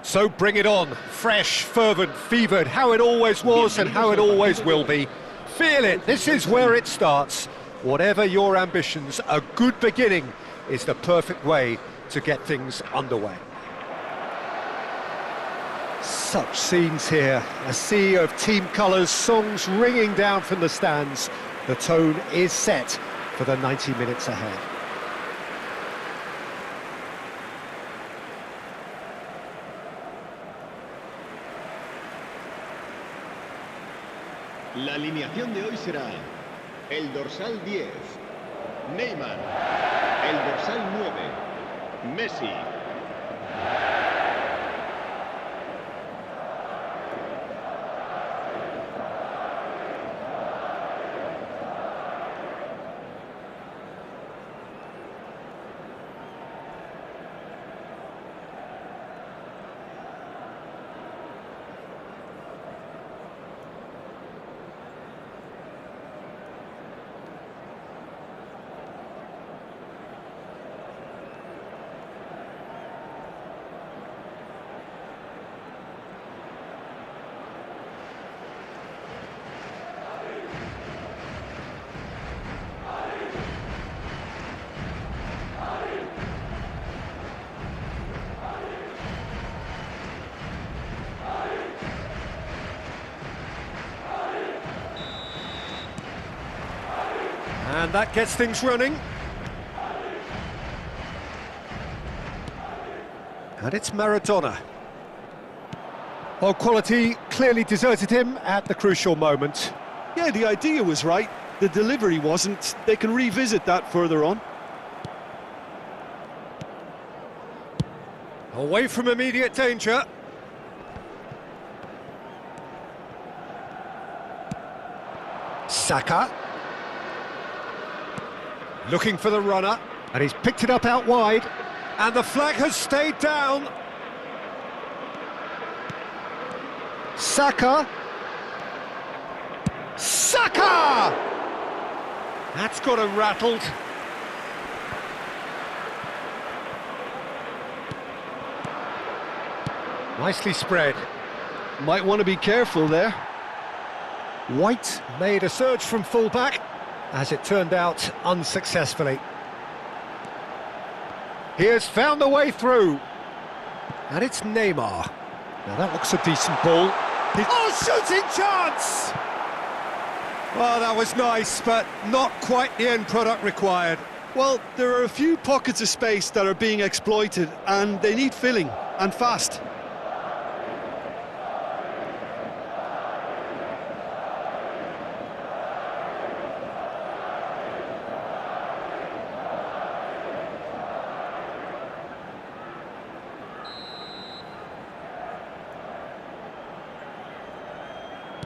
So bring it on, fresh, fervent, fevered, how it always was and how it always will be. Feel it, this is where it starts. Whatever your ambitions, a good beginning is the perfect way to get things underway. Such scenes here, a sea of team colours, songs ringing down from the stands. The tone is set for the 90 minutes ahead. La alineación de hoy será el dorsal 10, Neymar, el dorsal 9, Messi. And that gets things running. And it's Maradona. Well, quality clearly deserted him at the crucial moment. Yeah, the idea was right, the delivery wasn't. They can revisit that further on. Away from immediate danger. Saka. Looking for the runner, and he's picked it up out wide, and the flag has stayed down. Saka! Saka! That's got him rattled. Nicely spread. Might want to be careful there. White made a surge from full-back, as it turned out unsuccessfully. He has found the way through. And it's Neymar. Now that looks a decent ball. Oh, shooting chance! Well, that was nice, but not quite the end product required. Well, there are a few pockets of space that are being exploited, and they need filling, and fast.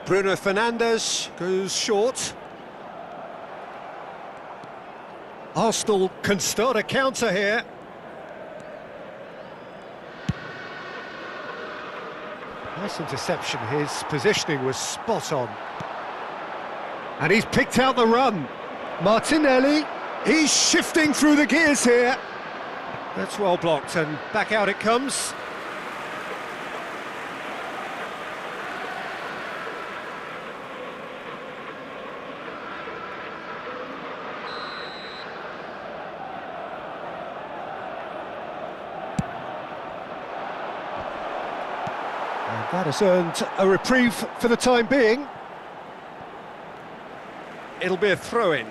Bruno Fernandes goes short. Arsenal can start a counter here. Nice interception, his positioning was spot on. And he's picked out the run. Martinelli, he's shifting through the gears here. That's well blocked, and back out it comes. That has earned a reprieve for the time being. It'll be a throw-in.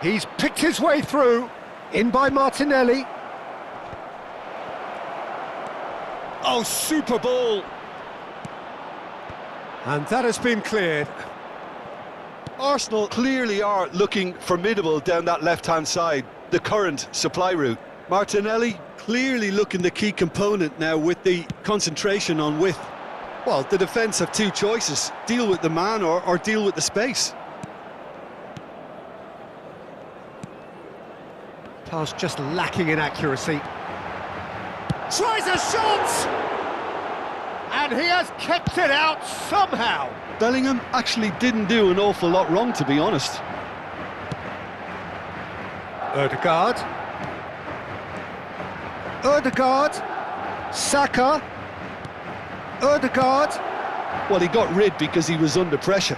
He's picked his way through, in by Martinelli. Oh, super ball! And that has been cleared. Arsenal clearly are looking formidable down that left-hand side, the current supply route. Martinelli clearly looking the key component now with the concentration on width. Well, the defence have two choices, deal with the man or deal with the space. Pass just lacking in accuracy. Tries a shot! And he has kept it out somehow. Bellingham actually didn't do an awful lot wrong, to be honest. Ødegaard. Saka. Ødegaard. Well, he got rid because he was under pressure.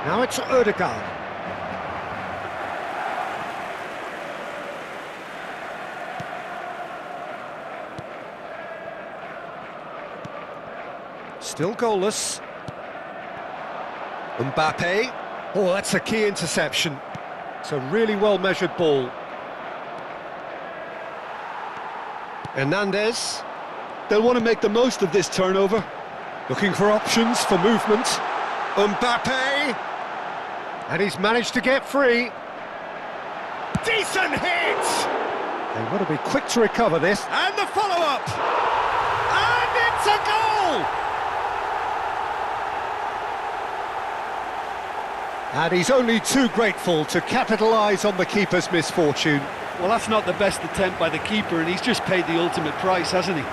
Now it's Ødegaard. Still goalless. Mbappe. Oh, that's a key interception. It's a really well-measured ball. Hernandez. They'll want to make the most of this turnover. Looking for options for movement. Mbappe. And he's managed to get free. Decent hit! They want to be quick to recover this. And the follow-up! And it's a goal! And he's only too grateful to capitalise on the keeper's misfortune. Well, that's not the best attempt by the keeper, and he's just paid the ultimate price, hasn't he?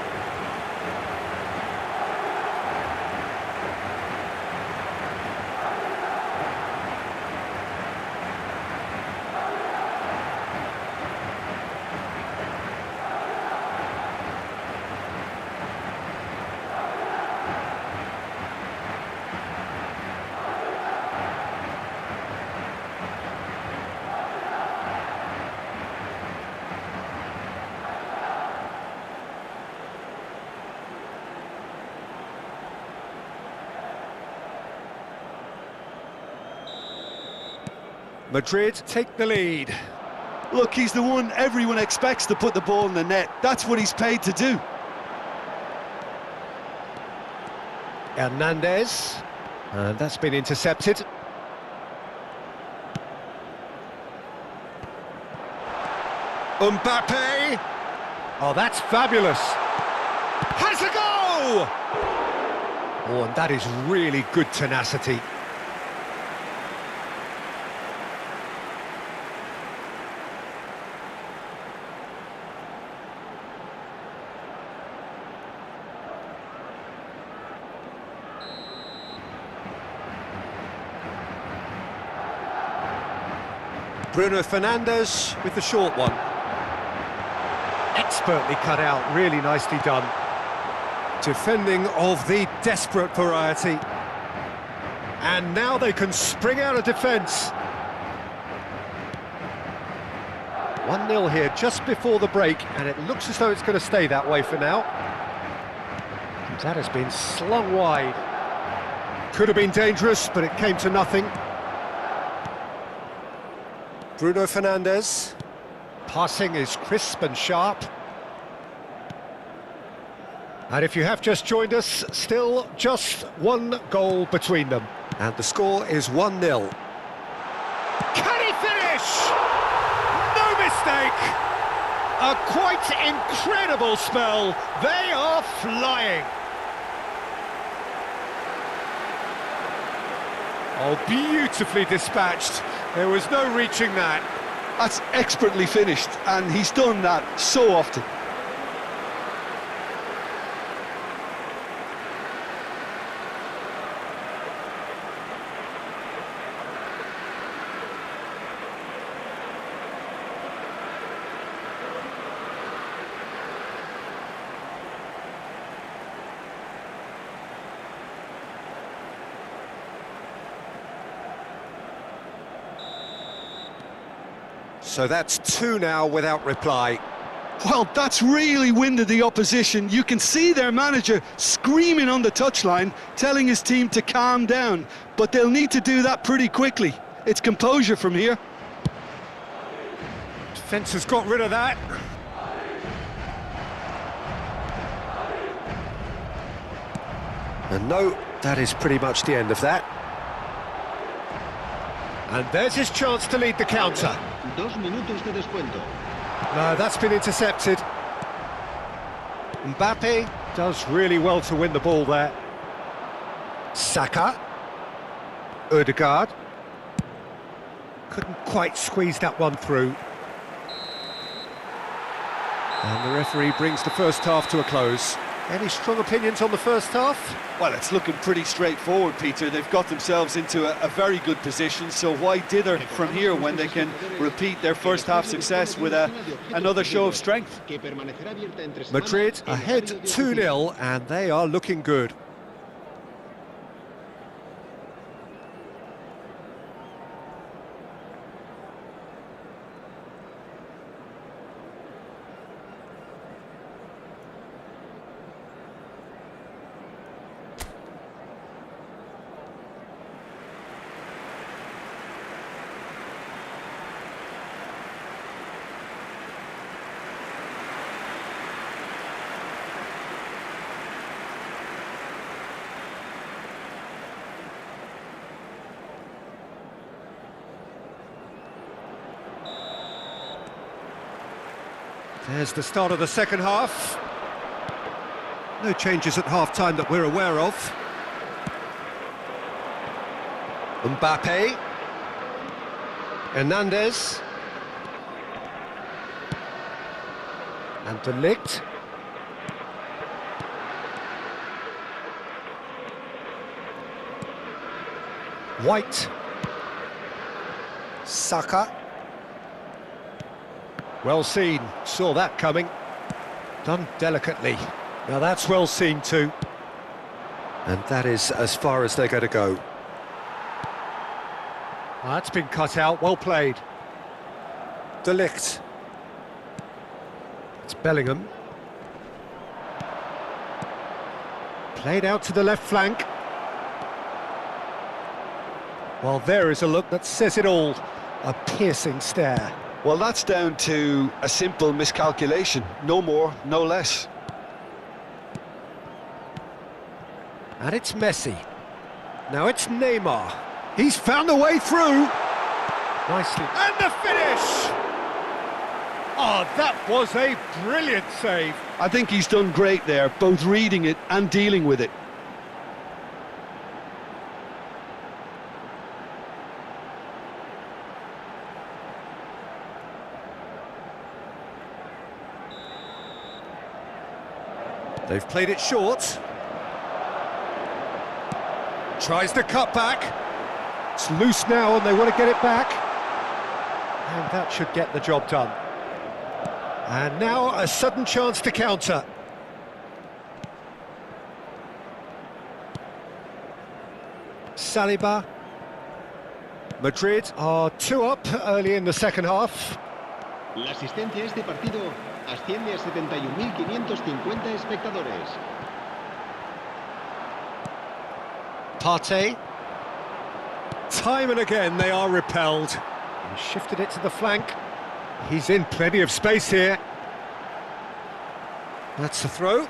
Madrid take the lead. Look, he's the one everyone expects to put the ball in the net. That's what he's paid to do. Hernandez. And that's been intercepted. Mbappe. Oh, that's fabulous. Has a go! Oh, and that is really good tenacity. Bruno Fernandes with the short one. Expertly cut out, really nicely done. Defending of the desperate variety. And now they can spring out of defence. 1-0 here just before the break, and it looks as though it's going to stay that way for now. That has been slung wide. Could have been dangerous, but it came to nothing. Bruno Fernandes. Passing is crisp and sharp. And if you have just joined us, still just one goal between them. And the score is 1-0. Can he finish? No mistake! A quite incredible spell. They are flying. Oh, beautifully dispatched. There was no reaching that. That's expertly finished, and he's done that so often. So that's 2 now without reply. Well, that's really winded the opposition. You can see their manager screaming on the touchline, telling his team to calm down. But they'll need to do that pretty quickly. It's composure from here. Defence has got rid of that. And no, that is pretty much the end of that. And there's his chance to lead the counter. 2 minutos de descuento. No, that's been intercepted. Mbappe does really well to win the ball there. Saka. Ødegaard. Couldn't quite squeeze that one through. And the referee brings the first half to a close. Any strong opinions on the first half? Well, it's looking pretty straightforward, Peter. They've got themselves into a very good position, so why dither from here when they can repeat their first half success with another show of strength? Madrid ahead 2-0, and they are looking good. There's the start of the second half. No changes at half-time that we're aware of. Mbappe. Hernandez. And De Ligt. White. Saka. Well seen, saw that coming. Done delicately. Now that's well seen too. And that is as far as they're going to go. That's been cut out, well played. De Ligt. It's Bellingham. Played out to the left flank. Well, there is a look that says it all. A piercing stare. Well, that's down to a simple miscalculation. No more, no less. And it's Messi. Now it's Neymar. He's found a way through. Nicely. And the finish! Oh, that was a brilliant save. I think he's done great there, both reading it and dealing with it. They've played it short. Tries the cut back. It's loose now and they want to get it back. And that should get the job done. And now a sudden chance to counter. Saliba. Madrid are 2 up early in the second half. La asistencia a este partido asciende a 71.550 espectadores. Partey. Time and again they are repelled. He shifted it to the flank. He's in plenty of space here. That's a throw.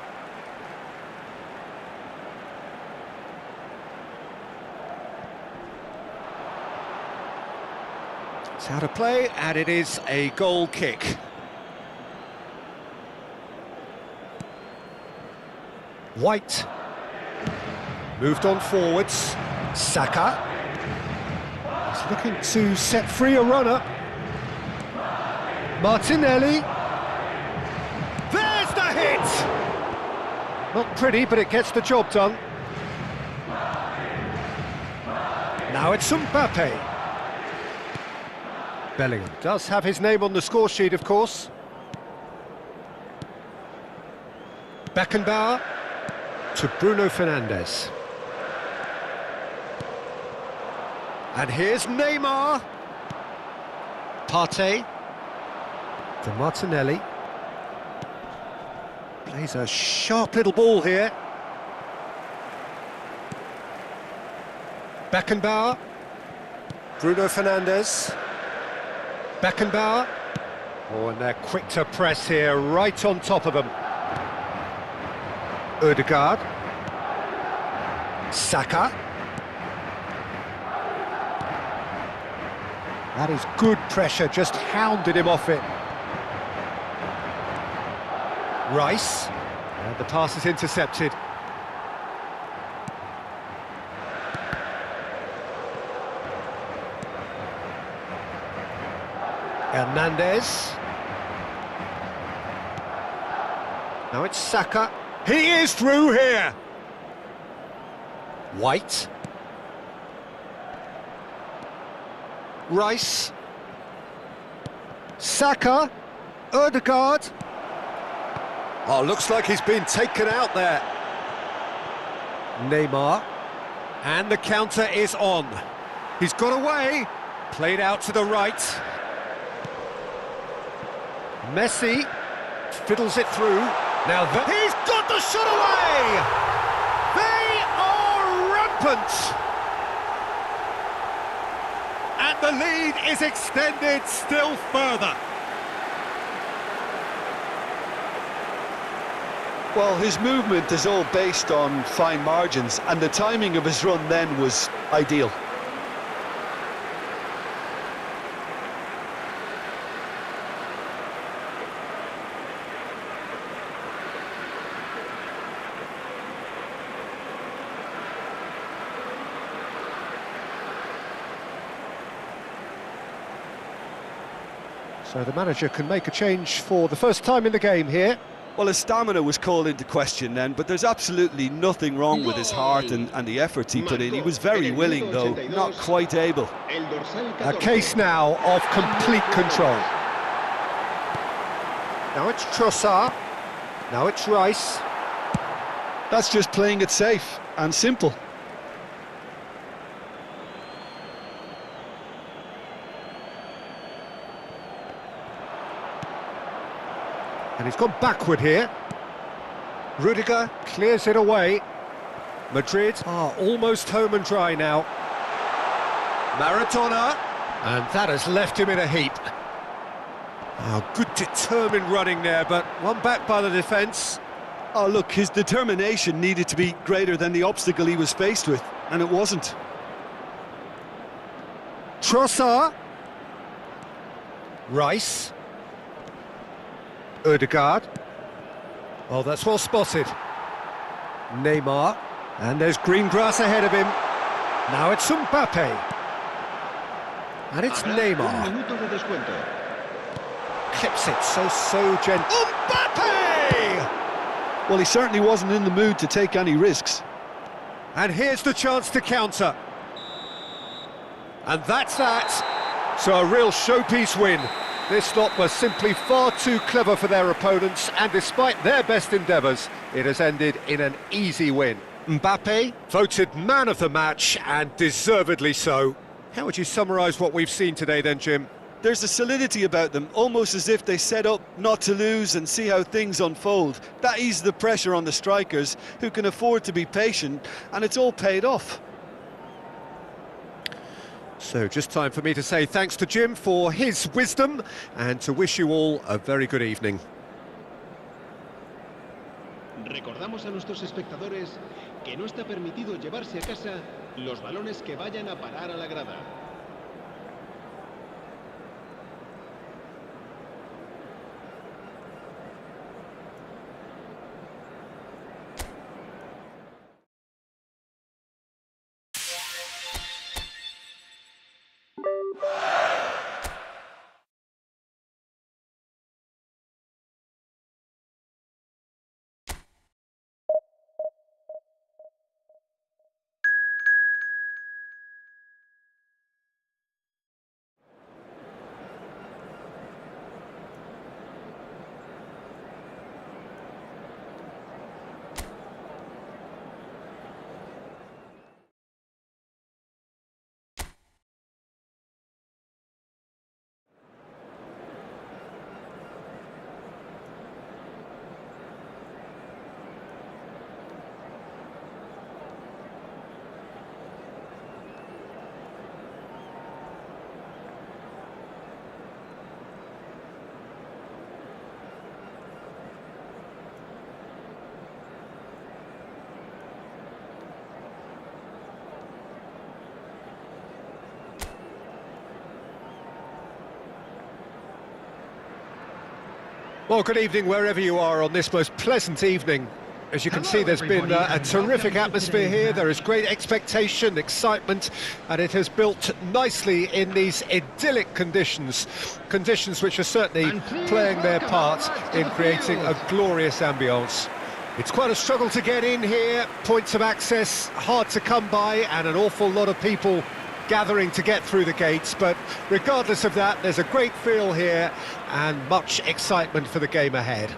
It's out of play, and it is a goal kick. White. Moved on forwards. Saka. He's looking to set free a runner. Martinelli. There's the hit! Not pretty, but it gets the job done. Now it's Mbappe. Bellingham does have his name on the score sheet, of course. Beckenbauer to Bruno Fernandes. And here's Neymar. Partey to Martinelli. Plays a sharp little ball here. Beckenbauer. Bruno Fernandes. Beckenbauer. Oh, and they're quick to press here, right on top of them. Ødegaard. Saka. That is good pressure, just hounded him off it. Rice. And the pass is intercepted. Hernandez. Now it's Saka. He is through here. White. Rice. Saka. Ødegaard. Oh, looks like he's been taken out there. Neymar. And the counter is on. He's got away. Played out to the right. Messi fiddles it through. Now he's got the shot away! They are rampant! And the lead is extended still further. Well, his movement is all based on fine margins, and the timing of his run then was ideal. So the manager can make a change for the first time in the game here. Well, his stamina was called into question then, but there's absolutely nothing wrong with his heart and the efforts he put in. He was very willing, though, not quite able. A case now of complete control. Now it's Trossard. Now it's Rice. That's just playing it safe and simple. And he's gone backward here. Rudiger clears it away. Madrid are almost home and dry now. Maradona. And that has left him in a heap. Oh, good determined running there, but one back by the defence. Oh, look, his determination needed to be greater than the obstacle he was faced with, and it wasn't. Trossard. Rice. Ødegaard. Oh, that's well spotted. Neymar. And there's green grass ahead of him. Now it's Mbappe. And it's Neymar. Clips it so gentle. Mbappe! Well, he certainly wasn't in the mood to take any risks. And here's the chance to counter. And that's that. So a real showpiece win. This lot were simply far too clever for their opponents, and despite their best endeavours, it has ended in an easy win. Mbappe, voted man of the match, and deservedly so. How would you summarise what we've seen today then, Jim? There's a solidity about them, almost as if they set up not to lose and see how things unfold. That eases the pressure on the strikers, who can afford to be patient, and it's all paid off. So just time for me to say thanks to Jim for his wisdom and to wish you all a very good evening. Recordamos a nuestros espectadores que no está permitido llevarse a casa los balones que vayan a parar a la grada. Well, good evening wherever you are on this most pleasant evening. As you can see, there's been a terrific atmosphere here. There is great expectation, excitement, and it has built nicely in these idyllic conditions. Conditions which are certainly playing their part in creating a glorious ambience. It's quite a struggle to get in here, points of access hard to come by, and an awful lot of people gathering to get through the gates, but regardless of that, there's a great feel here and much excitement for the game ahead.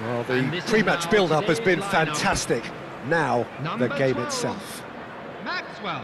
Well, the pre-match build-up has been fantastic. Now, the game itself. Maxwell.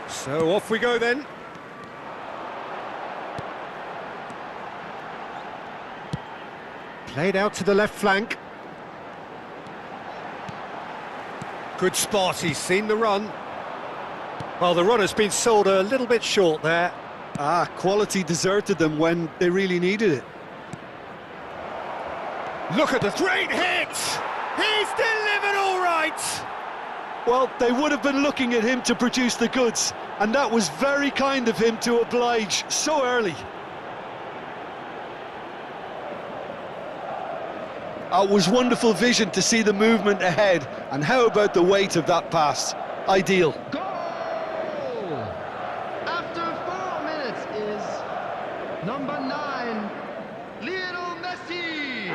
So off we go then. Played out to the left flank. Good spot, he's seen the run. Well, the run has been sold a little bit short there. Quality deserted them when they really needed it. Look at the great hit! He's delivered all right! Well, they would have been looking at him to produce the goods, and that was very kind of him to oblige so early. It was wonderful vision to see the movement ahead, and how about the weight of that pass? Ideal. Goal! After 4 minutes is number 9, Lionel Messi.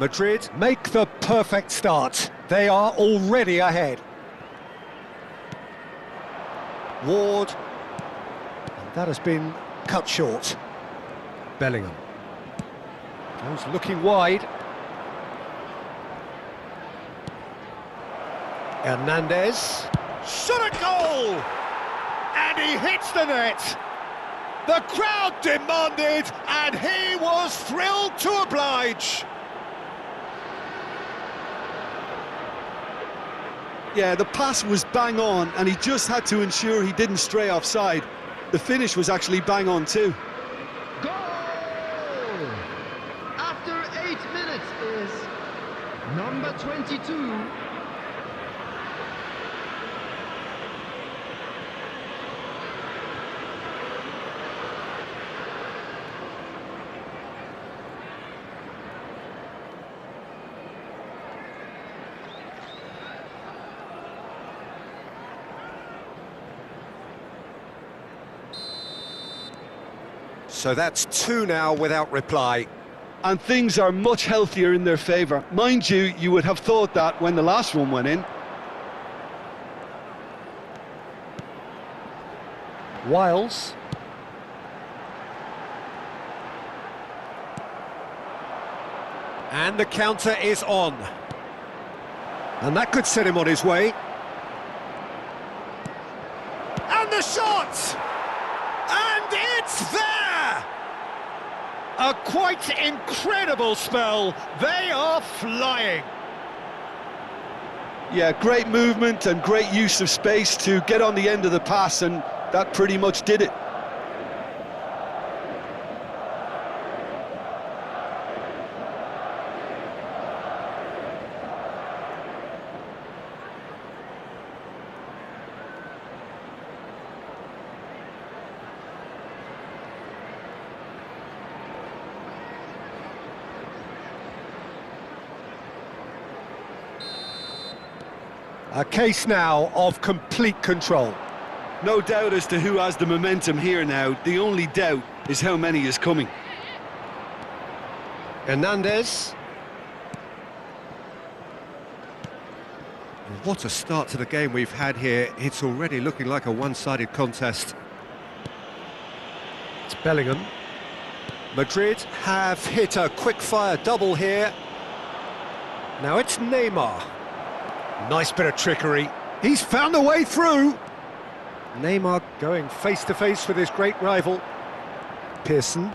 Madrid make the perfect start. They are already ahead. Ward. And that has been cut short. Bellingham. Goes looking wide. Hernandez. Shot a goal! And he hits the net. The crowd demanded, and he was thrilled to oblige. Yeah, the pass was bang on, and he just had to ensure he didn't stray offside. The finish was actually bang on too. Goal! After 8 minutes is number 22. So that's 2 now without reply. And things are much healthier in their favour. Mind you, you would have thought that when the last one went in. Wiles. And the counter is on. And that could set him on his way. And the shot! And it's there! A quite incredible spell. They are flying. Yeah, great movement and great use of space to get on the end of the pass, and that pretty much did it. A case now of complete control. No doubt as to who has the momentum here now. The only doubt is how many is coming. Hernandez. What a start to the game we've had here. It's already looking like a one-sided contest. It's Bellingham. Madrid have hit a quick-fire double here. Now it's Neymar. Nice bit of trickery. He's found a way through. Neymar going face-to-face with his great rival. Pearson.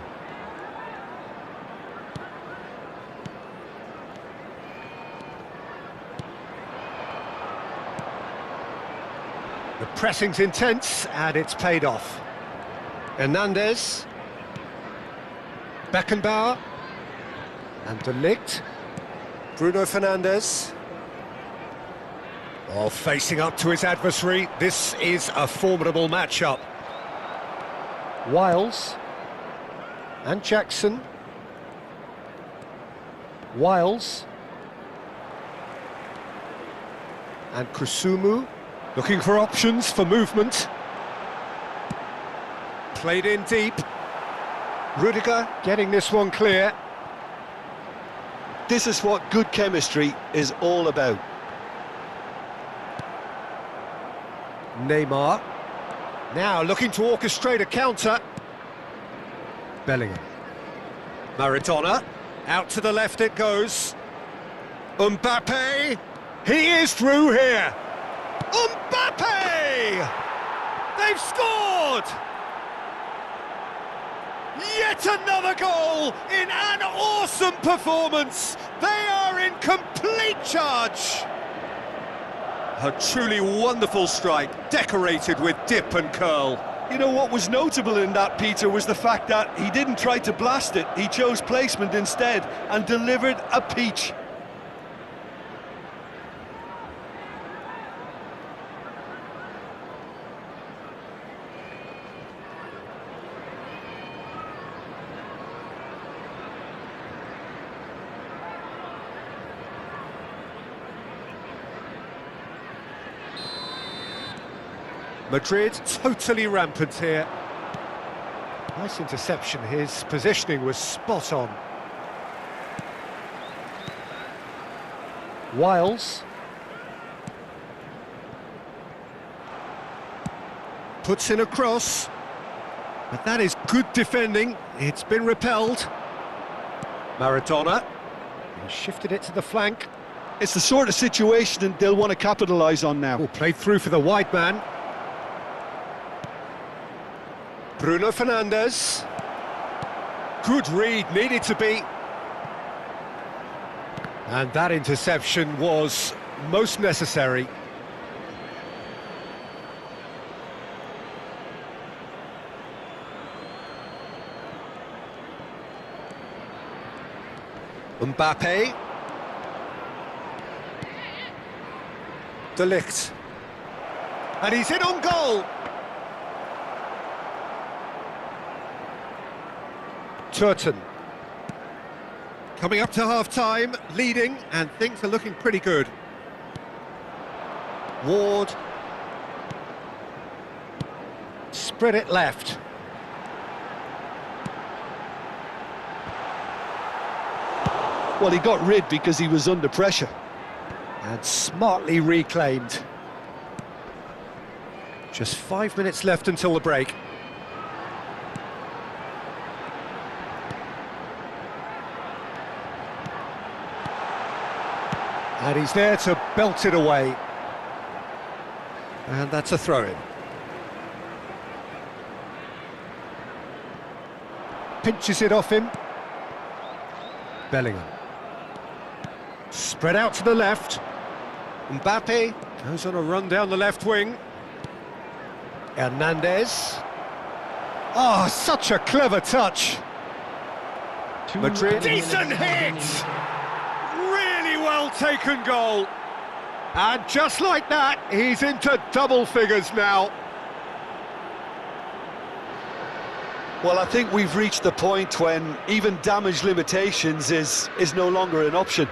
The pressing's intense, and it's paid off. Hernandez. Beckenbauer. And De Ligt. Bruno Fernandes. Oh, facing up to his adversary, this is a formidable matchup. Wiles. And Jackson. Wiles. And Kusumu, looking for options for movement. Played in deep. Rudiger getting this one clear. This is what good chemistry is all about. Neymar. Now looking to orchestrate a counter. Bellingham. Maradona. Out to the left it goes. Mbappe. He is through here. Mbappe! They've scored! Yet another goal in an awesome performance. They are in complete charge. A truly wonderful strike, decorated with dip and curl. You know what was notable in that, Peter, was the fact that he didn't try to blast it. He chose placement instead and delivered a peach. Madrid totally rampant here. Nice interception, his positioning was spot on. Wiles. Puts in a cross. But that is good defending. It's been repelled. Maradona. He shifted it to the flank. It's the sort of situation that they'll want to capitalise on now. Oh, played through for the wide man. Bruno Fernandes. Good read, needed to be. And that interception was most necessary. Mbappe. De Ligt. And he's in on goal. Turton. Coming up to half-time, leading, and things are looking pretty good. Ward. Spread it left. Well, he got rid because he was under pressure. And smartly reclaimed. Just 5 minutes left until the break. And he's there to belt it away. And that's a throw-in. Pinches it off him. Bellingham. Spread out to the left. Mbappe goes on a run down the left wing. Hernandez. Oh, such a clever touch. Madrid. Decent hit! Really well taken goal. And just like that, he's into double figures now. Well, I think we've reached the point when even damage limitations is no longer an option.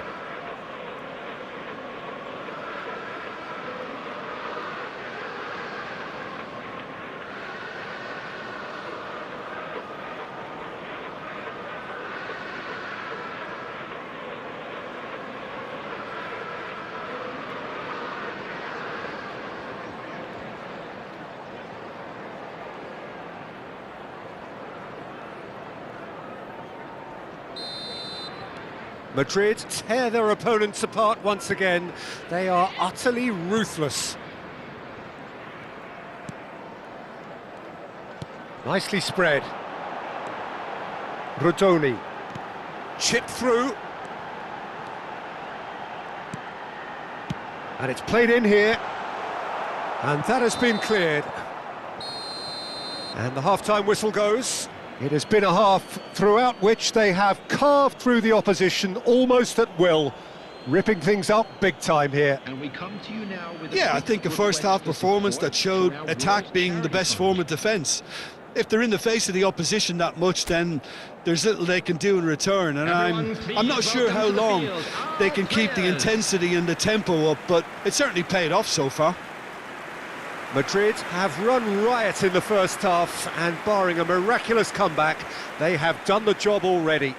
Madrid tear their opponents apart once again. They are utterly ruthless. Nicely spread. Rodoni. Chip through. And it's played in here. And that has been cleared. And the half-time whistle goes. It has been a half throughout which they have carved through the opposition almost at will, ripping things up big time here. And we come to you now with I think a first-half performance that showed attack being the best form of defence. If they're in the face of the opposition that much, then there's little they can do in return, and I'm not sure how long they can keep the intensity and the tempo up, but it certainly paid off so far. Madrid have run riot in the first half, and barring a miraculous comeback, they have done the job already.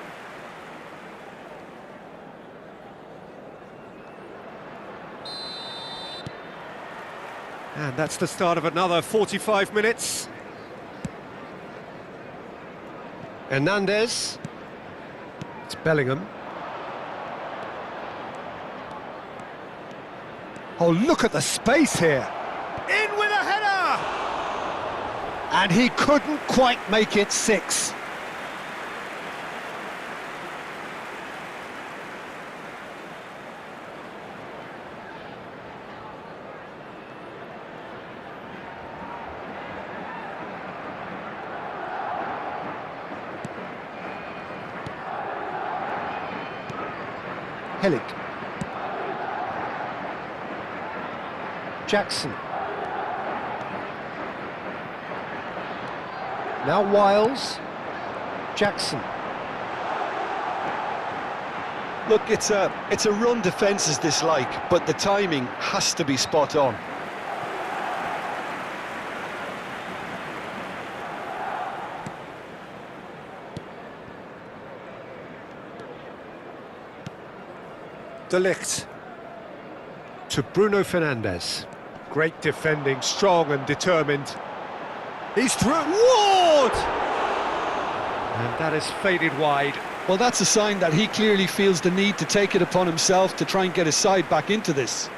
And that's the start of another 45 minutes. Hernandez. It's Bellingham. Oh, look at the space here. In with a header! And he couldn't quite make it 6. Helig. Jackson. Now Wiles. Jackson. Look, it's a run defence is dislike, but the timing has to be spot on. De Ligt. to Bruno Fernandes. Great defending, strong and determined. He's through. Ward! And that is faded wide. Well, that's a sign that he clearly feels the need to take it upon himself to try and get his side back into this.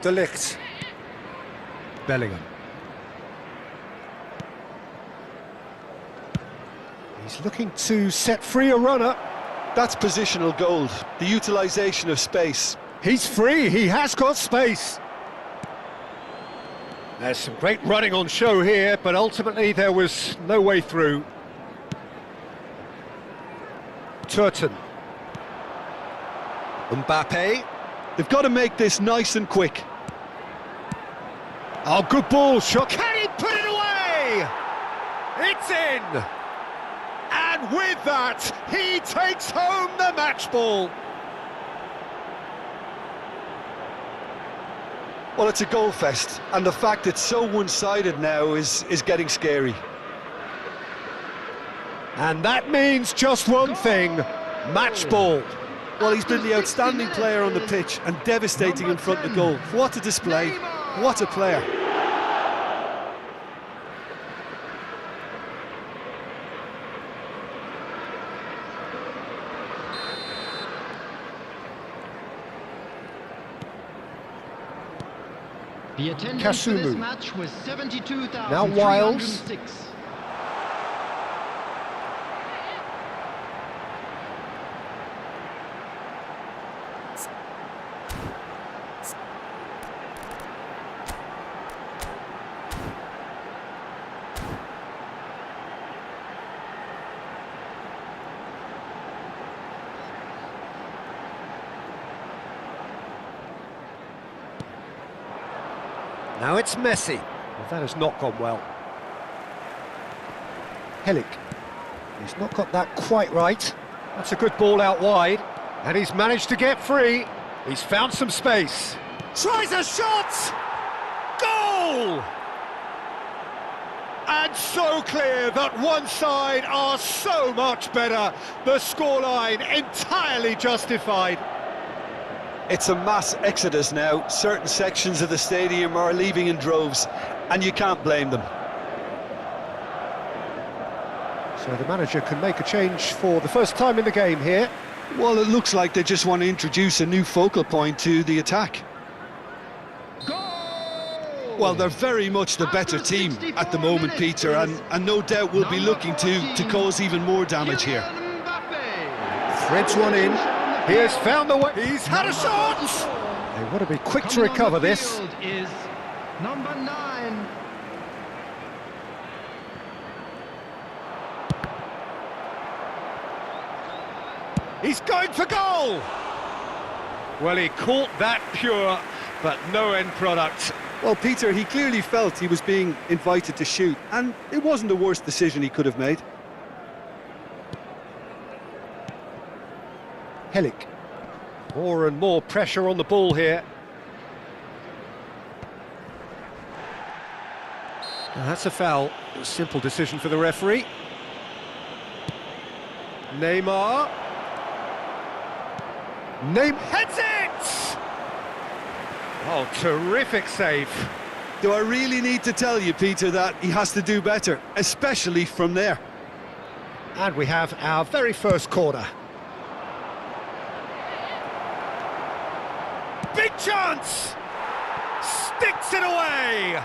De Ligt. Bellingham. He's looking to set free a runner. That's positional gold, the utilisation of space. He's free, he has got space. There's some great running on show here, but ultimately there was no way through. Turton. Mbappe. They've got to make this nice and quick. Oh, good ball shot. Can he put it away? It's in. And with that, he takes home the match ball. Well, it's a goal fest, and the fact it's so one-sided now is getting scary. And that means just one thing, match ball. Well, he's been the outstanding player on the pitch and devastating in front of goal. What a display, what a player. The attendance for this Kasumu. match was 72,306. Now Wiles. Now it's Messi. Well, that has not gone well. Helik. He's not got that quite right. That's a good ball out wide. And he's managed to get free. He's found some space. Tries a shot! Goal! And so clear that one side are so much better. The scoreline entirely justified. It's a mass exodus now. Certain sections of the stadium are leaving in droves, and you can't blame them. So the manager can make a change for the first time in the game here. Well, it looks like they just want to introduce a new focal point to the attack. Well, they're very much the better team at the moment, Peter, and no doubt will be looking to cause even more damage here. Threads one in. He has found the way. He's had a shot. They want to be quick to recover this. Is number 9. He's going for goal. Well, he caught that pure, but no end product. Well, Peter, he clearly felt he was being invited to shoot, and it wasn't the worst decision he could have made. Helik. More and more pressure on the ball here. Now, that's a foul. A simple decision for the referee. Neymar. Heads it! Oh, terrific save. Do I really need to tell you, Peter, that he has to do better, especially from there? And we have our very first corner. Big chance! Sticks it away!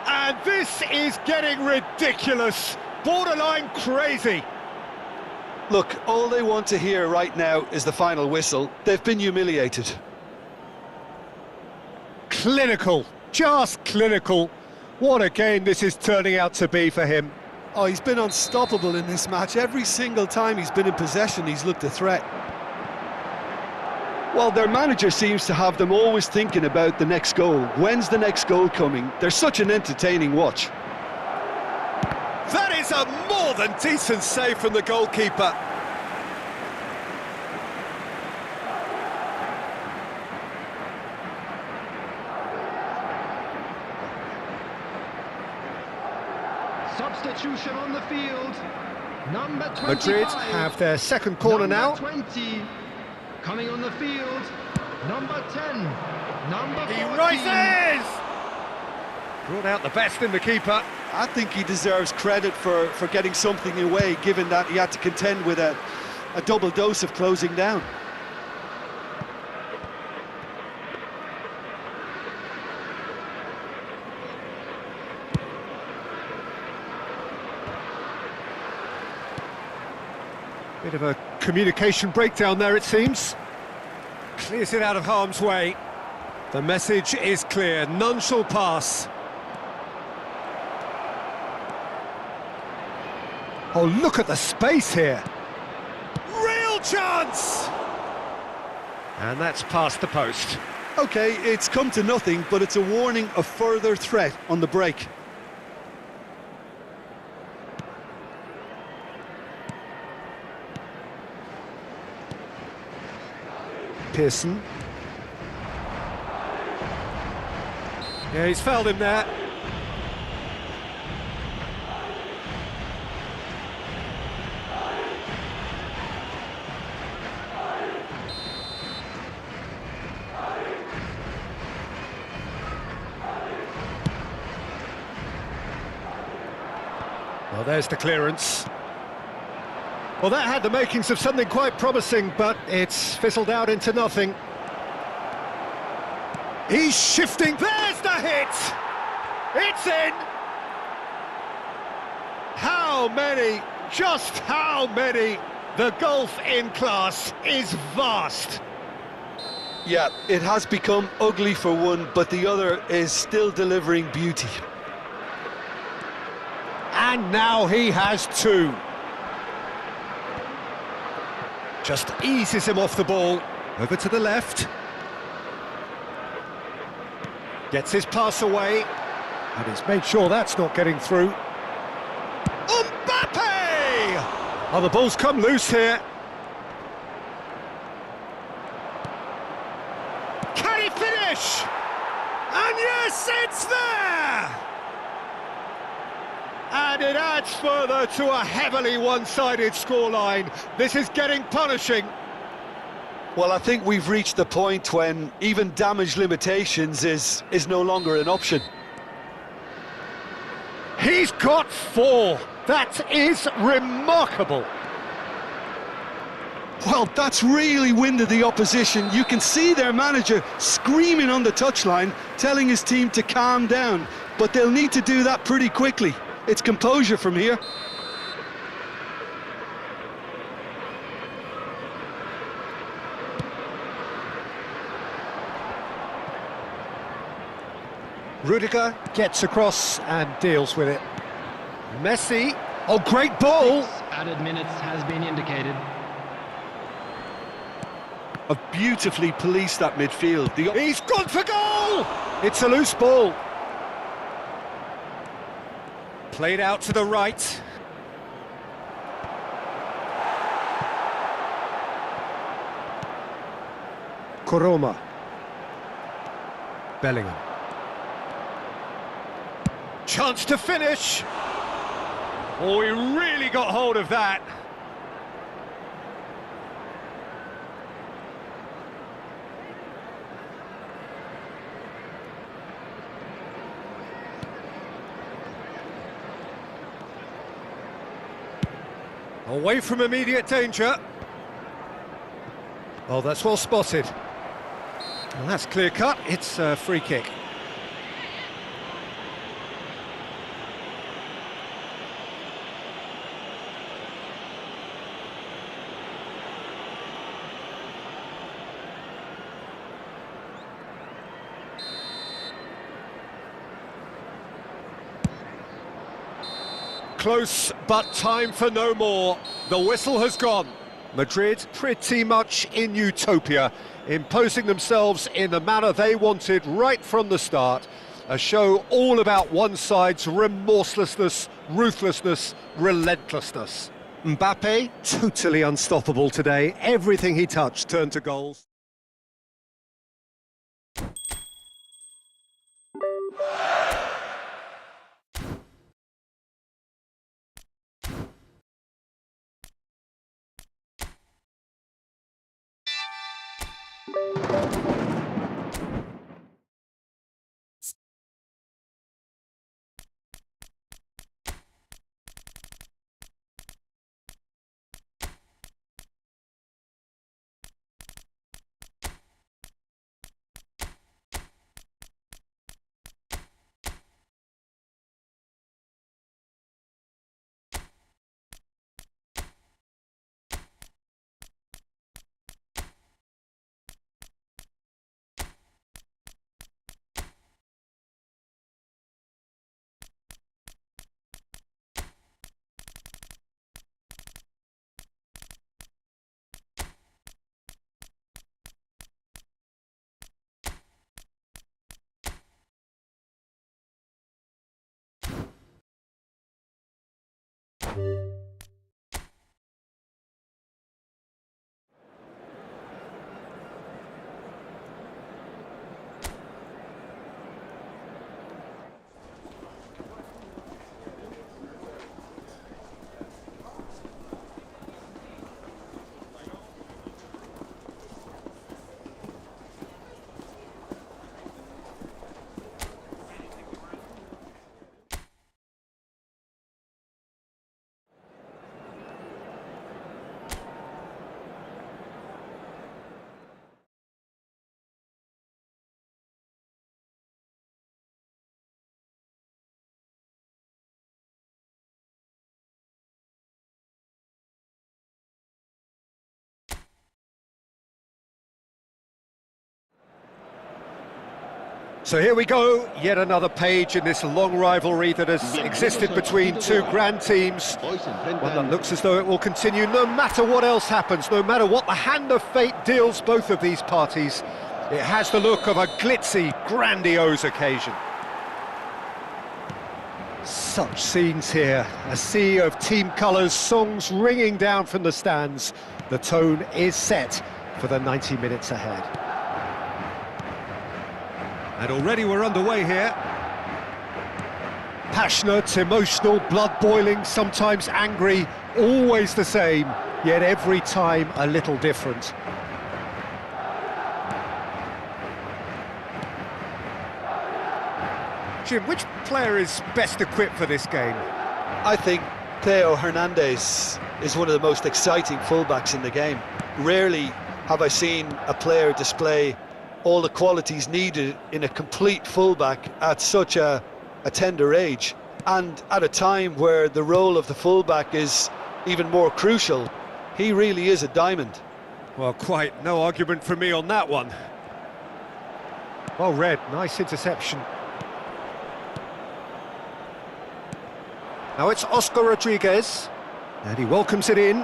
And this is getting ridiculous, borderline crazy. Look, all they want to hear right now is the final whistle. They've been humiliated. Clinical, just clinical. What a game this is turning out to be for him. Oh, he's been unstoppable in this match. Every single time he's been in possession, he's looked a threat. Well, their manager seems to have them always thinking about the next goal. When's the next goal coming? They're such an entertaining watch. That is a more than decent save from the goalkeeper. Substitution on the field. Number 25. Madrid have their second corner now. Number 20. Coming on the field. Number 10. Number 14. He rises! Brought out the best in the keeper. I think he deserves credit for getting something away, given that he had to contend with a double dose of closing down. Bit of a communication breakdown there, it seems. Clears it out of harm's way. The message is clear, none shall pass. Oh, look at the space here. Real chance! And that's past the post. Okay, it's come to nothing, but it's a warning of further threat on the break. Pearson. Yeah, he's fouled him there. Well, there's the clearance. Well, that had the makings of something quite promising, but it's fizzled out into nothing. He's shifting. There's the hit! It's in! How many? Just how many? The gulf in class is vast. Yeah, it has become ugly for one, but the other is still delivering beauty. And now he has two. Just eases him off the ball. Over to the left. Gets his pass away. And he's made sure that's not getting through. Mbappe! Oh, the ball's come loose here. Can he finish? And yes, it's there! And it adds further to a heavily one-sided scoreline. This is getting punishing. Well, I think we've reached the point when even damage limitations is no longer an option. He's got four. That is remarkable. Well, that's really winded the opposition. You can see their manager screaming on the touchline, telling his team to calm down. But they'll need to do that pretty quickly. It's composure from here. Rudiger gets across and deals with it. Messi. Oh, great ball. Added minutes has been indicated. Have beautifully policed that midfield. He's gone for goal! It's a loose ball. Played out to the right. Koroma. Bellingham. Chance to finish. Oh, he really got hold of that. Away from immediate danger. Oh, that's well spotted. Well, that's clear cut. It's a free kick. Close, but time for no more. The whistle has gone. Madrid pretty much in utopia, imposing themselves in the manner they wanted right from the start. A show all about one side's remorselessness, ruthlessness, relentlessness. Mbappe, totally unstoppable today. Everything he touched turned to goals. So here we go, yet another page in this long rivalry that has existed between two grand teams. One that looks as though it will continue no matter what else happens, no matter what the hand of fate deals both of these parties. It has the look of a glitzy, grandiose occasion. Such scenes here, a sea of team colours, songs ringing down from the stands. The tone is set for the 90 minutes ahead. And already we're underway here. Passionate, emotional, blood-boiling, sometimes angry, always the same, yet every time a little different. Jim, which player is best equipped for this game? I think Theo Hernandez is one of the most exciting fullbacks in the game. Rarely have I seen a player display all the qualities needed in a complete fullback at such a tender age, and at a time where the role of the fullback is even more crucial. He really is a diamond. Well, quite no argument from me on that one. Well read, nice interception. Now it's Oscar Rodriguez, and he welcomes it in.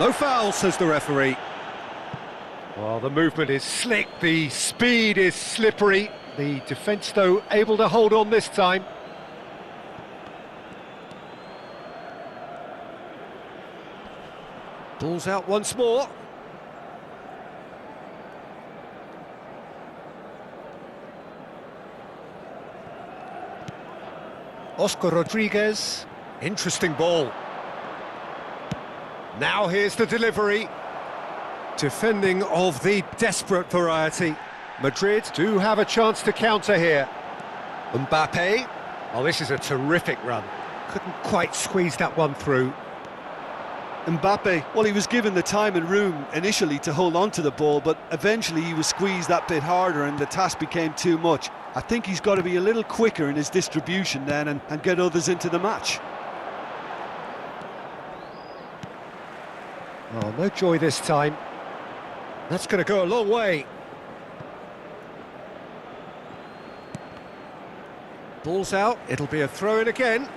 No foul, says the referee. Well, the movement is slick, the speed is slippery. The defence, though, able to hold on this time. Ball's out once more. Oscar Rodriguez, interesting ball. Now here's the delivery. Defending of the desperate variety. Madrid do have a chance to counter here. Mbappe, oh, this is a terrific run. Couldn't quite squeeze that one through. Mbappe, well, he was given the time and room initially to hold on to the ball, but eventually he was squeezed that bit harder and the task became too much. I think he's got to be a little quicker in his distribution then and get others into the match. Oh, no joy this time. That's going to go a long way. Ball's out, it'll be a throw-in again.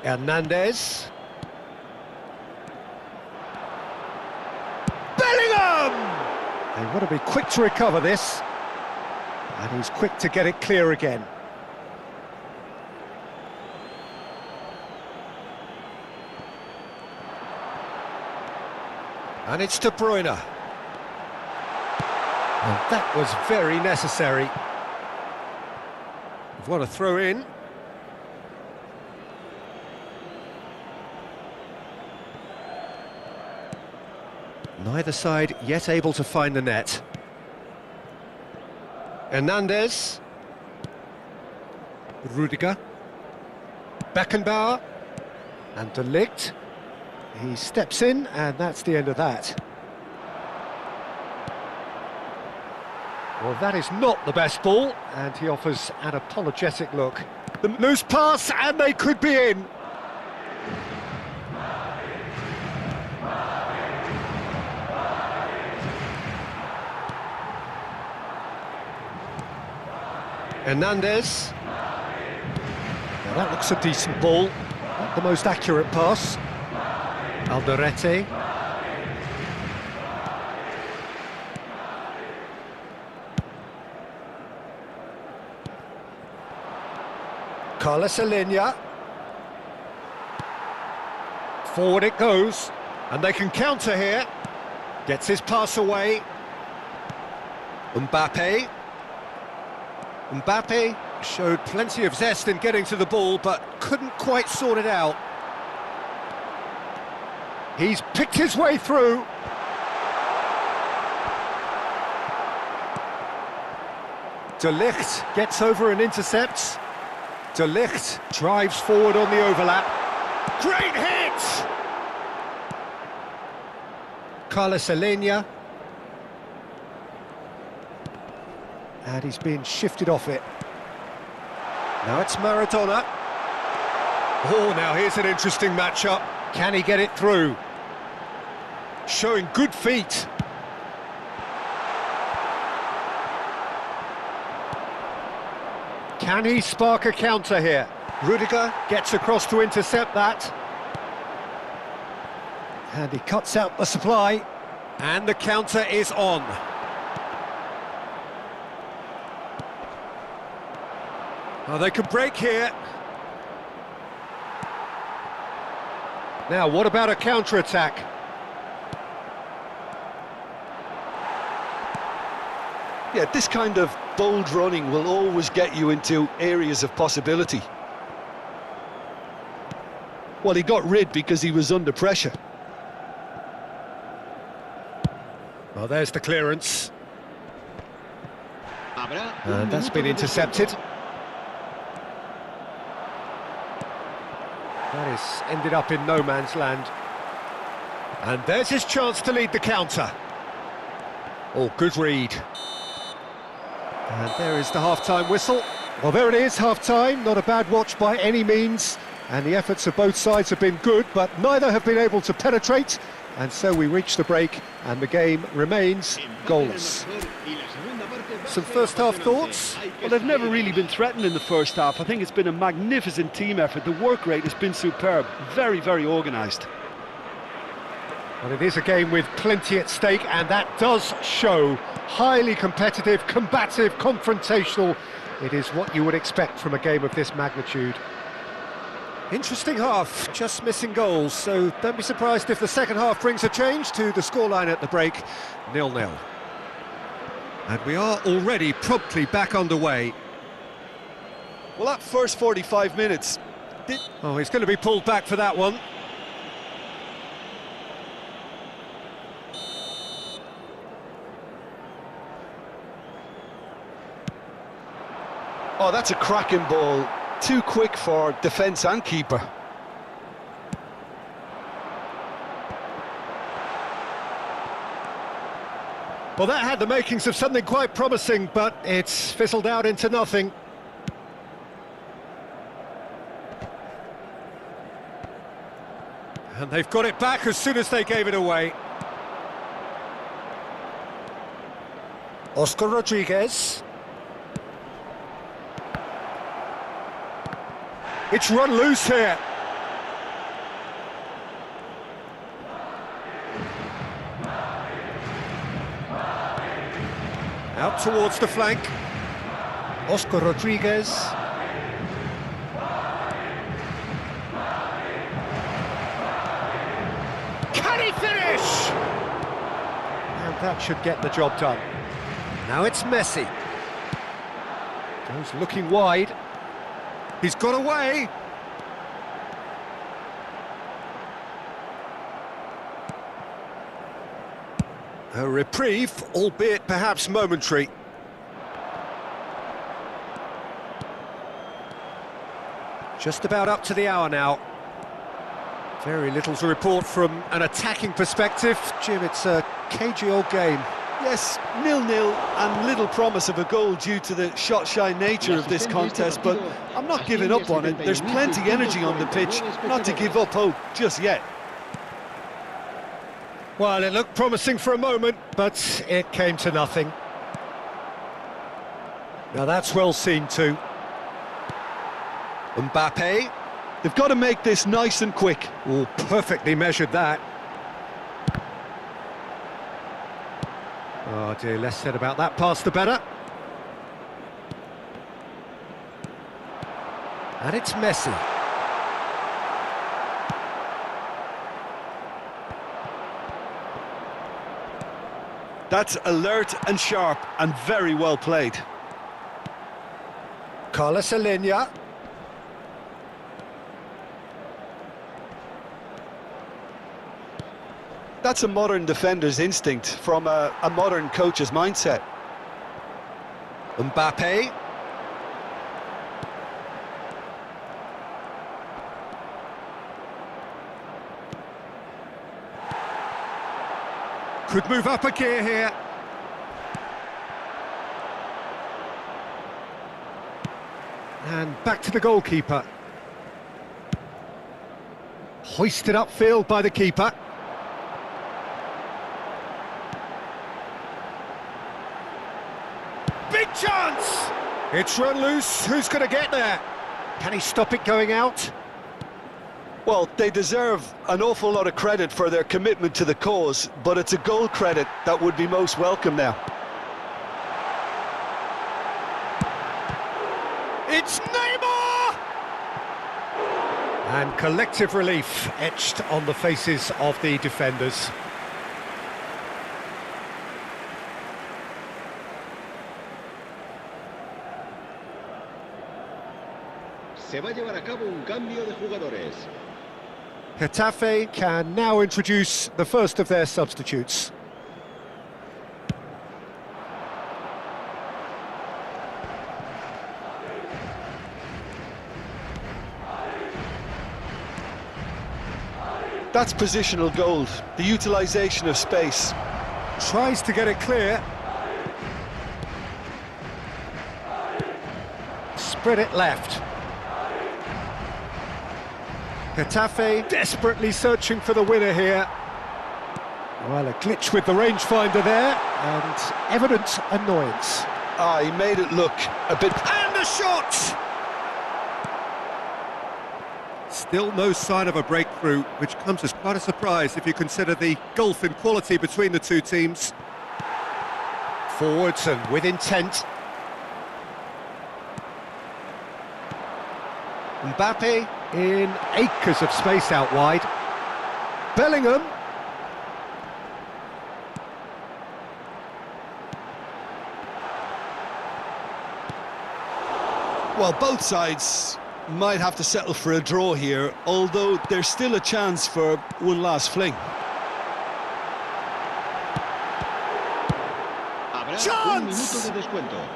Hernandez. Bellingham! They want to be quick to recover this. And he's quick to get it clear again. And it's De Bruyne. And that was very necessary. We've got a throw in. Neither side yet able to find the net. Hernandez. Rudiger. Beckenbauer. And De Ligt. He steps in, and that's the end of that. Well, that is not the best ball, and he offers an apologetic look. The loose pass, and they could be in. Hernandez. Now that looks a decent ball. Not the most accurate pass. Alderete. Carlos Alenia. Forward it goes, and they can counter here. Gets his pass away. Mbappe. Mbappe showed plenty of zest in getting to the ball, but couldn't quite sort it out. He's picked his way through. De Ligt gets over and intercepts. De Ligt drives forward on the overlap. Great hit! Carlos Alenia. And he's being shifted off it. Now it's Maradona. Oh, now here's an interesting matchup. Can he get it through? Showing good feet. Can he spark a counter here? Rudiger gets across to intercept that. And he cuts out the supply. And the counter is on. Oh, they can break here. Now, what about a counter-attack? Yeah, this kind of bold running will always get you into areas of possibility. Well, he got rid because he was under pressure. Well, there's the clearance. And that's been intercepted. That is ended up in no man's land. And there's his chance to lead the counter. Oh, good read. And there is the half-time whistle. Well, there it is, half-time. Not a bad watch by any means. And the efforts of both sides have been good, but neither have been able to penetrate. And so we reach the break, and the game remains goalless. Some first-half thoughts? Well, they've never really been threatened in the first half. I think it's been a magnificent team effort. The work rate has been superb. Very, very organised. Well, it is a game with plenty at stake, and that does show. Highly competitive, combative, confrontational. It is what you would expect from a game of this magnitude. Interesting half, just missing goals, so don't be surprised if the second half brings a change to the scoreline at the break, 0-0. And we are already promptly underway. Well, that first 45 minutes... Oh, he's going to be pulled back for that one. Oh, that's a cracking ball. Too quick for defence and keeper. Well, that had the makings of something quite promising, but it's fizzled out into nothing. And they've got it back as soon as they gave it away. Oscar Rodriguez. It's run loose here. Out towards the flank. Oscar Rodriguez. Can he finish? And that should get the job done. Now it's Messi. Goes looking wide. He's got away. A reprieve, albeit perhaps momentary. Just about up to the hour now. Very little to report from an attacking perspective. Jim, it's a cagey old game. Yes, 0-0 and little promise of a goal due to the shot-shy nature of this contest, but I'm not giving up on it. There's plenty energy on the pitch, not to give up hope just yet. Well, it looked promising for a moment, but it came to nothing. Now that's well seen too. Mbappe. They've got to make this nice and quick. Oh, perfectly measured that. Oh dear, less said about that pass the better. And it's Messi. That's alert and sharp and very well played. Carlos Alenia. That's a modern defender's instinct from a modern coach's mindset. Mbappe. Could move up a gear here. And back to the goalkeeper. Hoisted upfield by the keeper. Big chance! It's run loose. Who's going to get there? Can he stop it going out? Well, they deserve an awful lot of credit for their commitment to the cause, but it's a goal credit that would be most welcome now. It's Neymar! And collective relief etched on the faces of the defenders. Se va a llevar a cabo un cambio de jugadores. Getafe can now introduce the first of their substitutes. That's positional gold, the utilisation of space. Tries to get it clear. Spread it left. Getafe desperately searching for the winner here. Well, a glitch with the rangefinder there, and evident annoyance. Ah, he made it look a bit... And the shot! Still no sign of a breakthrough, which comes as quite a surprise if you consider the gulf in quality between the two teams. Forwards and with intent. Mbappe in acres of space out wide. Bellingham. Well, both sides might have to settle for a draw here, although there's still a chance for one last fling. Habrá un minuto de descuento.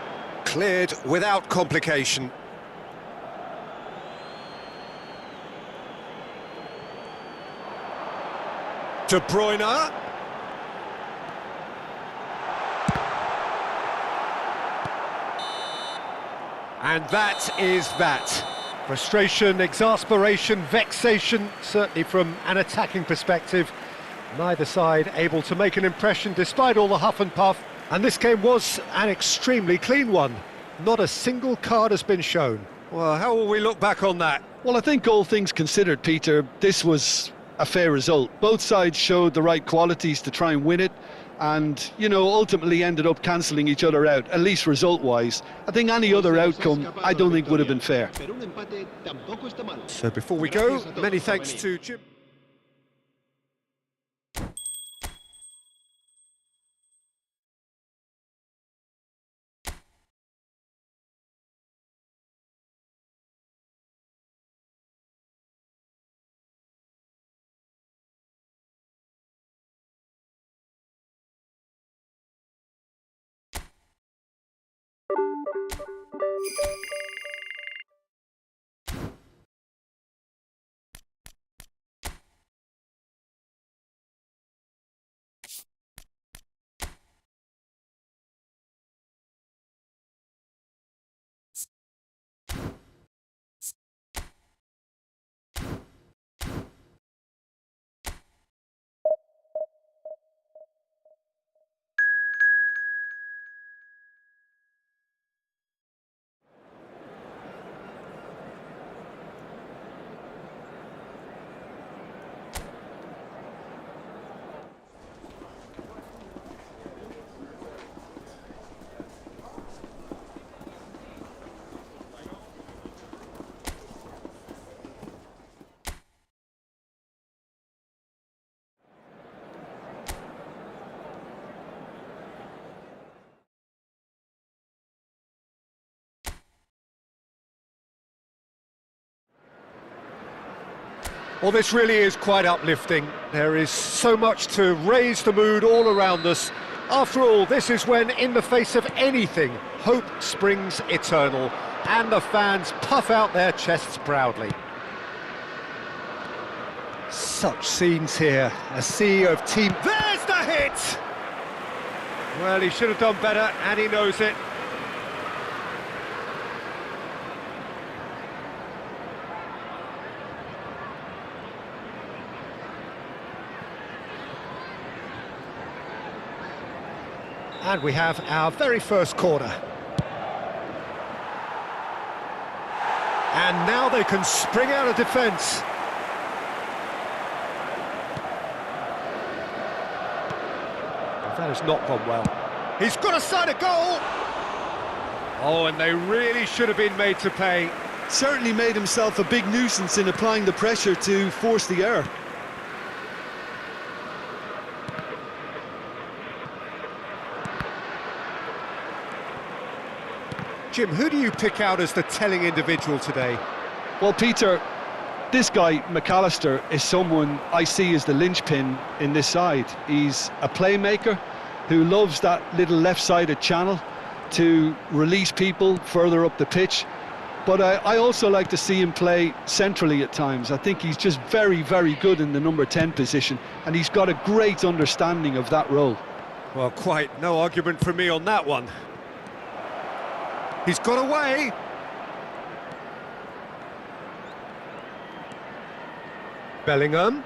Cleared without complication. De Bruyne. And that is that. Frustration, exasperation, vexation, certainly from an attacking perspective. Neither side able to make an impression despite all the huff and puff. And this game was an extremely clean one. Not a single card has been shown. Well, how will we look back on that? Well, I think all things considered, Peter, this was a fair result. Both sides showed the right qualities to try and win it, and, you know, ultimately ended up cancelling each other out, at least result-wise. I think any other outcome, I don't think would have been fair. So before we go, many thanks to Jim. Well, this really is quite uplifting. There is so much to raise the mood all around us. After all, this is when, in the face of anything, hope springs eternal, and the fans puff out their chests proudly. Such scenes here, a sea of team... There's the hit! Well, he should have done better, and he knows it. And we have our very first corner. And now they can spring out of defence. That has not gone well. He's got a sight of goal! Oh, and they really should have been made to pay. Certainly made himself a big nuisance in applying the pressure to force the error. Jim, who do you pick out as the telling individual today? Well, Peter, this guy, McAllister, is someone I see as the linchpin in this side. He's a playmaker who loves that little left-sided channel to release people further up the pitch. But I also like to see him play centrally at times. I think he's just very, very good in the number 10 position, and he's got a great understanding of that role. Well, quite no argument from me on that one. He's got away. Bellingham.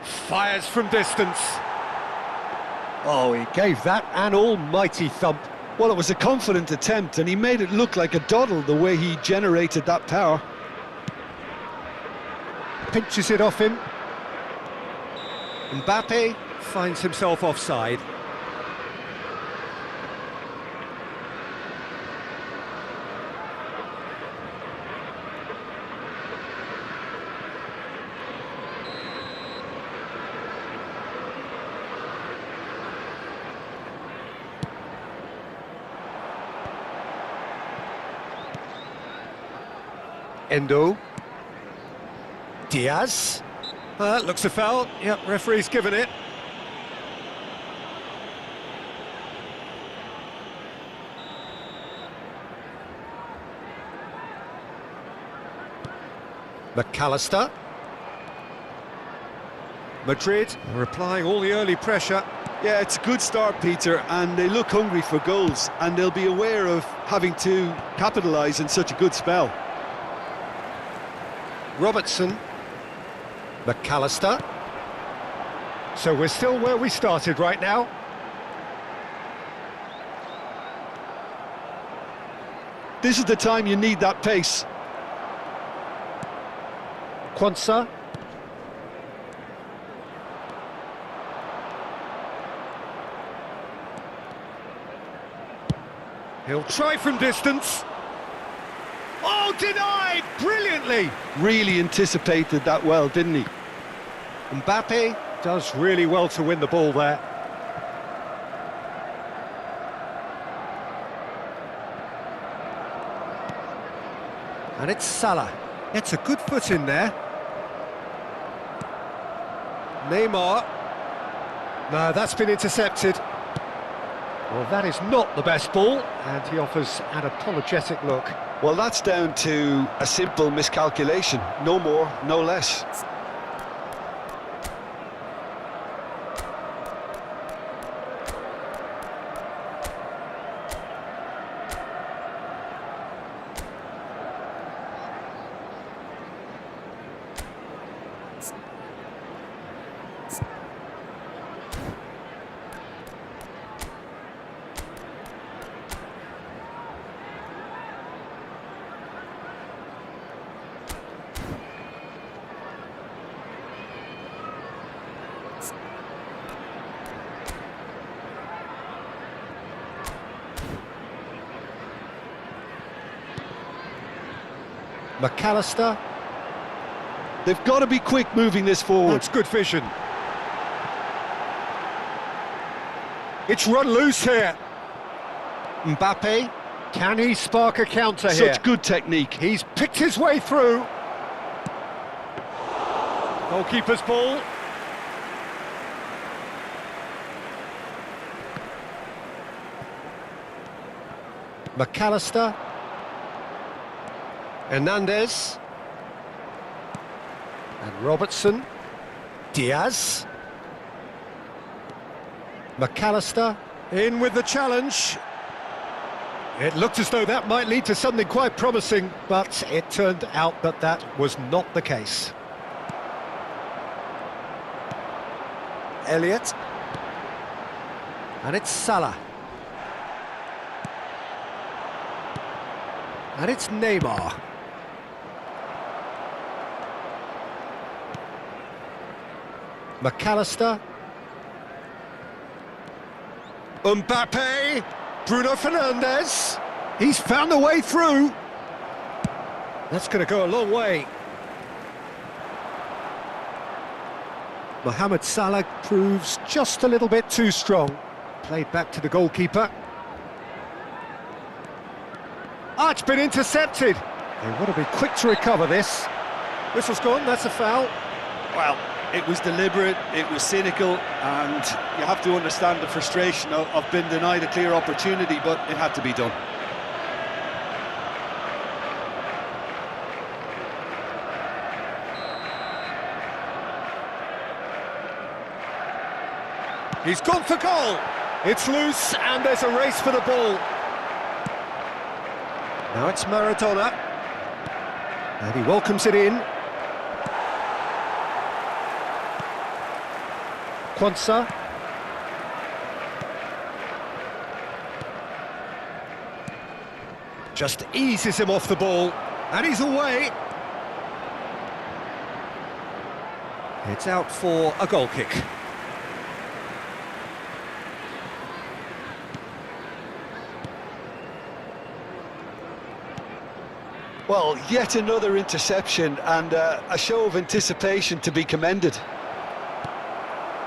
Fires from distance. Oh, he gave that an almighty thump. Well, it was a confident attempt, and he made it look like a doddle the way he generated that power. Pinches it off him. Mbappe finds himself offside. Endo. Diaz. That looks a foul. Yep, referee's given it. McAllister. Madrid are applying all the early pressure. Yeah, it's a good start, Peter, and they look hungry for goals, and they'll be aware of having to capitalise in such a good spell. Robertson. McAllister. So we're still where we started right now. This is the time you need that pace. Quansah. He'll try from distance. Oh, denied! Brilliantly! Really anticipated that well, didn't he? Mbappe does really well to win the ball there. And it's Salah. Gets a good foot in there. Neymar. No, that's been intercepted. Well, that is not the best ball, and he offers an apologetic look. Well, that's down to a simple miscalculation. No more, no less. McAllister. They've got to be quick moving this forward. That's good vision. It's run loose here. Mbappe, can he spark a counter here? Such good technique. He's picked his way through. Goalkeeper's ball. McAllister. Hernandez. And Robertson. Diaz. McAllister. In with the challenge. It looked as though that might lead to something quite promising, but it turned out that that was not the case. Elliott. And it's Salah. And it's Neymar. McAllister. Mbappe. Bruno Fernandes. He's found a way through. That's going to go a long way. Mohamed Salah proves just a little bit too strong. Played back to the goalkeeper. Ah, it's been intercepted. They want to be quick to recover this. Whistle's gone, that's a foul. Well, it was deliberate, it was cynical, and you have to understand the frustration of being denied a clear opportunity, but it had to be done. He's gone for goal. It's loose, and there's a race for the ball. Now it's Maradona. And he welcomes it in. Quansah. Just eases him off the ball. And he's away. It's out for a goal kick. Well, yet another interception and a show of anticipation to be commended.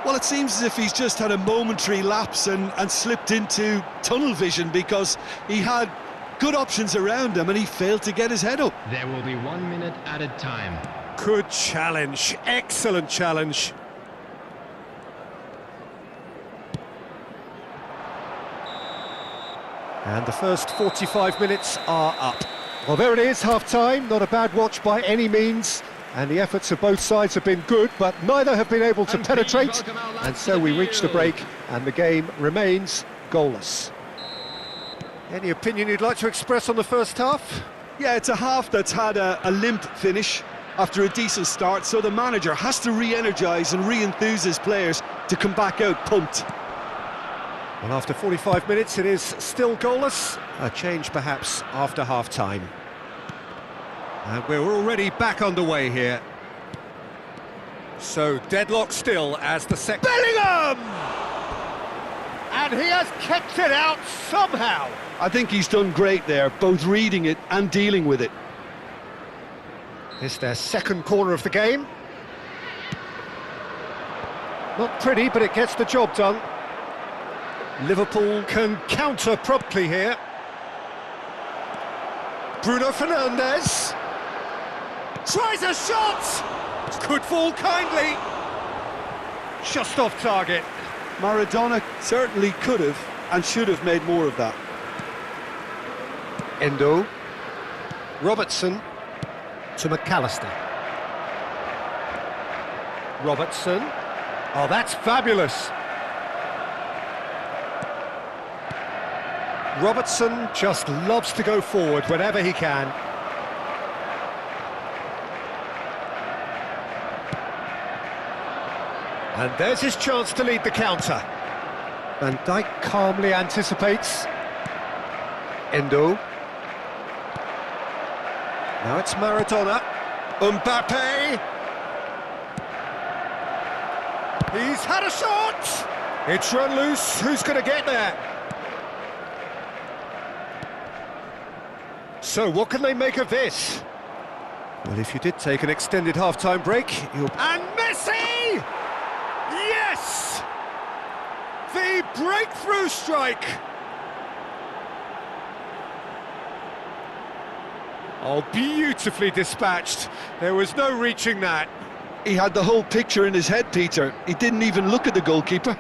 Well, it seems as if he's just had a momentary lapse and slipped into tunnel vision, because he had good options around him and he failed to get his head up. There will be 1 minute added time. Good challenge, excellent challenge. And the first 45 minutes are up. Well, there it is, half-time. Not a bad watch by any means. And the efforts of both sides have been good, but neither have been able to penetrate. And so we reach the break, and the game remains goalless. Any opinion you'd like to express on the first half? Yeah, it's a half that's had a limp finish after a decent start, so the manager has to re-energise and re-enthuse his players to come back out pumped. Well, after 45 minutes, it is still goalless. A change, perhaps, after half-time. And we're already back underway here. So, deadlock still as the second... Bellingham! And he has kept it out somehow. I think he's done great there, both reading it and dealing with it. It's their second corner of the game. Not pretty, but it gets the job done. Liverpool can counter promptly here. Bruno Fernandes tries a shot! Could fall kindly. Just off target. Maradona certainly could have, and should have made more of that. Endo. Robertson to McAllister. Robertson. Oh, that's fabulous. Robertson just loves to go forward whenever he can. And there's his chance to lead the counter. Van Dijk calmly anticipates. Endo. Now it's Maradona. Mbappe. He's had a shot! It's run loose. Who's going to get there? So, what can they make of this? Well, if you did take an extended half-time break, you'll... And Messi! Yes! The breakthrough strike! Oh, beautifully dispatched. There was no reaching that. He had the whole picture in his head, Peter. He didn't even look at the goalkeeper.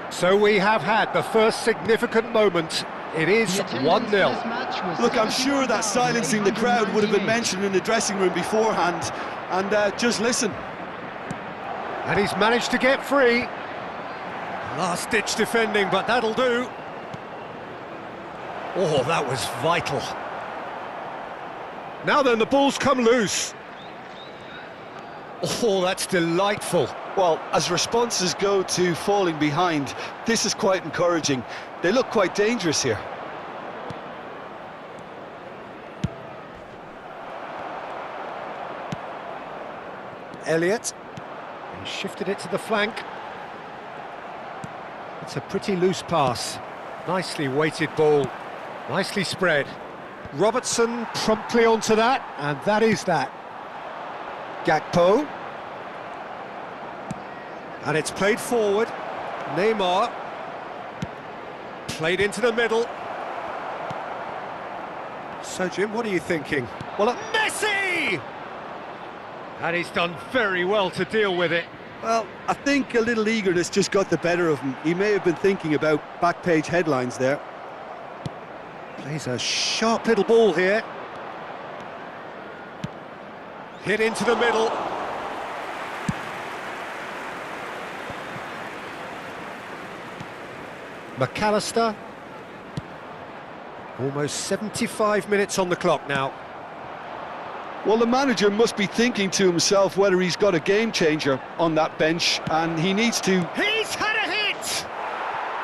So we have had the first significant moment. It is 1-0. Look, I'm sure that silencing the crowd would have been mentioned in the dressing room beforehand. And just listen. And he's managed to get free. Last-ditch defending, but that'll do. Oh, that was vital. Now then, the ball's come loose. Oh, that's delightful. Well, as responses go to falling behind, this is quite encouraging. They look quite dangerous here. Elliott. He shifted it to the flank. It's a pretty loose pass. Nicely weighted ball. Nicely spread. Robertson promptly onto that, and that is that. Gakpo. And it's played forward. Neymar. Played into the middle. So, Jim, what are you thinking? Well, Messi! And he's done very well to deal with it. Well, I think a little eagerness just got the better of him. He may have been thinking about back-page headlines there. Plays a sharp little ball here. Hit into the middle. McAllister. Almost 75 minutes on the clock now. Well, the manager must be thinking to himself whether he's got a game-changer on that bench, and he needs to... He's had a hit!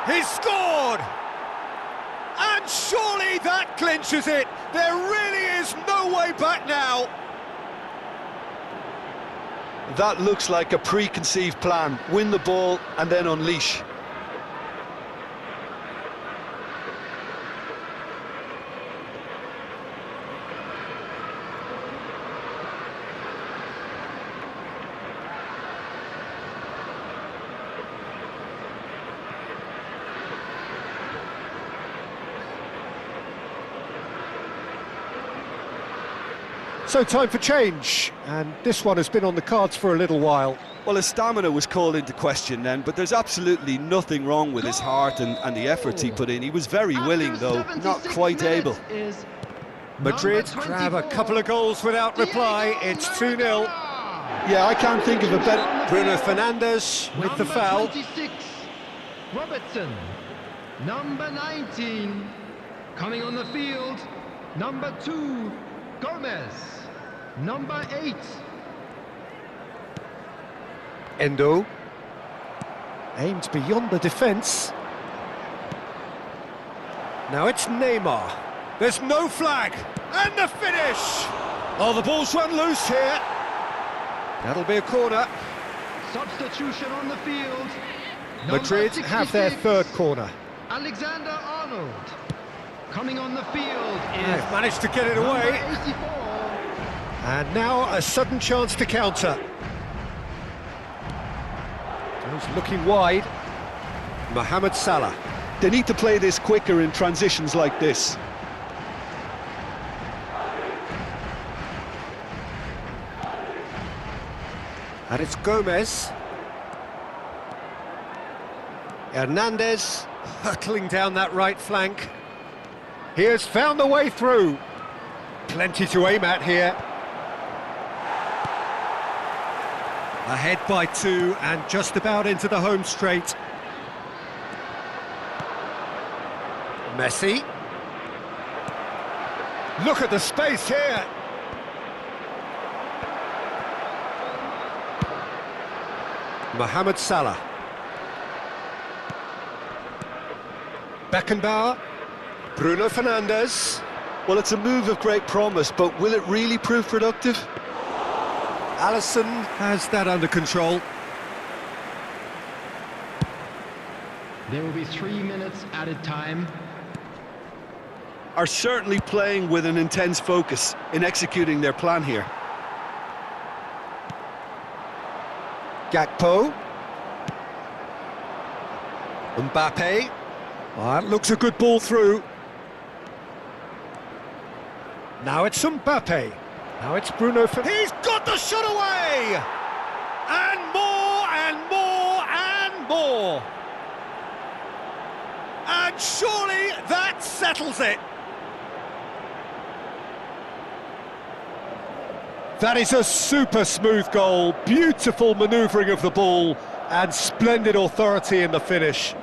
He's scored! And surely that clinches it! There really is no way back now! That looks like a preconceived plan. Win the ball and then unleash. So time for change, and this one has been on the cards for a little while. Well, his stamina was called into question then, but there's absolutely nothing wrong with his heart and the efforts he put in. He was very willing, though, not quite able. Madrid grab a couple of goals without reply. It's 2-0. Yeah, I can't think of a better... Bruno Fernandes with the foul. 26, Robertson. Number 19, coming on the field, number 2, Gomez. Number 8. Endo. Aimed beyond the defence. Now it's Neymar. There's no flag. And the finish! Oh, the ball's run loose here. That'll be a corner. Substitution on the field. Madrid have their third corner. Alexander-Arnold. Coming on the field is... They've managed to get it away. Number 84. And now a sudden chance to counter. Goes looking wide. Mohamed Salah. They need to play this quicker in transitions like this. And it's Gomez. Hernandez hurtling down that right flank. He has found the way through. Plenty to aim at here. Ahead by 2 and just about into the home straight. Messi. Look at the space here. Mohamed Salah. Beckenbauer. Bruno Fernandes. Well, it's a move of great promise, but will it really prove productive? Alisson has that under control. There will be 3 minutes added time. Are certainly playing with an intense focus in executing their plan here. Gakpo. Mbappe. Oh, that looks a good ball through. Now it's Mbappe. Now it's Bruno. He's got the shot away! And more, and more, and more! And surely that settles it! That is a super smooth goal, beautiful manoeuvring of the ball, and splendid authority in the finish.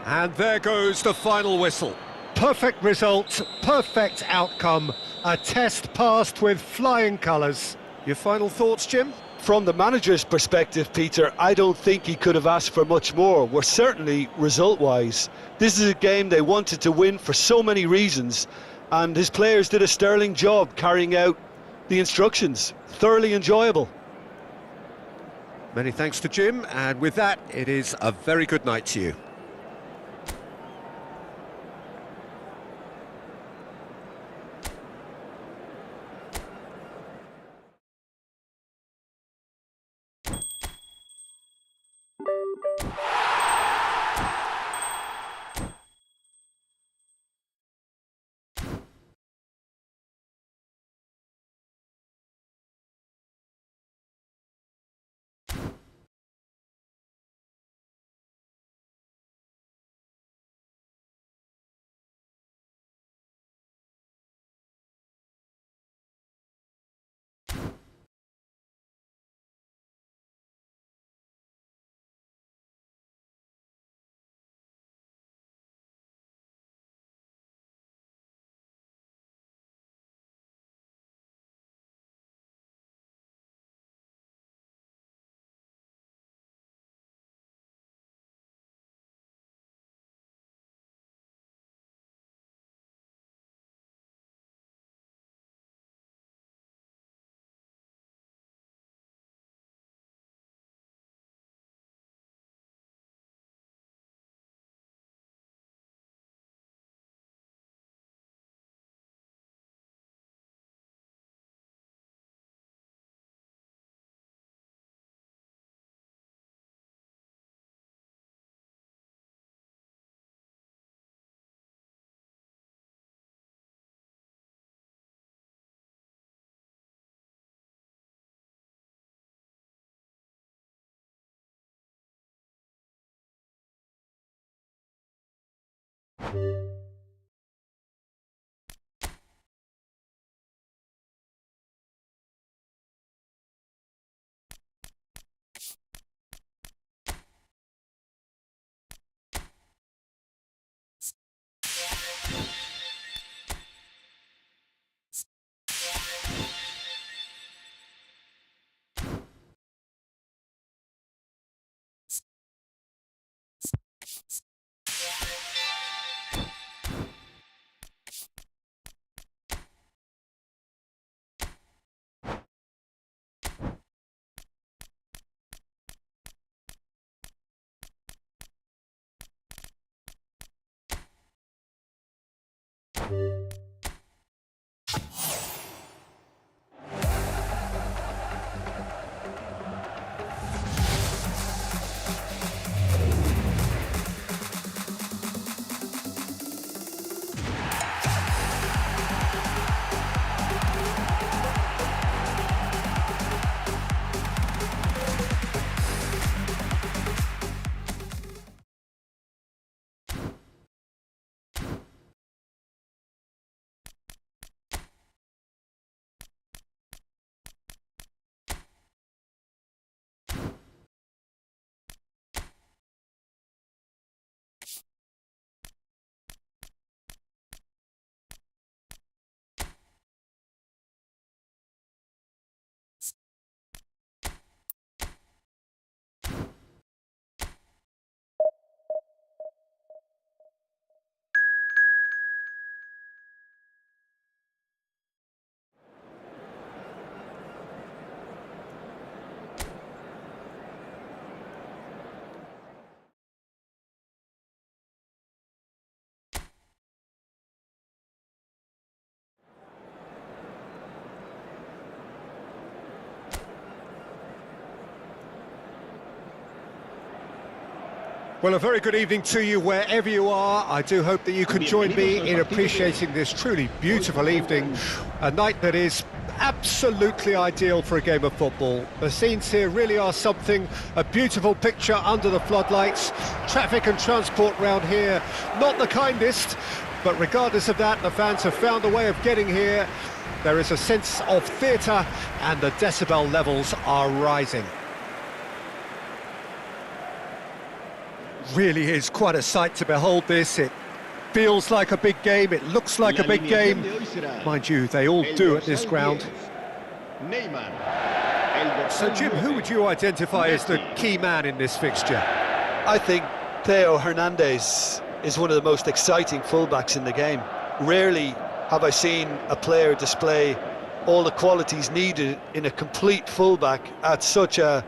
And there goes the final whistle. Perfect result, perfect outcome, a test passed with flying colours. Your final thoughts, Jim? From the manager's perspective, Peter, I don't think he could have asked for much more. We're certainly result-wise. This is a game they wanted to win for so many reasons, and his players did a sterling job carrying out the instructions. Thoroughly enjoyable. Many thanks to Jim, and with that, it is a very good night to you. Well, a very good evening to you wherever you are. I do hope that you can join me in appreciating this truly beautiful evening, a night that is absolutely ideal for a game of football. The scenes here really are something, a beautiful picture under the floodlights. Traffic and transport round here, not the kindest, but regardless of that, the fans have found a way of getting here. There is a sense of theatre and the decibel levels are rising. Really is quite a sight to behold this. It feels like a big game, it looks like a big game. Mind you, they all do at this ground. So Jim, who would you identify as the key man in this fixture? I think Theo Hernandez is one of the most exciting fullbacks in the game. Rarely have I seen a player display all the qualities needed in a complete fullback at such a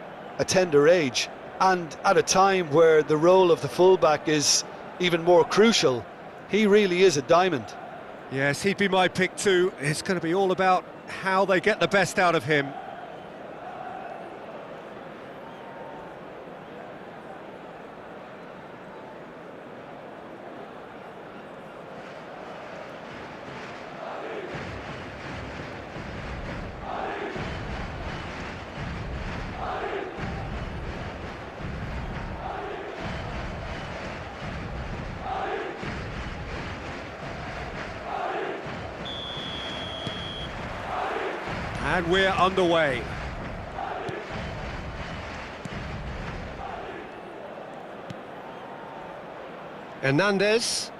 tender age. And at a time where the role of the fullback is even more crucial, he really is a diamond. Yes, he'd be my pick too. It's going to be all about how they get the best out of him. And we're underway. Hernandez.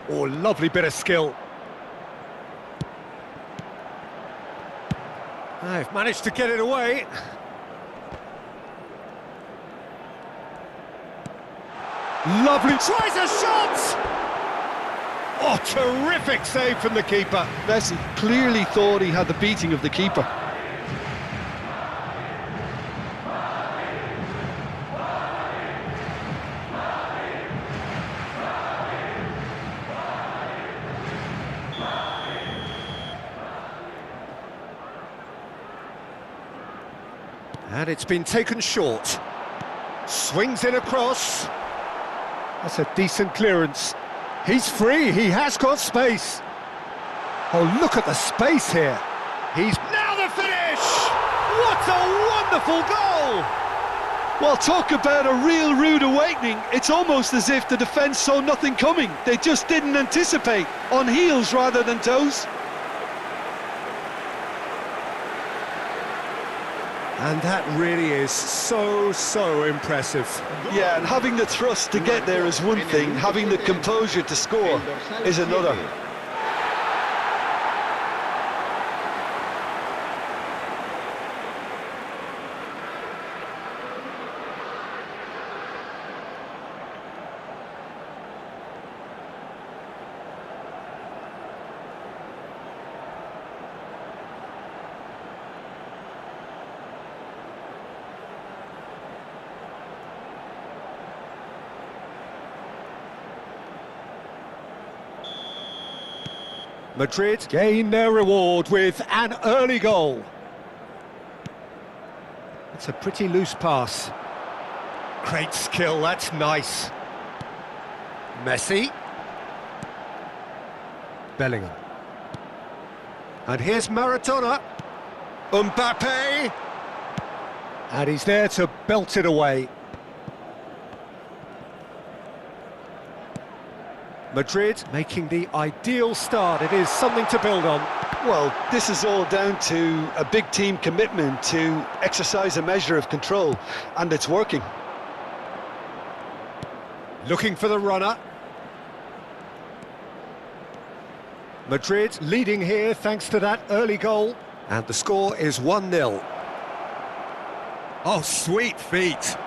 Oh, lovely bit of skill. I've managed to get it away. Lovely, tries a shot! Oh, terrific save from the keeper. Messi clearly thought he had the beating of the keeper. And it's been taken short. Swings in across. That's a decent clearance. He's free, he has got space. Oh, look at the space here. He's now the finish! What a wonderful goal! Well, talk about a real rude awakening. It's almost as if the defence saw nothing coming. They just didn't anticipate, on heels rather than toes. And that really is so impressive. Yeah, and having the thrust to get there is one thing, having the composure to score is another. Madrid gain their reward with an early goal. It's a pretty loose pass. Great skill, that's nice. Messi. Bellingham. And here's Maradona. Mbappe. And he's there to belt it away. Madrid making the ideal start. It is something to build on. Well, this is all down to a big team commitment to exercise a measure of control, and it's working. Looking for the runner. Madrid leading here thanks to that early goal. And the score is 1-0. Oh, sweet feet.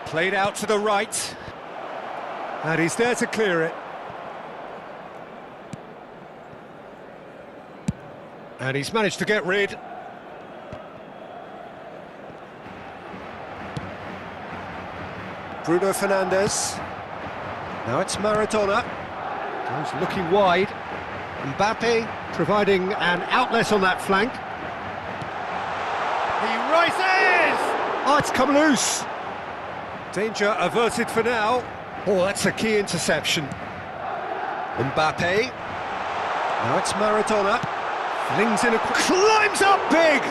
Played out to the right. And he's there to clear it. And he's managed to get rid. Bruno Fernandes. Now it's Maradona. Goes looking wide. Mbappe providing an outlet on that flank. He rises! Oh, it's come loose. Danger averted for now. Oh, that's a key interception. Mbappe. Now it's Maradona. Flings in a... climbs up big!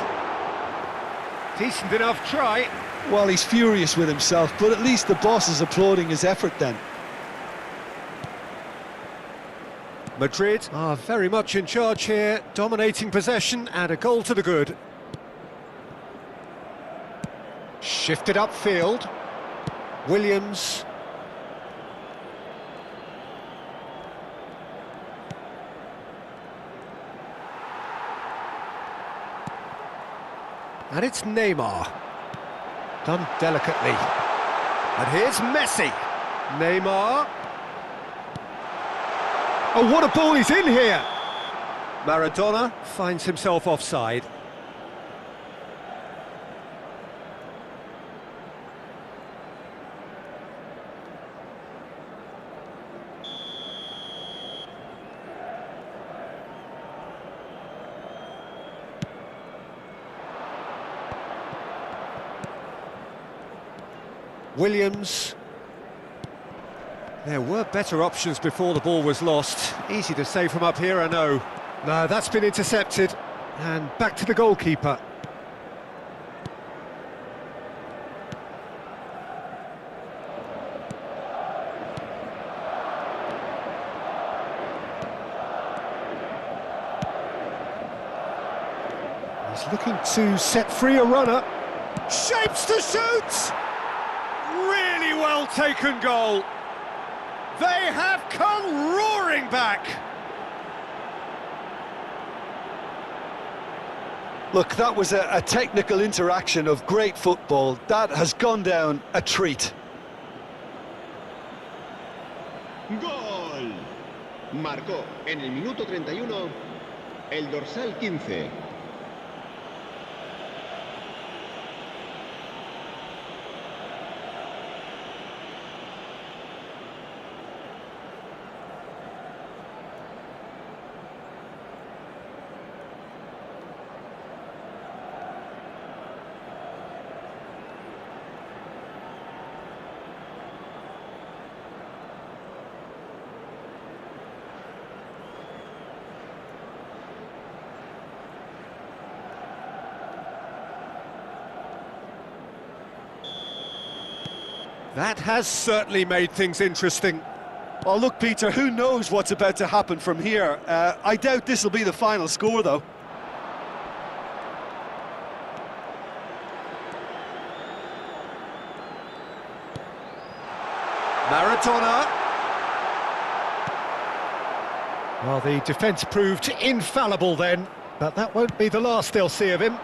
Decent enough try. Well, he's furious with himself, but at least the boss is applauding his effort then. Madrid are very much in charge here, dominating possession and a goal to the good. Shifted upfield. Williams. And it's Neymar. Done delicately. And here's Messi. Neymar. Oh, what a ball he's in here! Maradona finds himself offside. Williams. There were better options before the ball was lost. Easy to say from up here, I know. No, that's been intercepted. And back to the goalkeeper. He's looking to set free a runner. Shapes to shoot! Really well taken goal. They have come roaring back. Look, that was a technical interaction of great football. That has gone down a treat. ¡Gol! Marcó en el minuto 31 el dorsal 15. That has certainly made things interesting. Oh, look, Peter, who knows what's about to happen from here? I doubt this will be the final score, though. Maradona. Well, the defence proved infallible then, but that won't be the last they'll see of him.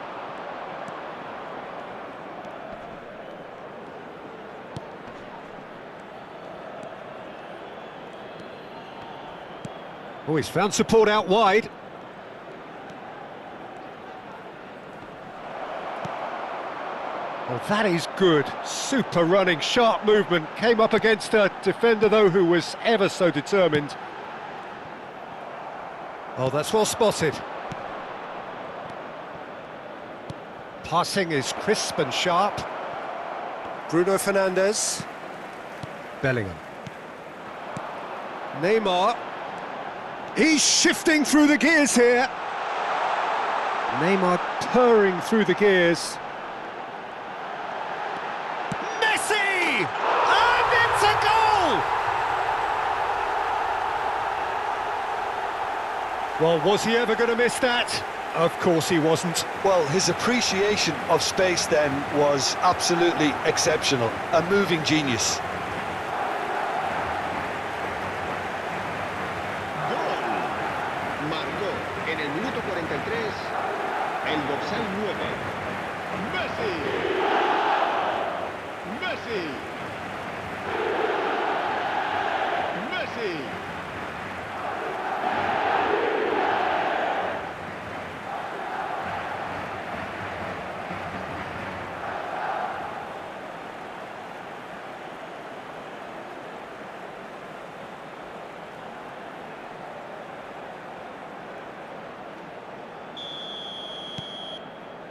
Oh, he's found support out wide. Well, that is good. Super running, sharp movement. Came up against a defender, though, who was ever so determined. Oh, that's well spotted. Passing is crisp and sharp. Bruno Fernandes. Bellingham. Neymar. He's shifting through the gears here. Neymar purring through the gears. Messi! And it's a goal! Well, was he ever going to miss that? Of course he wasn't. Well, his appreciation of space then was absolutely exceptional. A moving genius. Marcó en el minuto 43 el dorsal 9. ¡Messi! ¡Messi! ¡Messi!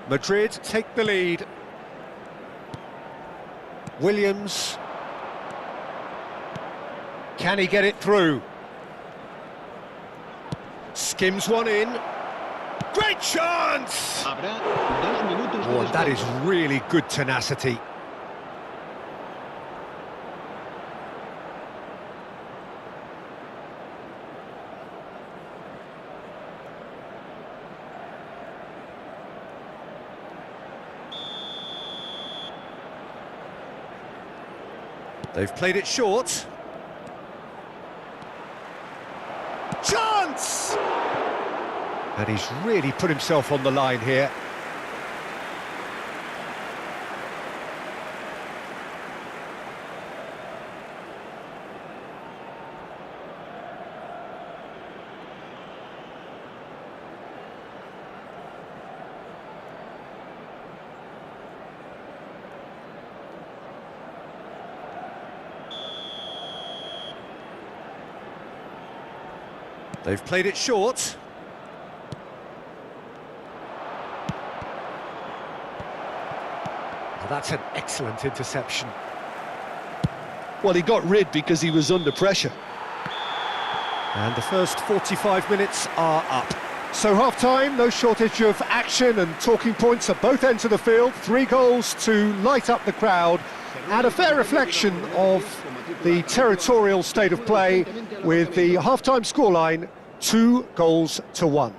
Madrid take the lead. Williams. Can he get it through? Skims one in. Great chance! Habrá 2 minutos de Oh, and that is descuento. really good tenacity. They've played it short. Chance! And he's really put himself on the line here. They've played it short. Oh, that's an excellent interception. Well, he got rid because he was under pressure. And the first 45 minutes are up. So half-time, no shortage of action and talking points at both ends of the field. 3 goals to light up the crowd, and a fair reflection of the territorial state of play, with the half-time scoreline 2-1.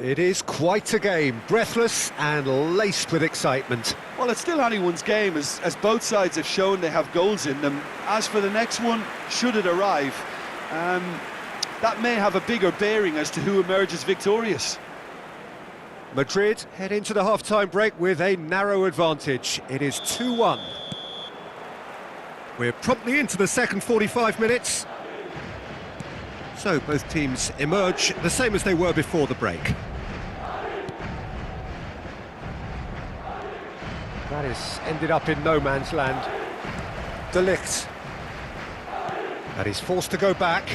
It is quite a game, breathless and laced with excitement. Well, it's still anyone's game, as both sides have shown they have goals in them. As for the next one, should it arrive, that may have a bigger bearing as to who emerges victorious. Madrid head into the half-time break with a narrow advantage. It is 2-1. We're promptly into the second 45 minutes. So both teams emerge the same as they were before the break. That has ended up in no man's land. De Ligt. And he's forced to go back.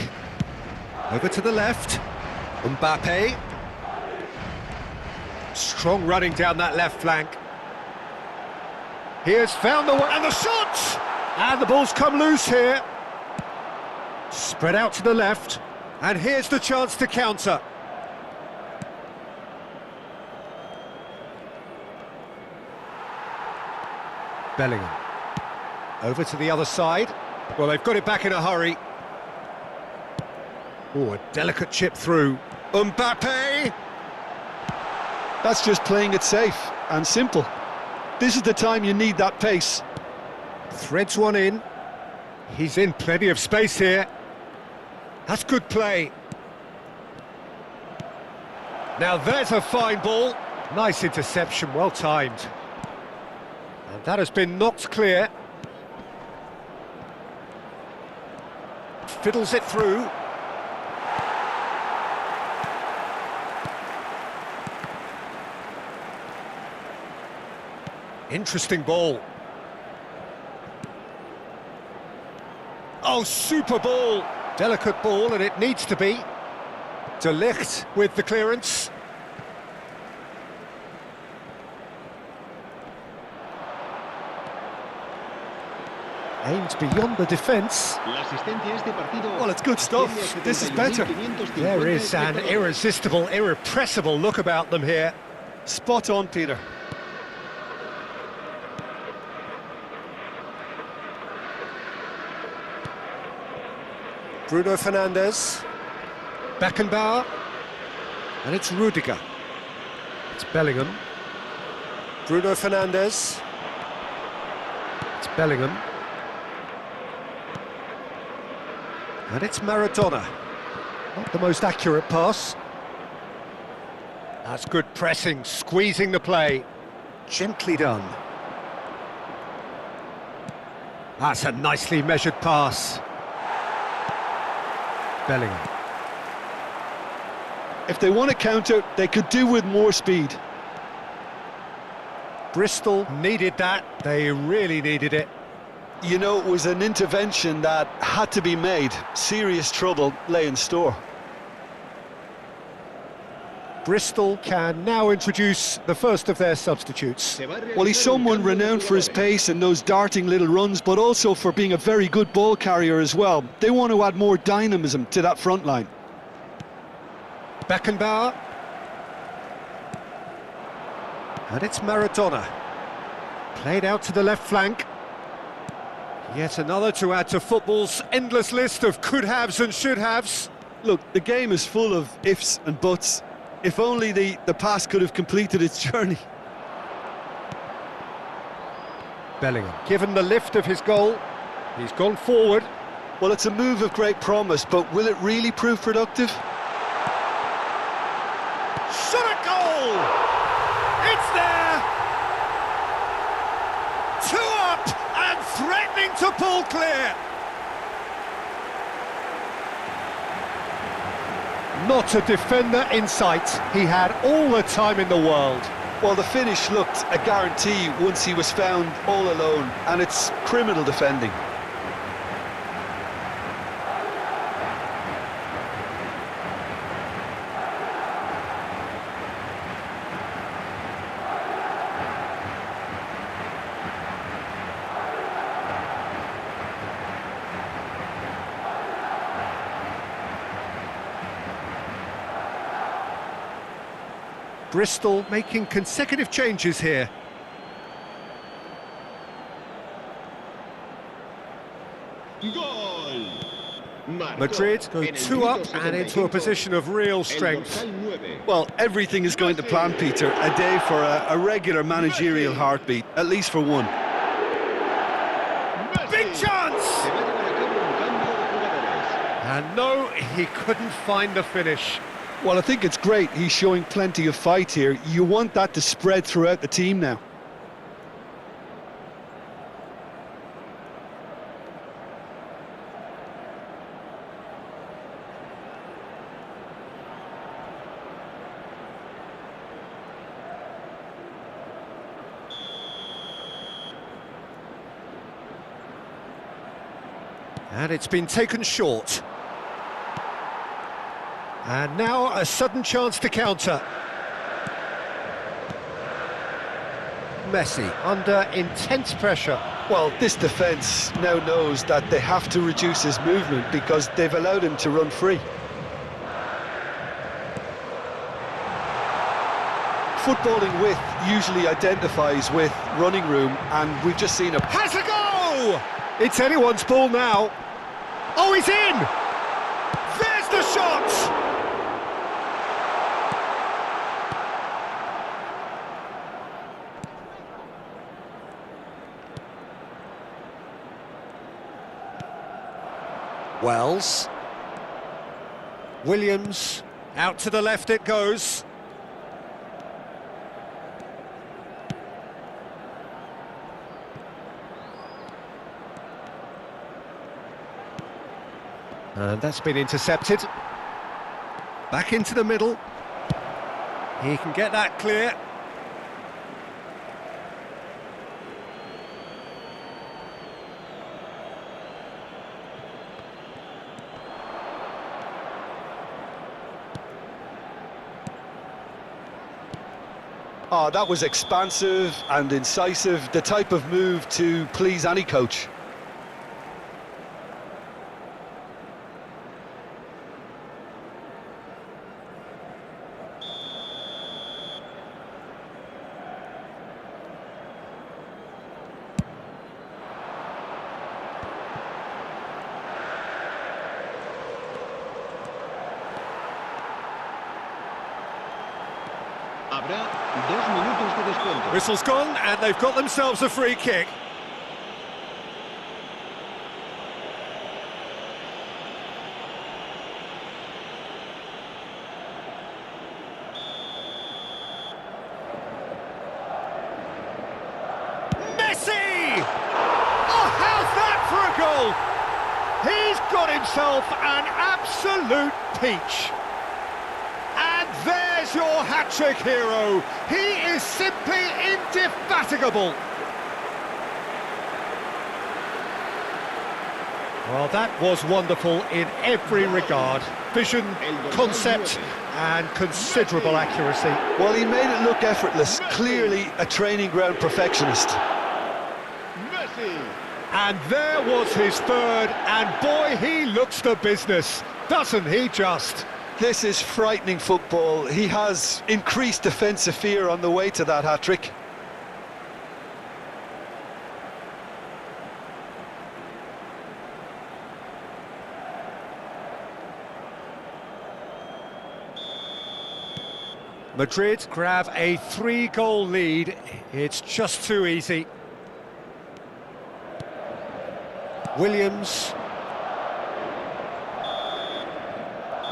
Over to the left. Mbappe. Strong running down that left flank. He has found the one, and the shot! And the ball's come loose here. Spread out to the left. And here's the chance to counter. Bellingham. Over to the other side. Well, they've got it back in a hurry. Oh, a delicate chip through. Mbappe! That's just playing it safe and simple. This is the time you need that pace. Threads one in. He's in plenty of space here. That's good play. Now there's a fine ball. Nice interception, well timed. And that has been knocked clear. Fiddles it through. Interesting ball. Oh, super ball. Delicate ball, and it needs to be. De Ligt with the clearance. Aimed beyond the defence. La asistencia a este partido. Well, it's good stuff. This is better. There is an irresistible, irrepressible look about them here. Spot on, Peter. Bruno Fernandes. Beckenbauer. And it's Rudiger. It's Bellingham. Bruno Fernandes. It's Bellingham. And it's Maradona. Not the most accurate pass. That's good pressing, squeezing the play. Gently done. That's a nicely measured pass. Bellingham. If they want to counter, they could do with more speed. Bristol needed that. They really needed it. You know, it was an intervention that had to be made. Serious trouble lay in store. Bristol can now introduce the first of their substitutes. Well, he's someone renowned for his pace and those darting little runs, but also for being a very good ball carrier as well. They want to add more dynamism to that front line. Beckenbauer. And it's Maradona. Played out to the left flank. Yet another to add to football's endless list of could-haves and should-haves. Look, the game is full of ifs and buts. If only the pass could have completed its journey. Bellingham, given the lift of his goal, he's gone forward. Well, it's a move of great promise, but will it really prove productive? Shot at goal! It's there! 2 up and threatening to pull clear. Not a defender in sight. He had all the time in the world. Well, the finish looked a guarantee once he was found all alone, and it's criminal defending. Bristol making consecutive changes here. Goal. Madrid go 2 up and into a position of real strength. Well, everything is going to plan, Peter. A day for a regular managerial heartbeat, at least for one. Big chance! And no, he couldn't find the finish. Well, I think it's great. He's showing plenty of fight here. You want that to spread throughout the team now. And it's been taken short. And now a sudden chance to counter. Messi under intense pressure. Well, this defence now knows that they have to reduce his movement because they've allowed him to run free. Footballing width usually identifies with running room, and we've just seen a... Has a go! It's anyone's ball now. Oh, he's in! There's the shot! Wells. Williams. Out to the left it goes. And that's been intercepted. Back into the middle. He can get that clear. Oh, that was expansive and incisive, the type of move to please any coach. Habrá 2 minutos de descuento. Whistle's gone and they've got themselves a free kick. Messi! Oh, how's that for a goal? He's got himself an absolute peach. And there's your hat-trick hero. He is simply indefatigable. Well, that was wonderful in every regard. Vision, concept, and considerable accuracy. Well, he made it look effortless, clearly a training ground perfectionist. Messi. And there was his third, and boy, he looks the business, doesn't he just? This is frightening football. He has increased defensive fear on the way to that hat-trick. Madrid grab a 3-goal lead. It's just too easy. Williams.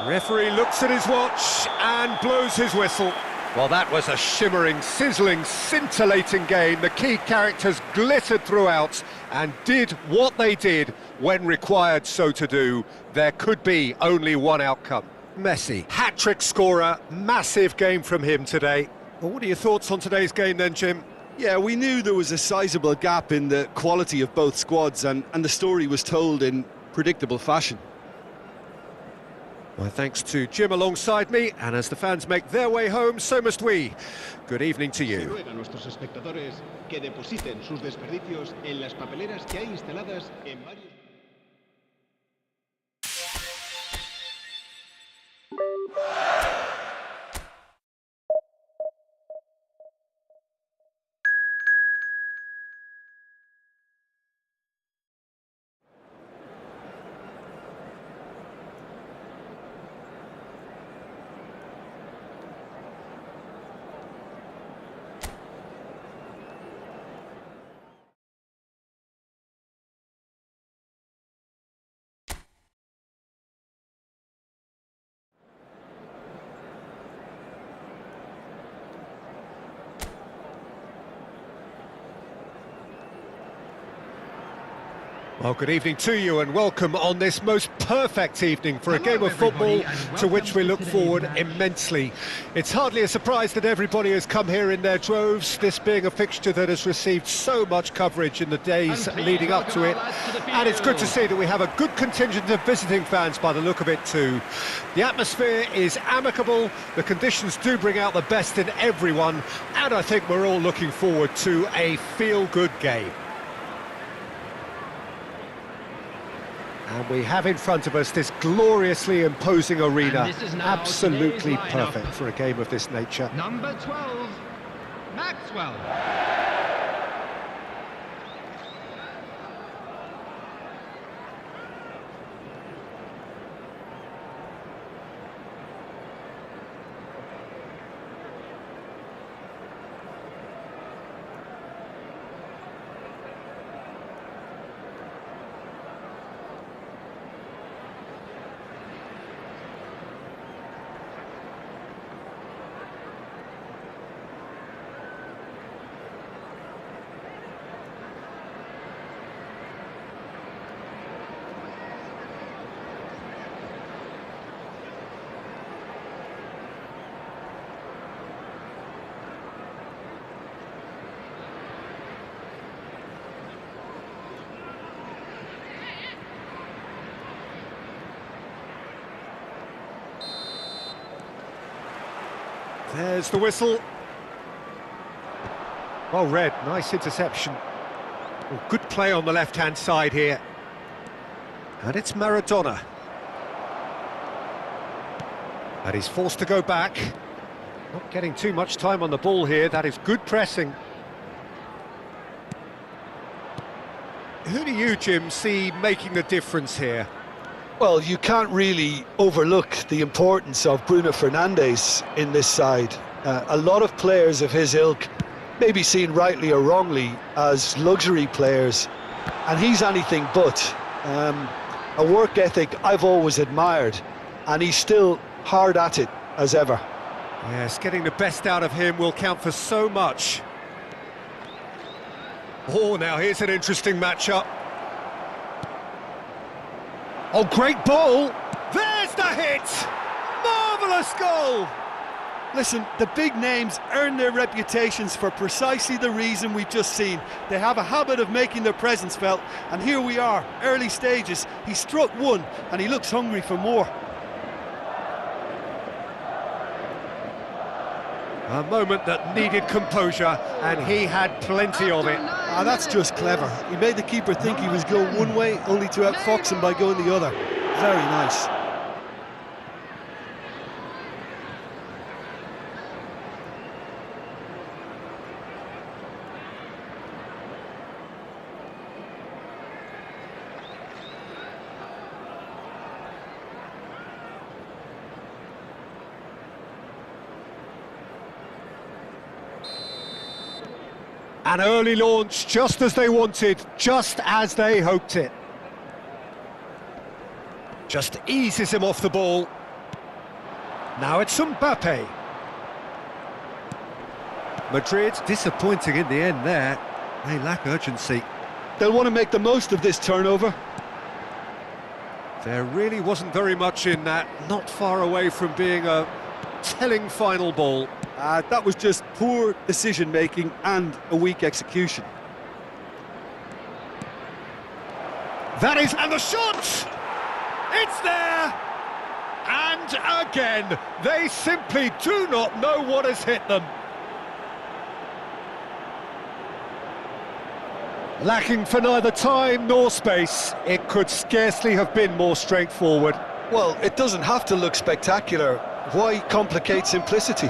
Referee looks at his watch and blows his whistle. Well, that was a shimmering, sizzling, scintillating game. The key characters glittered throughout and did what they did when required so to do. There could be only one outcome. Messi, hat-trick scorer, massive game from him today. Well, what are your thoughts on today's game then, Jim? Yeah, we knew there was a sizable gap in the quality of both squads, and the story was told in predictable fashion. My thanks to Jim alongside me, and as the fans make their way home, so must we. Good evening to you. Ruega a nuestros espectadores que depositen sus desperdicios en las papeleras que hay instaladas en varios... Well, good evening to you and welcome on this most perfect evening for a game of football to which we look forward immensely. It's hardly a surprise that everybody has come here in their droves, this being a fixture that has received so much coverage in the days leading up to it. And it's good to see that we have a good contingent of visiting fans by the look of it too. The atmosphere is amicable, the conditions do bring out the best in everyone, and I think we're all looking forward to a feel-good game. And we have in front of us this gloriously imposing arena, absolutely perfect for a game of this nature. Number 12, Maxwell. There's the whistle. Well read, nice interception. Well, good play on the left-hand side here. And it's Maradona. And he's forced to go back. Not getting too much time on the ball here, that is good pressing. Who do you, Jim, see making the difference here? Well, you can't really overlook the importance of Bruno Fernandes in this side. A lot of players of his ilk may be seen rightly or wrongly as luxury players, and he's anything but. A work ethic I've always admired, and he's still hard at it as ever. Yes, getting the best out of him will count for so much. Oh, now here's an interesting matchup. Oh, great ball! There's the hit! Marvellous goal! Listen, the big names earn their reputations for precisely the reason we've just seen. They have a habit of making their presence felt, and here we are, early stages. He struck one, and he looks hungry for more. A moment that needed composure, and he had plenty of it. That's just clever. He made the keeper think he was going one way, only to outfox him by going the other. Very nice. An early launch, just as they wanted, just as they hoped it. Just eases him off the ball. Now it's Mbappe. Madrid disappointing in the end there. They lack urgency. They'll want to make the most of this turnover. There really wasn't very much in that, not far away from being a telling final ball. That was just poor decision-making and a weak execution. That is, and the shot! It's there! And again, they simply do not know what has hit them. Lacking for neither time nor space, it could scarcely have been more straightforward. Well, it doesn't have to look spectacular. Why complicate simplicity?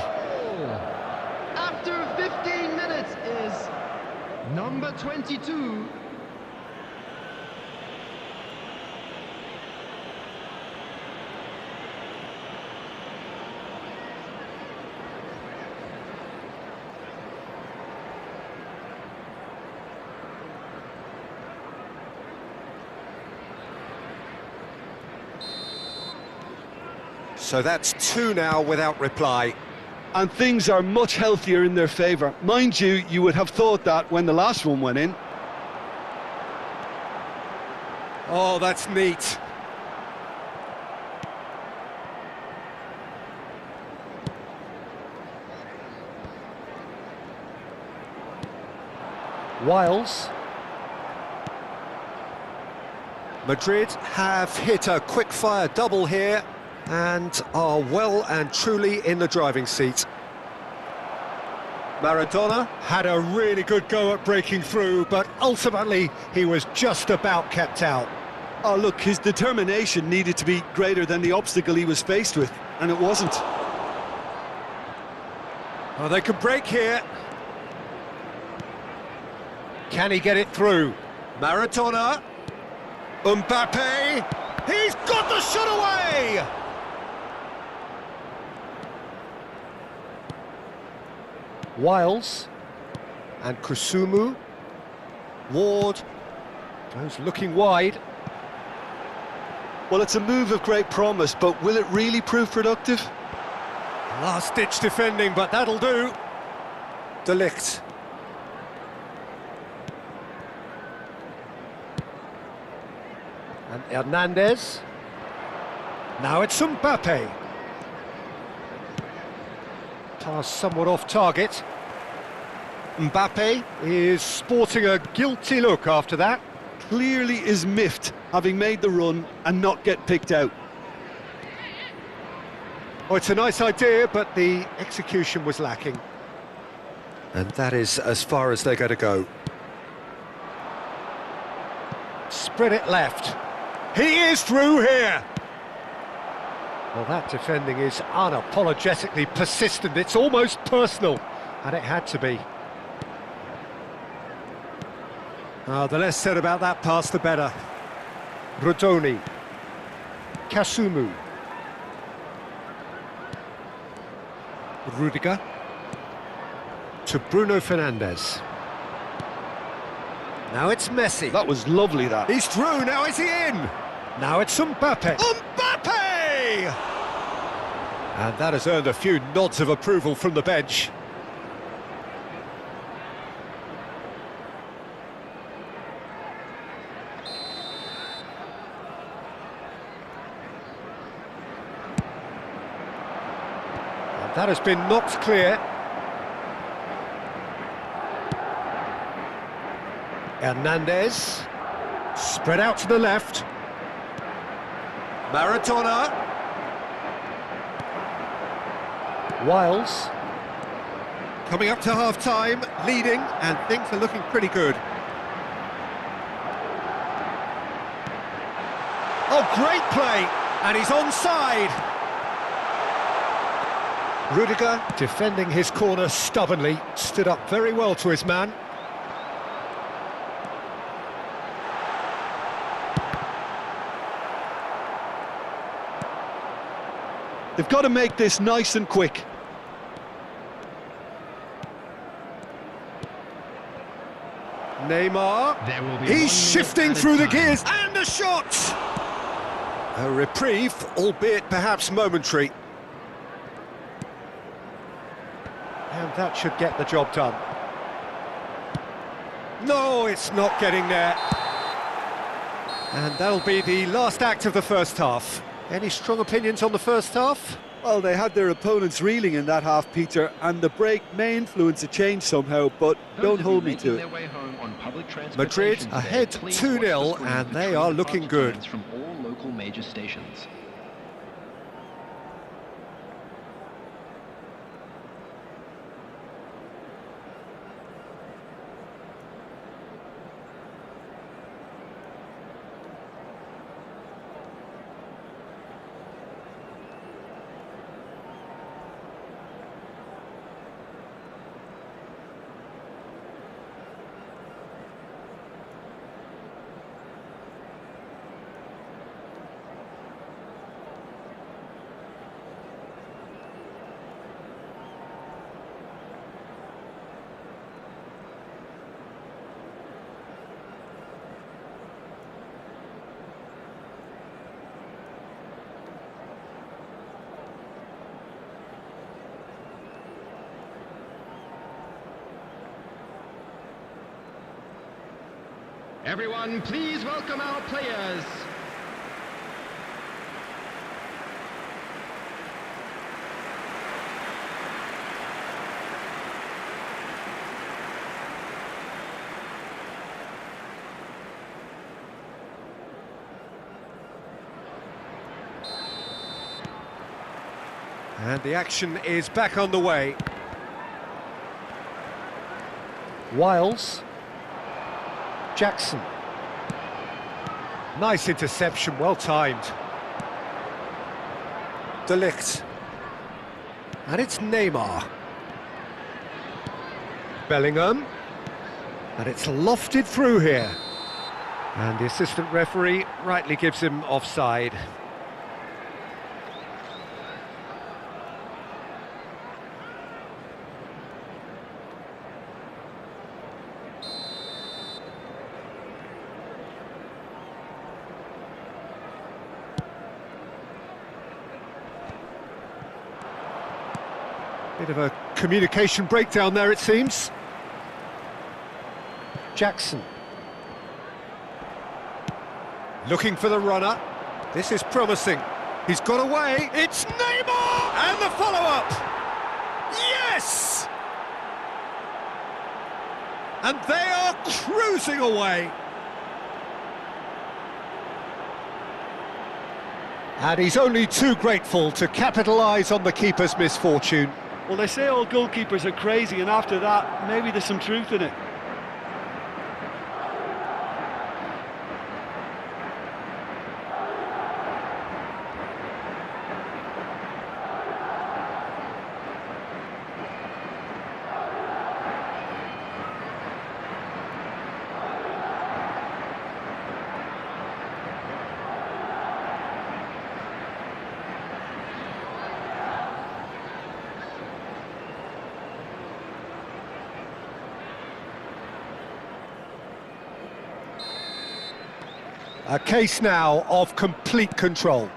After 15 minutes is number 22. So that's two now without reply. And things are much healthier in their favour. Mind you, you would have thought that when the last one went in. Oh, that's neat. Wiles. Madrid have hit a quick-fire double here and are well and truly in the driving seat. Maradona had a really good go at breaking through, but ultimately he was just about kept out. Oh, look, his determination needed to be greater than the obstacle he was faced with, and it wasn't. Oh, they can break here. Can he get it through? Maradona. Mbappe. He's got the shot away! Wiles and Kusumu. Ward goes looking wide. Well, it's a move of great promise, but will it really prove productive? Last-ditch defending, but that'll do. De Ligt. And Hernandez. Now it's Mbappe. Pass somewhat off target. Mbappe is sporting a guilty look after that. Clearly is miffed, having made the run and not get picked out. Oh, it's a nice idea, but the execution was lacking. And that is as far as they're going to go. Spread it left. He is through here. Well, that defending is unapologetically persistent. It's almost personal, and it had to be. The less said about that pass, the better. Rodoni. Kasumu. Rudiger. To Bruno Fernandes. Now it's Messi. That was lovely, that. He's through, now is he in? Now it's Mbappe. Mbappe! And that has earned a few nods of approval from the bench. And that has been knocked clear. Hernandez. Spread out to the left. Maradona. Wiles. Coming up to half-time, leading, and things are looking pretty good. Oh, great play! And he's onside! Rudiger, defending his corner stubbornly, stood up very well to his man. They've got to make this nice and quick. Neymar, There will be he's 1 minute shifting at a through the time. gears, and a shot! A reprieve, albeit perhaps momentary. And that should get the job done. No, it's not getting there. And that'll be the last act of the first half. Any strong opinions on the first half? Well, they had their opponents reeling in that half, Peter, and the break may influence a change somehow, but don't hold me to it. Madrid ahead 2-0, and they are looking good. From all local major stations. Everyone, please welcome our players. And the action is back on the way. Wiles. Jackson. Nice interception, well timed. De Ligt. And it's Neymar. Bellingham. And it's lofted through here. And the assistant referee rightly gives him offside. Bit of a communication breakdown there, it seems. Jackson. Looking for the runner. This is promising. He's got away. It's Neymar! And the follow-up! Yes! And they are cruising away. And he's only too grateful to capitalise on the keeper's misfortune. Well, they say all goalkeepers are crazy, and after that, maybe there's some truth in it. A case now of complete control.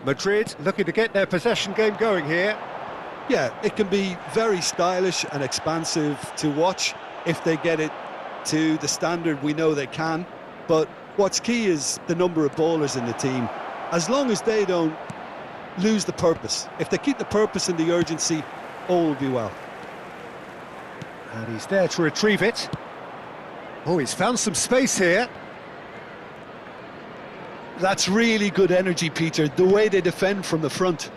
Madrid looking to get their possession game going here. Yeah, it can be very stylish and expansive to watch if they get it to the standard we know they can. But what's key is the number of ballers in the team. As long as they don't lose the purpose, if they keep the purpose and the urgency, all will be well. And he's there to retrieve it. Oh, he's found some space here. That's really good energy, Peter, the way they defend from the front.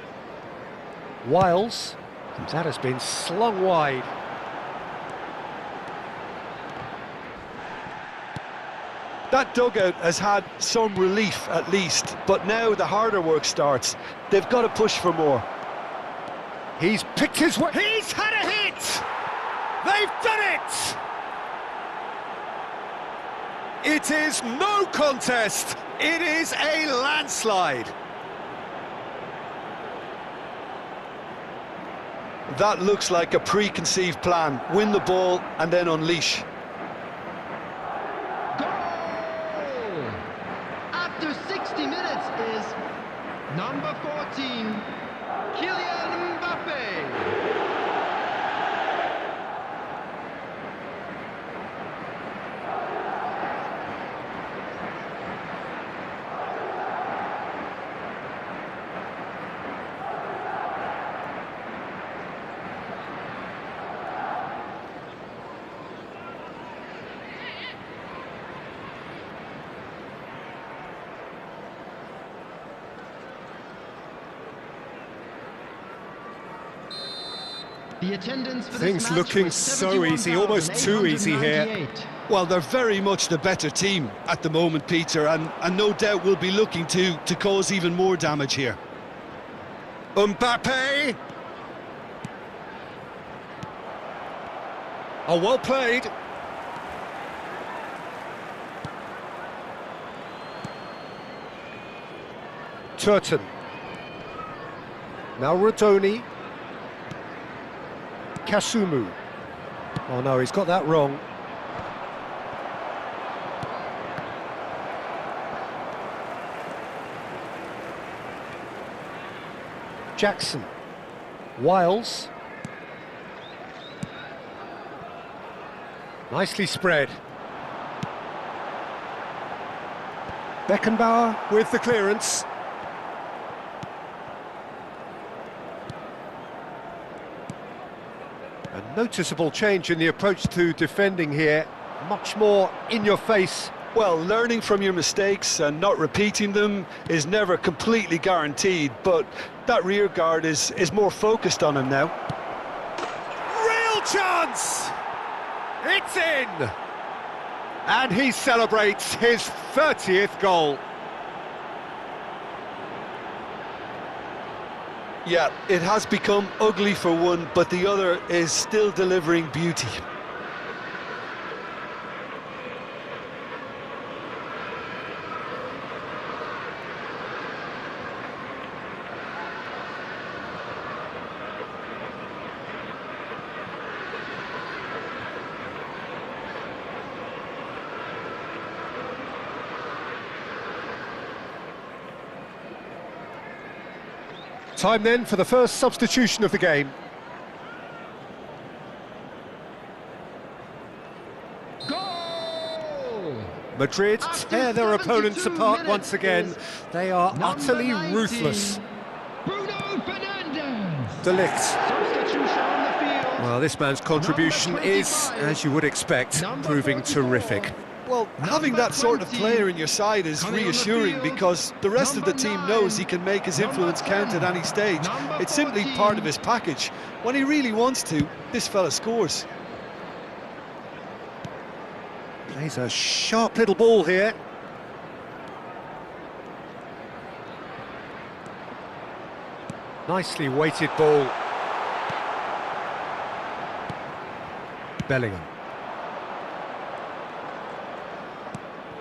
Wiles. That has been slung wide. That dugout has had some relief at least, but now the harder work starts. They've got to push for more. He's picked his way. He's had a hit! They've done it! It is no contest. It is a landslide. That looks like a preconceived plan. Win the ball and then unleash. Goal! After 60 minutes is number 14, Kylian Mbappe. The attendance for Things this match looking was so easy, almost too easy here. 71,898. Well, they're very much the better team at the moment, Peter, and no doubt will be looking to cause even more damage here. Mbappe! Oh, well played. Turton. Now Rodoni. Kasumu. Oh no, he's got that wrong. Jackson. Wiles. Nicely spread. Beckenbauer with the clearance. A noticeable change in the approach to defending here. Much more in your face. Well, learning from your mistakes and not repeating them is never completely guaranteed, but that rear guard is more focused on him now. Real chance! It's in! And he celebrates his 30th goal. Yeah, it has become ugly for one, but the other is still delivering beauty. Time then for the first substitution of the game. Goal! Madrid After tear their opponents 72 apart minutes once again. is They are number utterly 19, ruthless. Bruno Fernandes. De Ligt. Substitution on the field. Well, this man's contribution Number is, 25. as you would expect, Number proving 44. terrific. Well, having Number that sort of 20, player in your side is coming on the reassuring field, because the rest of the number team 9, knows he can make his number influence count 10, at any stage. number It's simply 14. part of his package. When he really wants to, this fella scores. Plays a sharp little ball here. Nicely weighted ball. Bellingham.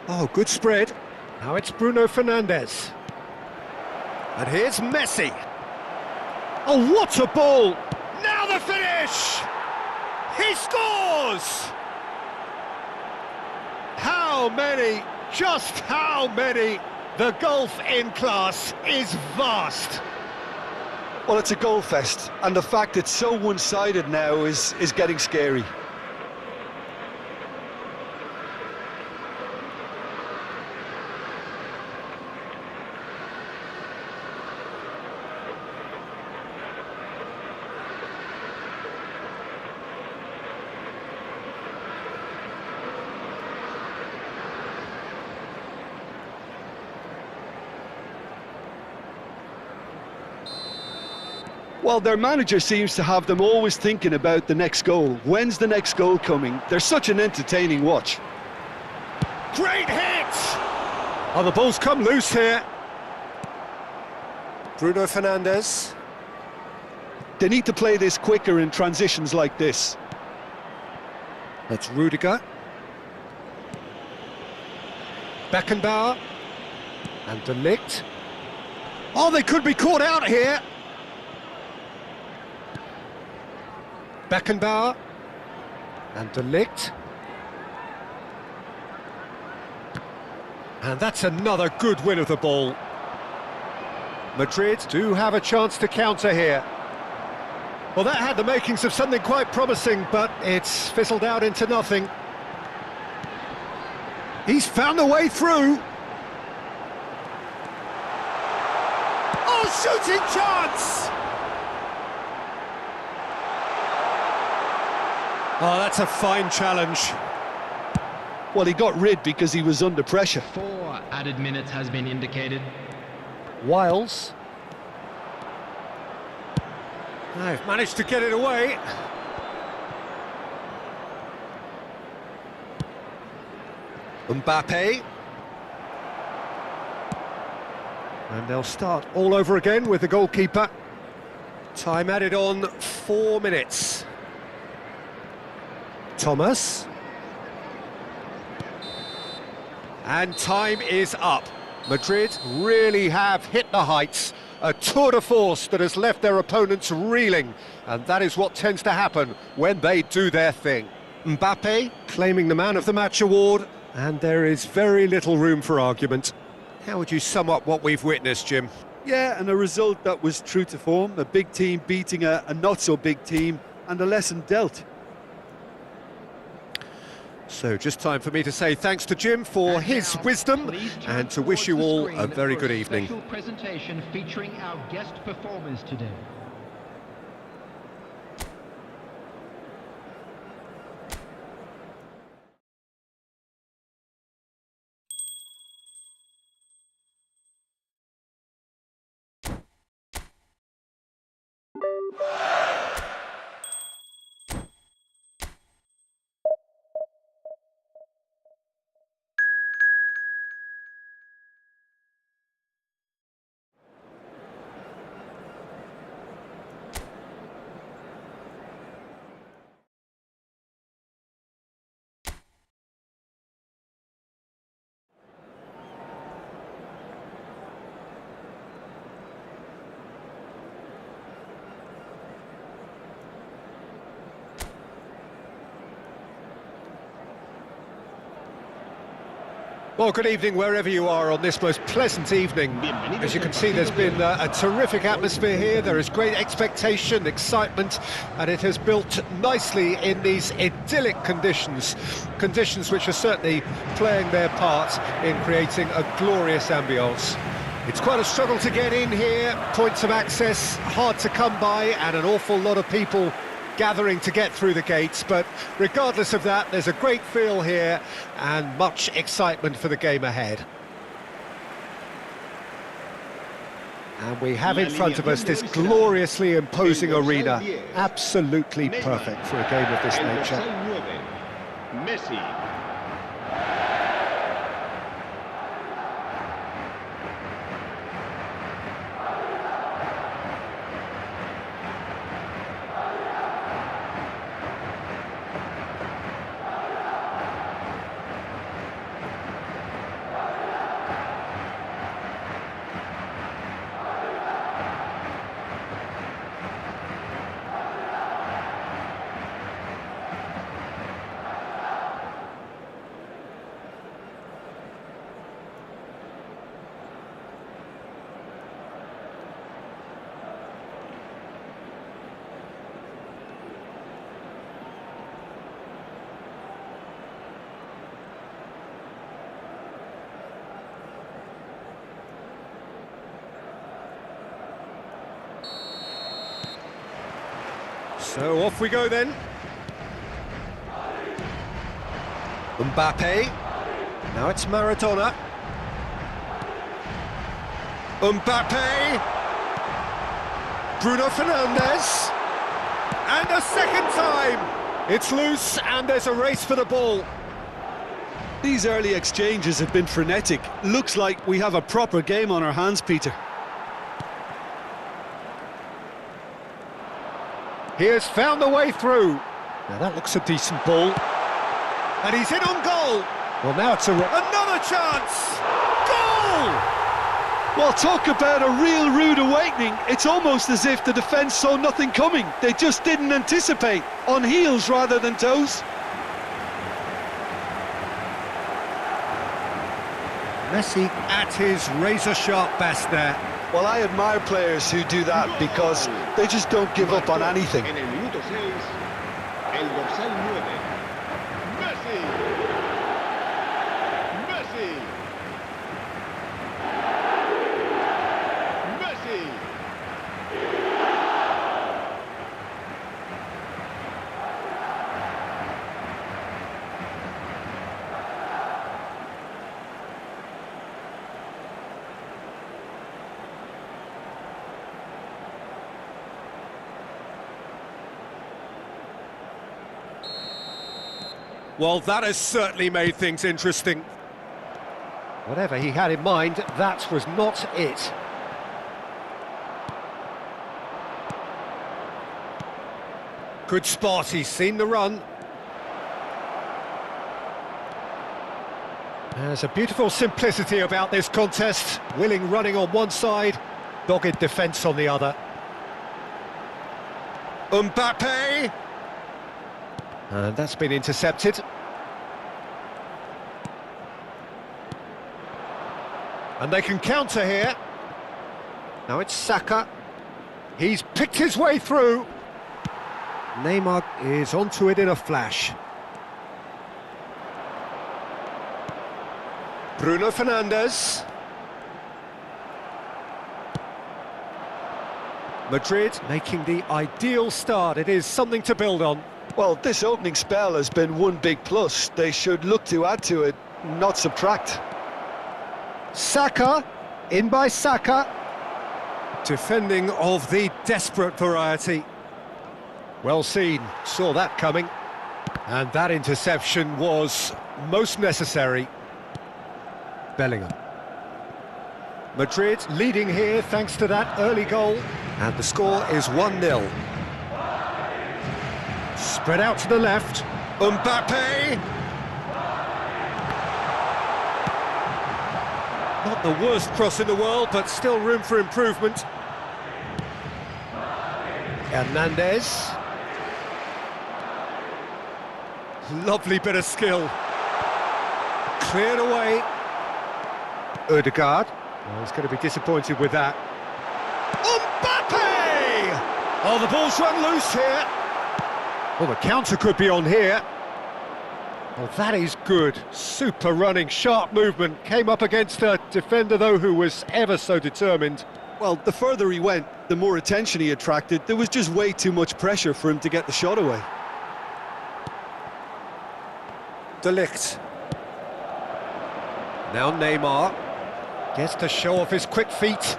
Oh, good spread. Now it's Bruno Fernandes. And here's Messi. Oh, what a ball! Now the finish! He scores! How many? Just how many? The gulf in class is vast. Well, it's a goal fest, and the fact it's so one-sided now is getting scary. Well, their manager seems to have them always thinking about the next goal. When's the next goal coming? They're such an entertaining watch. Great hit! Oh, the ball's come loose here. Bruno Fernandes. They need to play this quicker in transitions like this. That's Rudiger. Beckenbauer. And De Ligt. Oh, they could be caught out here. Beckenbauer. And De Ligt. And that's another good win of the ball. Madrid do have a chance to counter here. Well, that had the makings of something quite promising, but it's fizzled out into nothing. He's found a way through. Oh, shooting chance! Oh, that's a fine challenge. Well, he got rid because he was under pressure. 4 added minutes has been indicated. Wiles. They've managed to get it away. Mbappe. And they'll start all over again with the goalkeeper. Time added on 4 minutes. Thomas. And time is up. Madrid really have hit the heights. A tour de force that has left their opponents reeling. And that is what tends to happen when they do their thing. Mbappe claiming the Man of the Match award. And there is very little room for argument. How would you sum up what we've witnessed, Jim? Yeah, and a result that was true to form. A big team beating a not-so-big team, and a lesson dealt. So just time for me to say thanks to Jim for his wisdom and to wish you all a very good evening. Special presentation featuring our guest performers today. Well, good evening wherever you are on this most pleasant evening. As you can see, there's been a terrific atmosphere here. There is great expectation, excitement, and it has built nicely in these idyllic conditions. Conditions which are certainly playing their part in creating a glorious ambience. It's quite a struggle to get in here, points of access hard to come by, and an awful lot of people gathering to get through the gates, but regardless of that, there's a great feel here and much excitement for the game ahead. And we have in front of us this gloriously imposing arena, absolutely perfect for a game of this nature. Messi. So off we go then. Mbappe. Now it's Maradona. Mbappe. Bruno Fernandes. And a second time. It's loose and there's a race for the ball. These early exchanges have been frenetic. Looks like we have a proper game on our hands, Peter. He has found the way through. Now that looks a decent ball. And he's in on goal. Well, now it's another chance. Goal! Well, talk about a real rude awakening. It's almost as if the defence saw nothing coming. They just didn't anticipate. On heels rather than toes. Messi at his razor-sharp best there. Well, I admire players who do that because they just don't give up on anything. En el minuto 6, el dorsal 9, Messi. Messi. Messi. Well, that has certainly made things interesting. Whatever he had in mind, that was not it. Good spot, he's seen the run. There's a beautiful simplicity about this contest. Willing running on one side, dogged defence on the other. Mbappe! And that's been intercepted. And they can counter here. Now it's Saka. He's picked his way through. Neymar is onto it in a flash. Bruno Fernandes. Madrid making the ideal start. It is something to build on. Well, this opening spell has been one big plus. They should look to add to it, not subtract. Saka, in by Saka. Defending of the desperate variety. Well seen, saw that coming. And that interception was most necessary. Bellingham. Madrid leading here thanks to that early goal. And the score is 1-0. Spread out to the left. Mbappe! Not the worst cross in the world, but still room for improvement. Hernandez. Lovely bit of skill. Cleared away. Odegaard. Well, he's going to be disappointed with that. Mbappe! Oh, the ball's run loose here. Well, the counter could be on here. Well, that is good. Super running, sharp movement. Came up against a defender, though, who was ever so determined. Well, the further he went, the more attention he attracted. There was just way too much pressure for him to get the shot away. De Ligt. Now Neymar. Gets to show off his quick feet.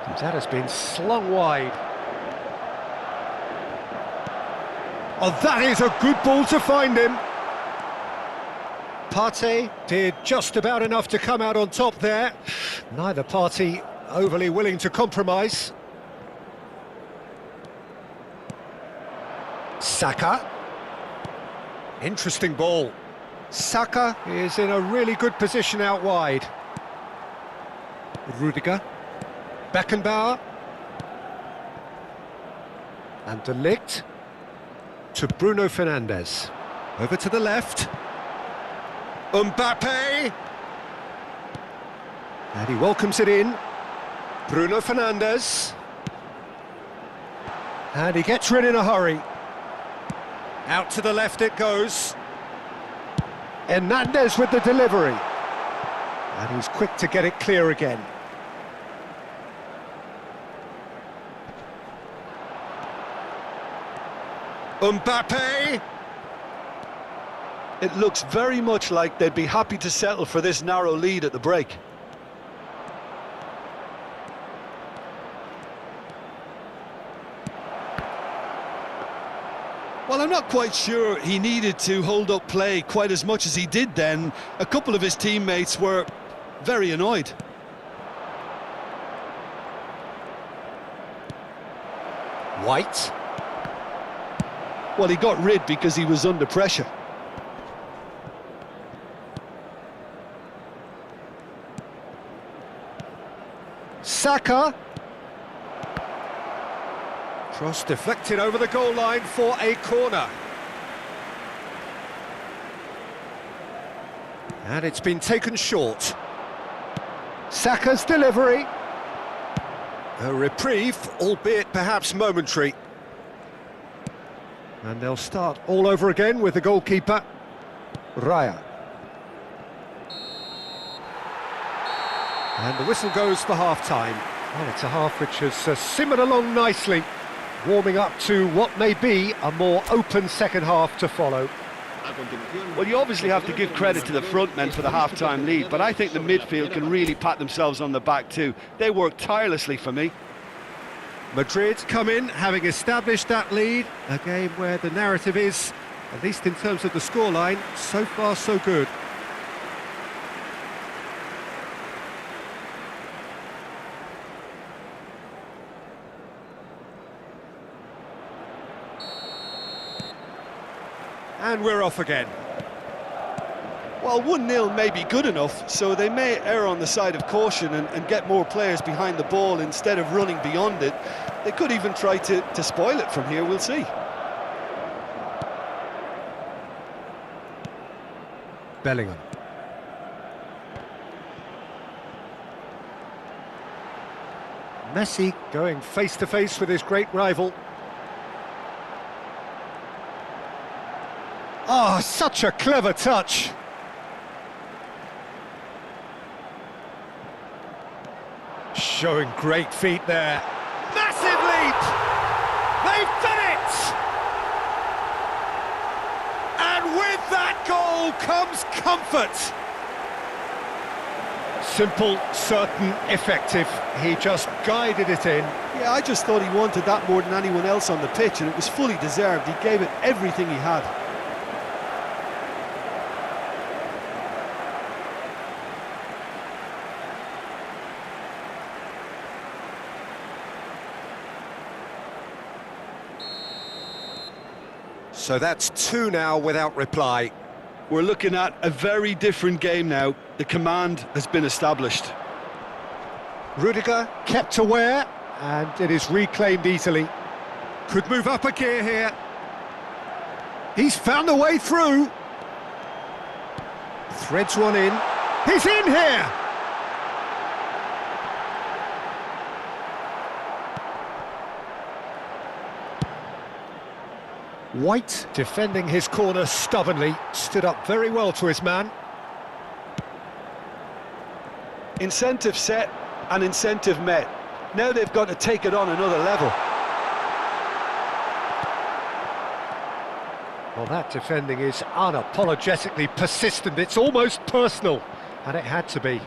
And that has been slung wide. Oh, that is a good ball to find him. Partey did just about enough to come out on top there. Neither party overly willing to compromise. Saka. Interesting ball. Saka is in a really good position out wide. Rudiger. Beckenbauer. And De Ligt to Bruno Fernandes. Over to the left. Mbappe! And he welcomes it in. Bruno Fernandes. And he gets rid in a hurry. Out to the left it goes. Hernandez with the delivery. And he's quick to get it clear again. Mbappe! It looks very much like they'd be happy to settle for this narrow lead at the break. Well, I'm not quite sure he needed to hold up play quite as much as he did then. A couple of his teammates were very annoyed. White. Well, he got rid because he was under pressure. Saka. Cross deflected over the goal line for a corner. And it's been taken short. Saka's delivery. A reprieve, albeit perhaps momentary. And they'll start all over again with the goalkeeper, Raya. And the whistle goes for half-time. Well, it's a half which has simmered along nicely, warming up to what may be a more open second half to follow. Well, you obviously have to give credit to the front men for the half-time lead, but I think the midfield can really pat themselves on the back too. They worked tirelessly for me. Madrid come in, having established that lead, a game where the narrative is, at least in terms of the scoreline, so far so good. And we're off again. Well, 1-0 may be good enough, so they may err on the side of caution and get more players behind the ball instead of running beyond it. They could even try to spoil it from here, we'll see. Bellingham. Messi going face-to-face with his great rival. Oh, such a clever touch. Showing great feet there. Massive leap! They've done it! And with that goal comes comfort. Simple, certain, effective. He just guided it in. Yeah, I just thought he wanted that more than anyone else on the pitch, and it was fully deserved. He gave it everything he had. So that's 2 now without reply. We're looking at a very different game now. The command has been established. Rudiger kept aware, and it is reclaimed easily. Could move up a gear here. He's found a way through. Threads one in. He's in here! White, defending his corner stubbornly, stood up very well to his man. Incentive set and incentive met. Now they've got to take it on another level. Well, that defending is unapologetically persistent. It's almost personal, and it had to be.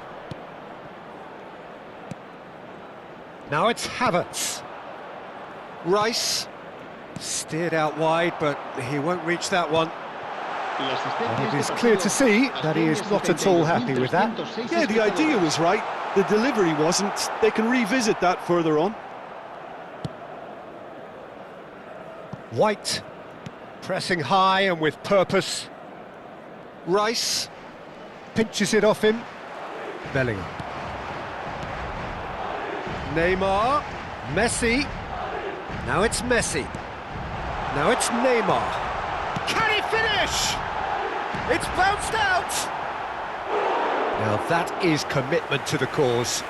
Now it's Havertz. Rice. Steered out wide, but he won't reach that one. And it is clear to see that he is not at all happy with that. Yeah, the idea was right. The delivery wasn't. They can revisit that further on. White, pressing high and with purpose. Rice, pinches it off him. Bellingham. Neymar, Messi. Now it's Messi. Now it's Neymar. Can he finish? It's bounced out! Now that is commitment to the cause.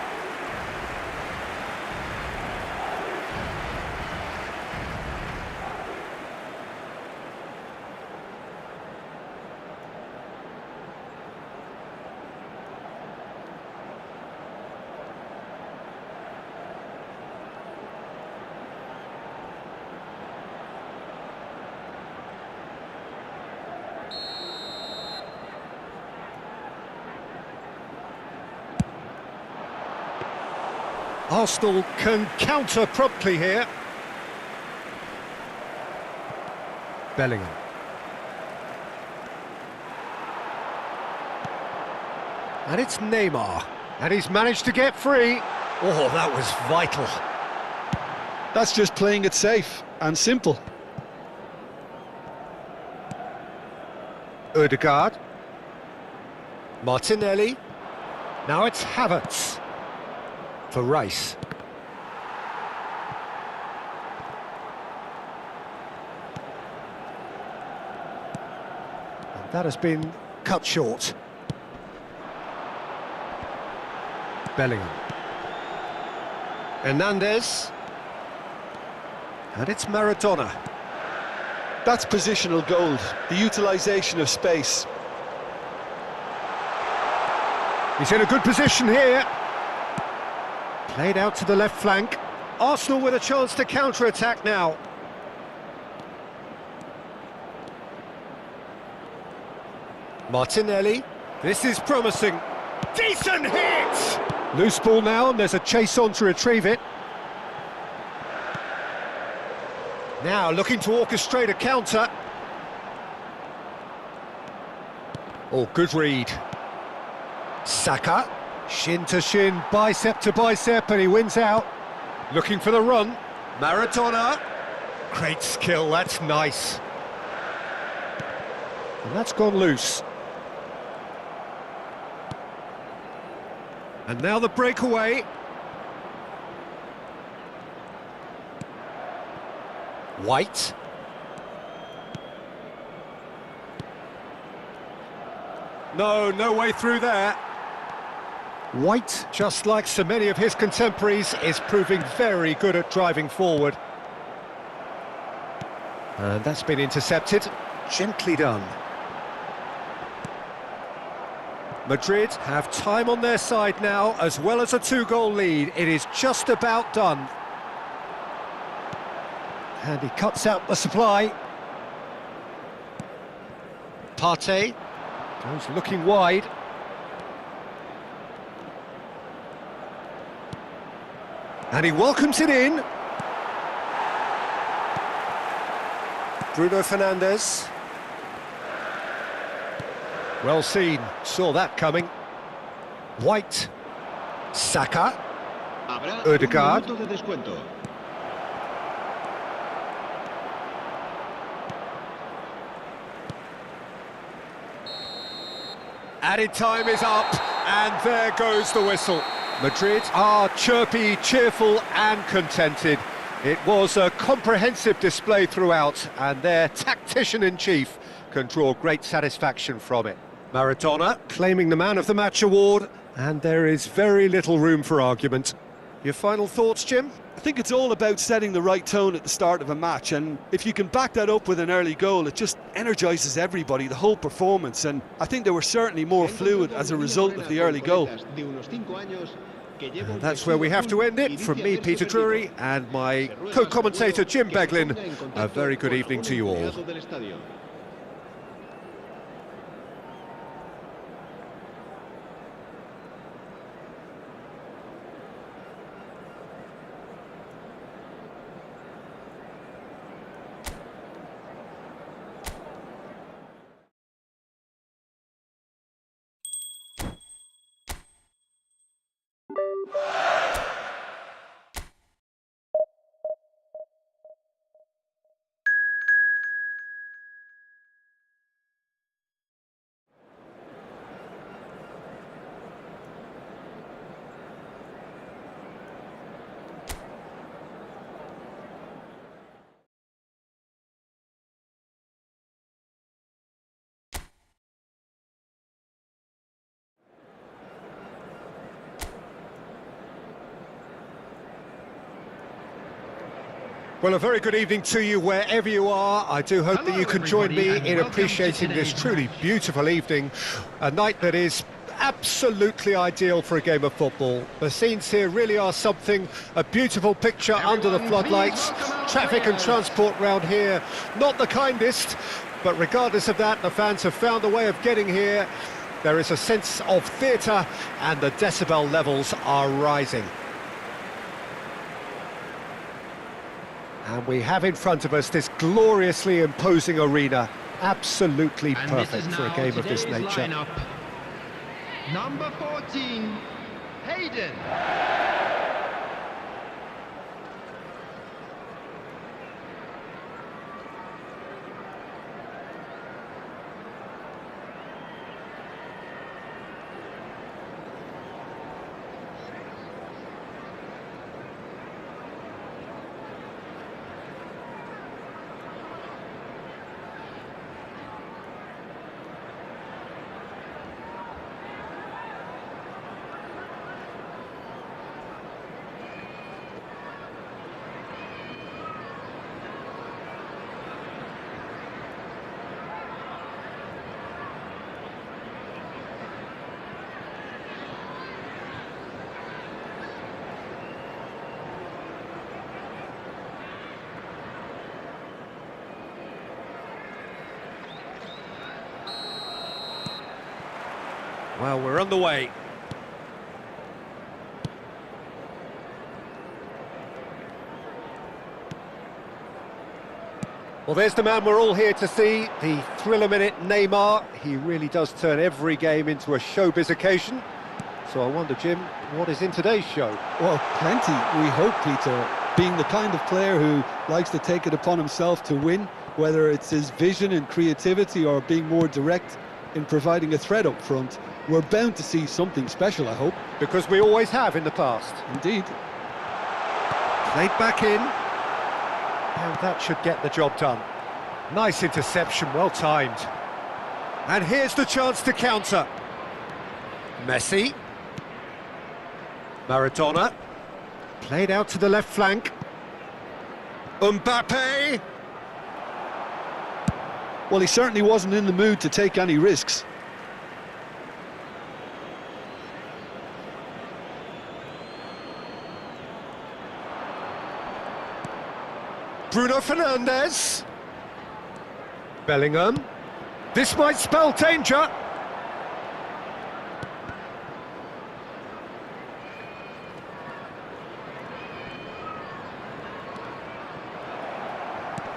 Arsenal can counter promptly here. Bellingham. And it's Neymar. And he's managed to get free. Oh, that was vital. That's just playing it safe and simple. Odegaard. Martinelli. Now it's Havertz. For Rice. And that has been cut short. Bellingham. Hernandez. And it's Maradona. That's positional gold, the utilisation of space. He's in a good position here. Played out to the left flank. Arsenal with a chance to counter-attack now. Martinelli. This is promising. Decent hit! Loose ball now, and there's a chase on to retrieve it. Now looking to orchestrate a counter. Oh, good read. Saka, shin to shin, bicep to bicep, and he wins out. Looking for the run. Maradona. Great skill, that's nice. And that's gone loose. And now the breakaway. White. No way through there. White, just like so many of his contemporaries, is proving very good at driving forward. And that's been intercepted. Gently done. Madrid have time on their side now, as well as a 2-goal lead. It is just about done. And he cuts out the supply. Partey goes looking wide. And he welcomes it in. Bruno Fernandes. Well seen, saw that coming. White. Saka. Odegaard. Added time is up, and there goes the whistle. Madrid are chirpy, cheerful and contented. It was a comprehensive display throughout, and their tactician-in-chief can draw great satisfaction from it. Maradona claiming the Man of the Match award, and there is very little room for argument. Your final thoughts, Jim? I think it's all about setting the right tone at the start of a match, and if you can back that up with an early goal, it just energises everybody, the whole performance, and I think they were certainly more fluid as a result of the early goal. And that's where we have to end it. From me, Peter Drury, and my co-commentator, Jim Beglin, a very good evening to you all. Well, a very good evening to you wherever you are. I do hope that you can join me in appreciating this truly beautiful evening, a night that is absolutely ideal for a game of football. The scenes here really are something, a beautiful picture under the floodlights. Traffic and transport round here, not the kindest, but regardless of that, the fans have found a way of getting here. There is a sense of theatre and the decibel levels are rising. And we have in front of us this gloriously imposing arena. Absolutely And perfect this is for a now game of this today's nature. lineup. Number 14, Hayden. Well, we're on the way. Well, there's the man we're all here to see, the thriller-minute Neymar. He really does turn every game into a showbiz occasion. So I wonder, Jim, what is in today's show? Well, plenty, we hope, Peter. Being the kind of player who likes to take it upon himself to win, whether it's his vision and creativity or being more direct in providing a threat up front, we're bound to see something special, I hope. Because we always have in the past. Indeed. Played back in. And that should get the job done. Nice interception, well timed. And here's the chance to counter. Messi. Maradona. Played out to the left flank. Mbappe. Well, he certainly wasn't in the mood to take any risks. Bruno Fernandes. Bellingham. This might spell danger.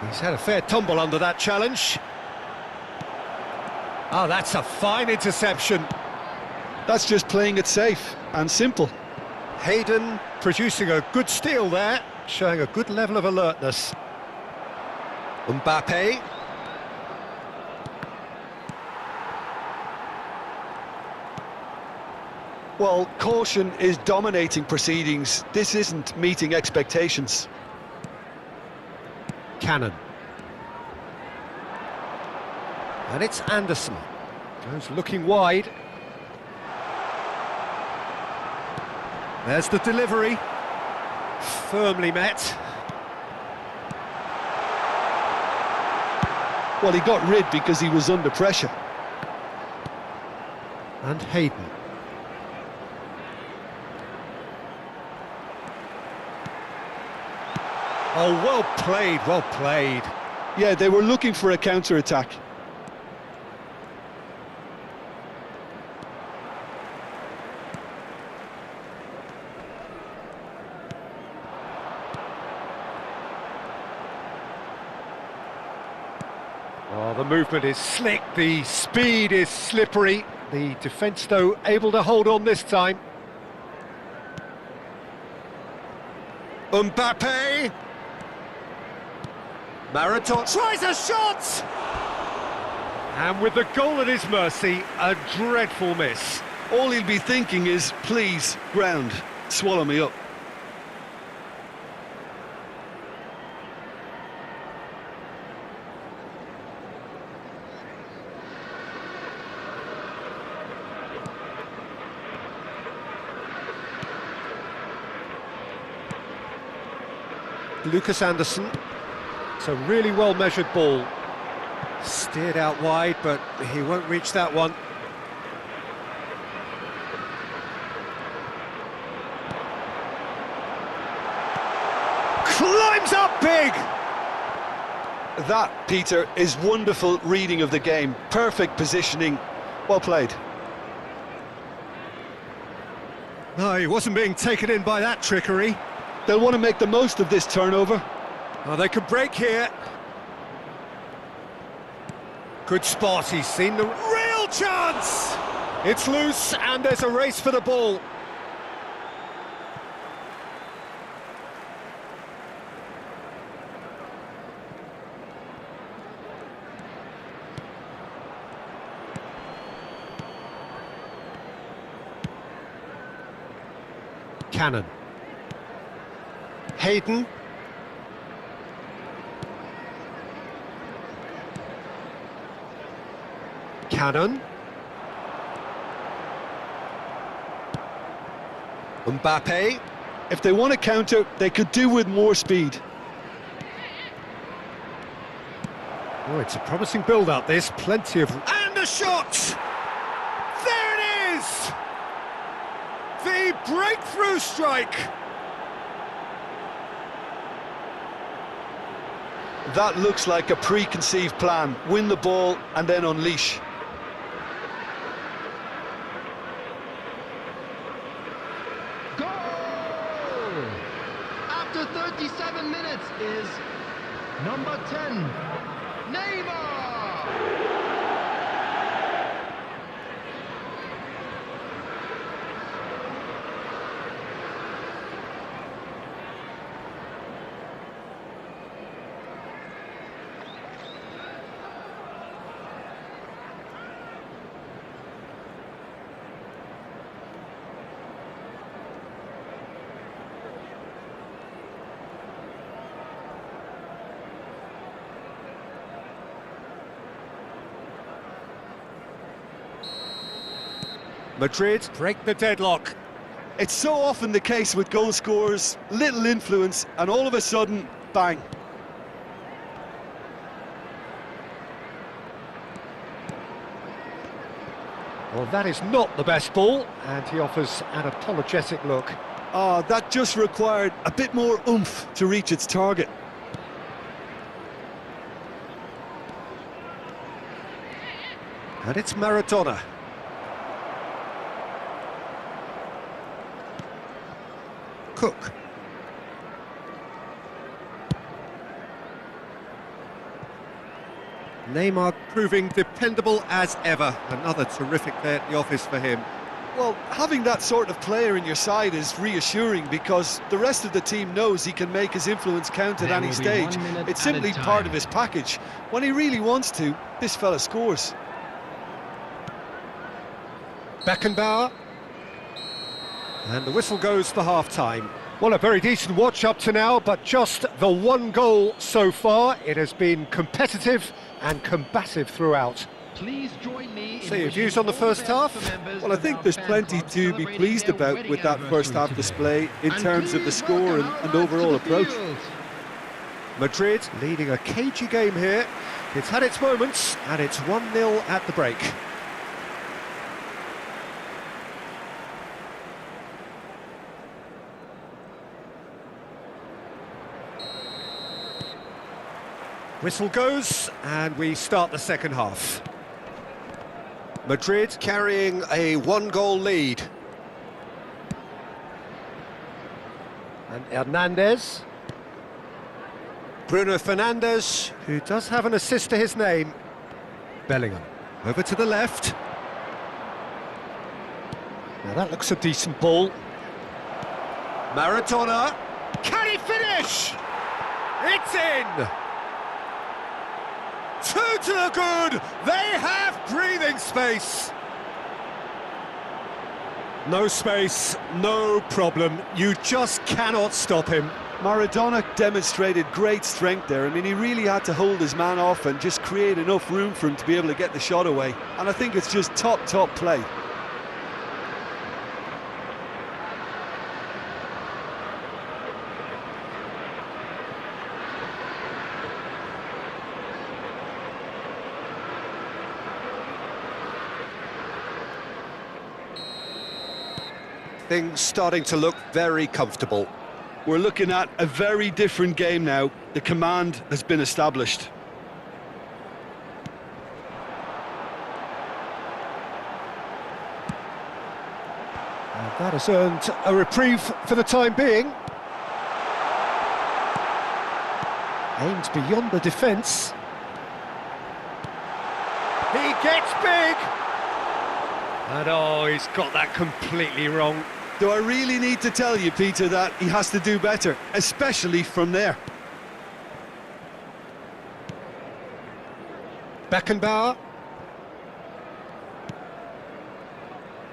He's had a fair tumble under that challenge. Oh, that's a fine interception. That's just playing it safe and simple. Hayden producing a good steal there, showing a good level of alertness. Mbappe. Well, caution is dominating proceedings. This isn't meeting expectations. Cannon. And it's Anderson. Goes looking wide. There's the delivery. Firmly met. Well, he got rid because he was under pressure. And Hayden. Oh, well played, well played. Yeah, they were looking for a counter-attack. Oh, the movement is slick, the speed is slippery. The defence, though, able to hold on this time. Mbappe! Maradona tries a shot! And with the goal at his mercy, a dreadful miss. All he'll be thinking is, please, ground, swallow me up. Lucas Anderson. It's a really well-measured ball. Steered out wide, but he won't reach that one. Climbs up big! That, Peter, is wonderful reading of the game. Perfect positioning. Well played. No, he wasn't being taken in by that trickery. They'll want to make the most of this turnover. Oh, they can break here. Good spot, he's seen the real chance! It's loose and there's a race for the ball. Cannon. Hayden. Cannon. Mbappe. If they want to counter, they could do with more speed. Oh, it's a promising build-up, this. Plenty of... And a shot! There it is! The breakthrough strike! That looks like a preconceived plan. Win the ball and then unleash. Goal! After 37 minutes is number 10, Neymar! Madrid break the deadlock. It's so often the case with goal scorers, little influence, and all of a sudden, bang. Well, that is not the best ball, and he offers an apologetic look. Ah, that just required a bit more oomph to reach its target. And it's Maradona. Cook. Neymar proving dependable as ever. Another terrific day at the office for him. Well, having that sort of player in your side is reassuring because the rest of the team knows he can make his influence count at There any will be stage. 1 minute It's at a simply time. part of his package. When he really wants to, this fella scores. Beckenbauer. And the whistle goes for half-time. Well, a very decent watch up to now, but just the one goal so far. It has been competitive and combative throughout. Please join me in So your wishing views on the all first best half? for members Well, I of think our there's fan plenty club to be celebrating pleased their about wedding with that first half anniversary display in today. terms of the And score please and welcome our overall lads to the approach. field. Madrid leading a cagey game here. It's had its moments, and it's 1-0 at the break. Whistle goes, and we start the second half. Madrid carrying a one-goal lead. And Hernandez. Bruno Fernandes, who does have an assist to his name. Bellingham, over to the left. Now that looks a decent ball. Maradona, can he finish? It's in! 2 to the good, they have breathing space. No space, no problem, you just cannot stop him. Maradona demonstrated great strength there. I mean, he really had to hold his man off and just create enough room for him to be able to get the shot away. And I think it's just top play. Things starting to look very comfortable. We're looking at a very different game now. The command has been established. And that has earned a reprieve for the time being. Aims beyond the defence. He gets big! And oh, he's got that completely wrong. Do I really need to tell you, Peter, that he has to do better, especially from there? Beckenbauer.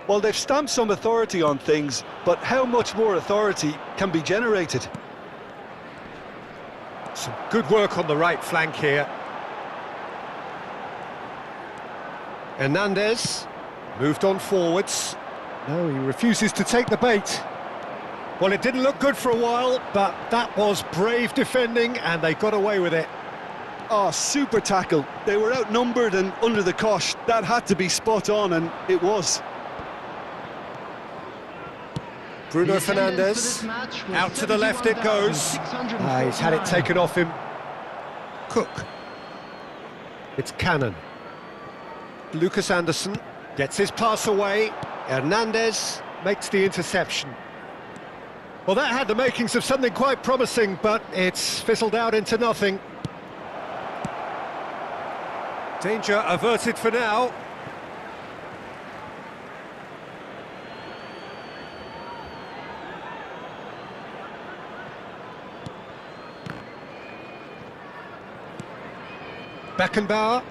Well, they've stamped some authority on things, but how much more authority can be generated? Some good work on the right flank here. Hernandez moved on forwards. No, he refuses to take the bait. Well, it didn't look good for a while, but that was brave defending, and they got away with it. Oh, super tackle. They were outnumbered and under the cosh. That had to be spot on, and it was. Bruno The attendance for Fernandes, this match was out to the left it goes. 71,649. He's had it taken off him. Cook. It's Cannon. Lucas Anderson gets his pass away. Hernandez makes the interception. Well, that had the makings of something quite promising, but it's fizzled out into nothing. Danger averted for now. Beckenbauer.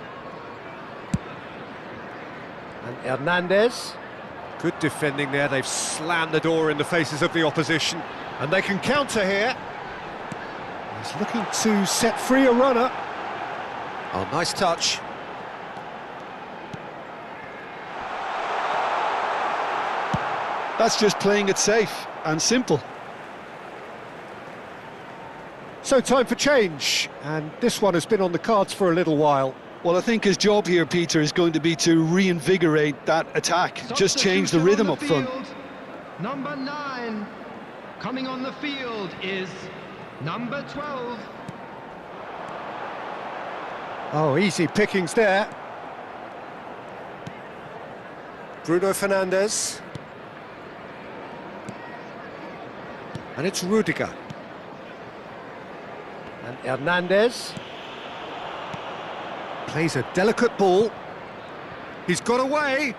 And Hernandez. Good defending there. They've slammed the door in the faces of the opposition. And they can counter here. He's looking to set free a runner. Oh, nice touch. That's just playing it safe and simple. So time for change, and this one has been on the cards for a little while. Well, I think his job here, Peter, is going to be to reinvigorate that attack. Just change the rhythm up front. Number 9. Coming on the field is number 12. Oh, easy pickings there. Bruno Fernandes. And it's Rudiger. And Hernandez plays a delicate ball. He's got away.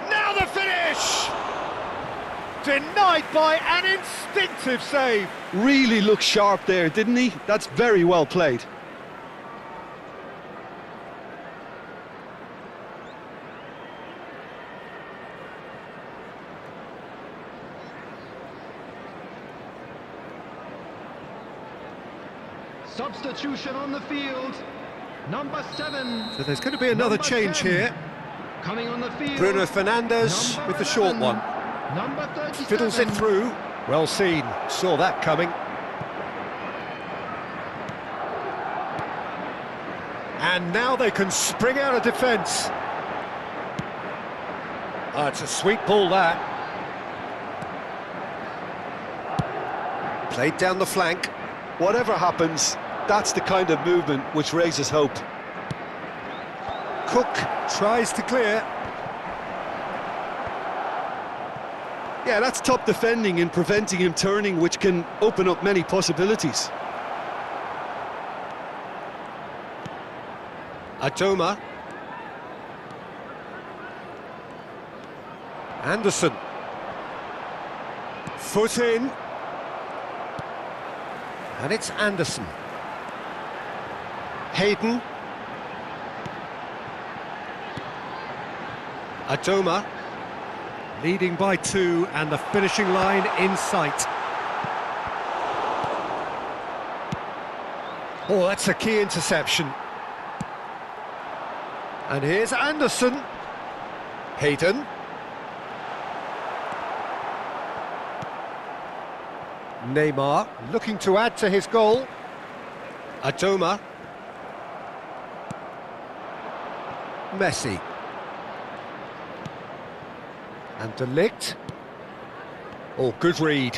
Now the finish! Denied by an instinctive save. Really looked sharp there, didn't he? That's very well played. Substitution on the field. Number 7. So there's going to be another Number change 10. here. Coming on the field. Bruno Fernandes Number with the short 11. one. Number 37. Fiddles it through. Well seen. Saw that coming. And now they can spring out of defence. Oh, it's a sweet ball, that. Played down the flank. Whatever happens, that's the kind of movement which raises hope. Cook tries to clear. Yeah, that's top defending and preventing him turning, which can open up many possibilities. Adoma. Anderson. Foot in. And it's Anderson. Hayden. Adoma. Leading by 2 and the finishing line in sight. Oh, that's a key interception. And here's Anderson. Hayden. Neymar looking to add to his goal. Adoma. Messi. And De Ligt. Oh, good read.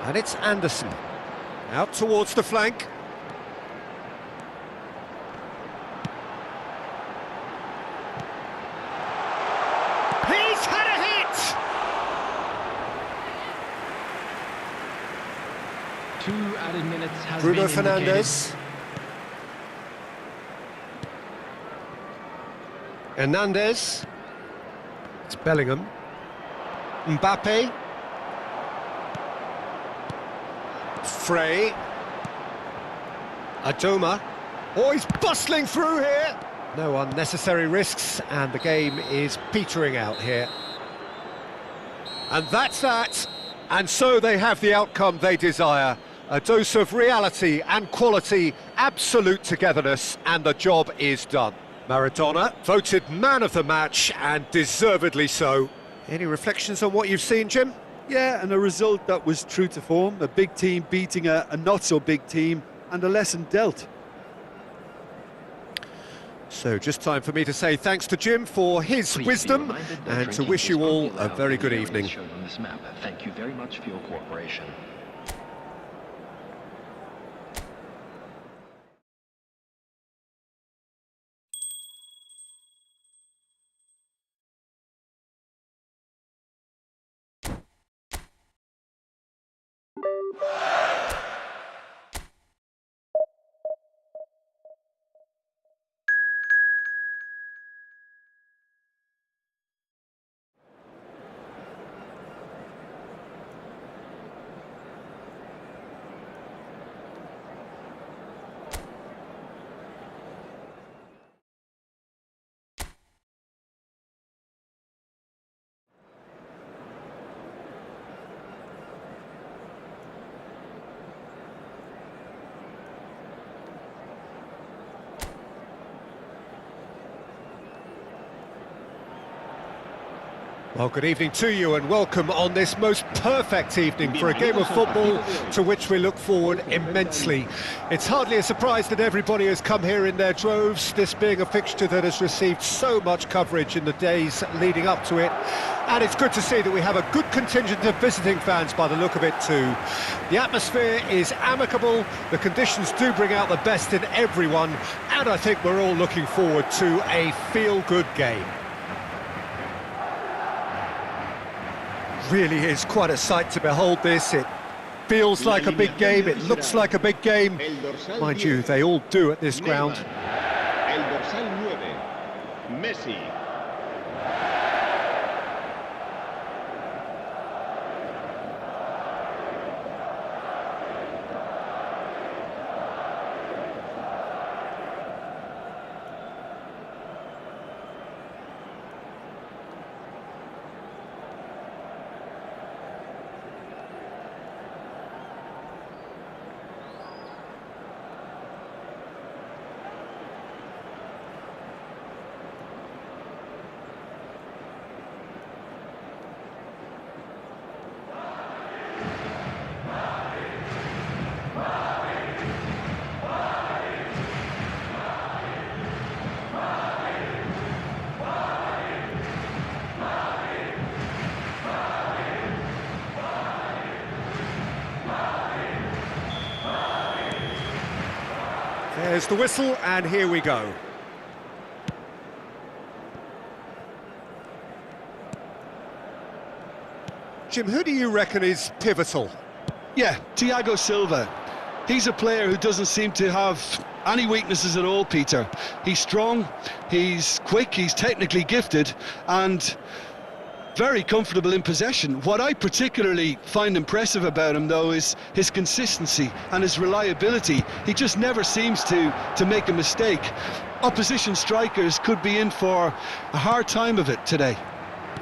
And it's Anderson. Out towards the flank. He's had a hit! 2 added minutes has Bruno been indicated. Fernandes. Hernandez. It's Bellingham. Mbappe. Frey. Adoma. Oh, he's bustling through here! No unnecessary risks, and the game is petering out here. And that's that. And so they have the outcome they desire. A dose of reality and quality, absolute togetherness, and the job is done. Maradona voted man of the match, and deservedly so. Any reflections on what you've seen, Jim? Yeah, and a result that was true to form. A big team beating a not-so-big team, and a lesson dealt. So just time for me to say thanks to Jim for his Please wisdom, be reminded that and to drinking wish is you all only a allowed very in good the areas evening. shown on this map. Thank you very much for your cooperation. Well, good evening to you and welcome on this most perfect evening for a game of football to which we look forward immensely. It's hardly a surprise that everybody has come here in their droves, this being a fixture that has received so much coverage in the days leading up to it. And it's good to see that we have a good contingent of visiting fans by the look of it too. The atmosphere is amicable, the conditions do bring out the best in everyone, and I think we're all looking forward to a feel-good game. Really is quite a sight to behold this. It feels like a big game, it looks like a big game. Mind you, they all do at this ground. El dorsal 9, Messi. There's the whistle, and here we go. Jim, who do you reckon is pivotal? Yeah, Thiago Silva. He's a player who doesn't seem to have any weaknesses at all, Peter. He's strong, he's quick, he's technically gifted, and very comfortable in possession. What I particularly find impressive about him, though, is his consistency and his reliability. He just never seems to make a mistake. Opposition strikers could be in for a hard time of it today.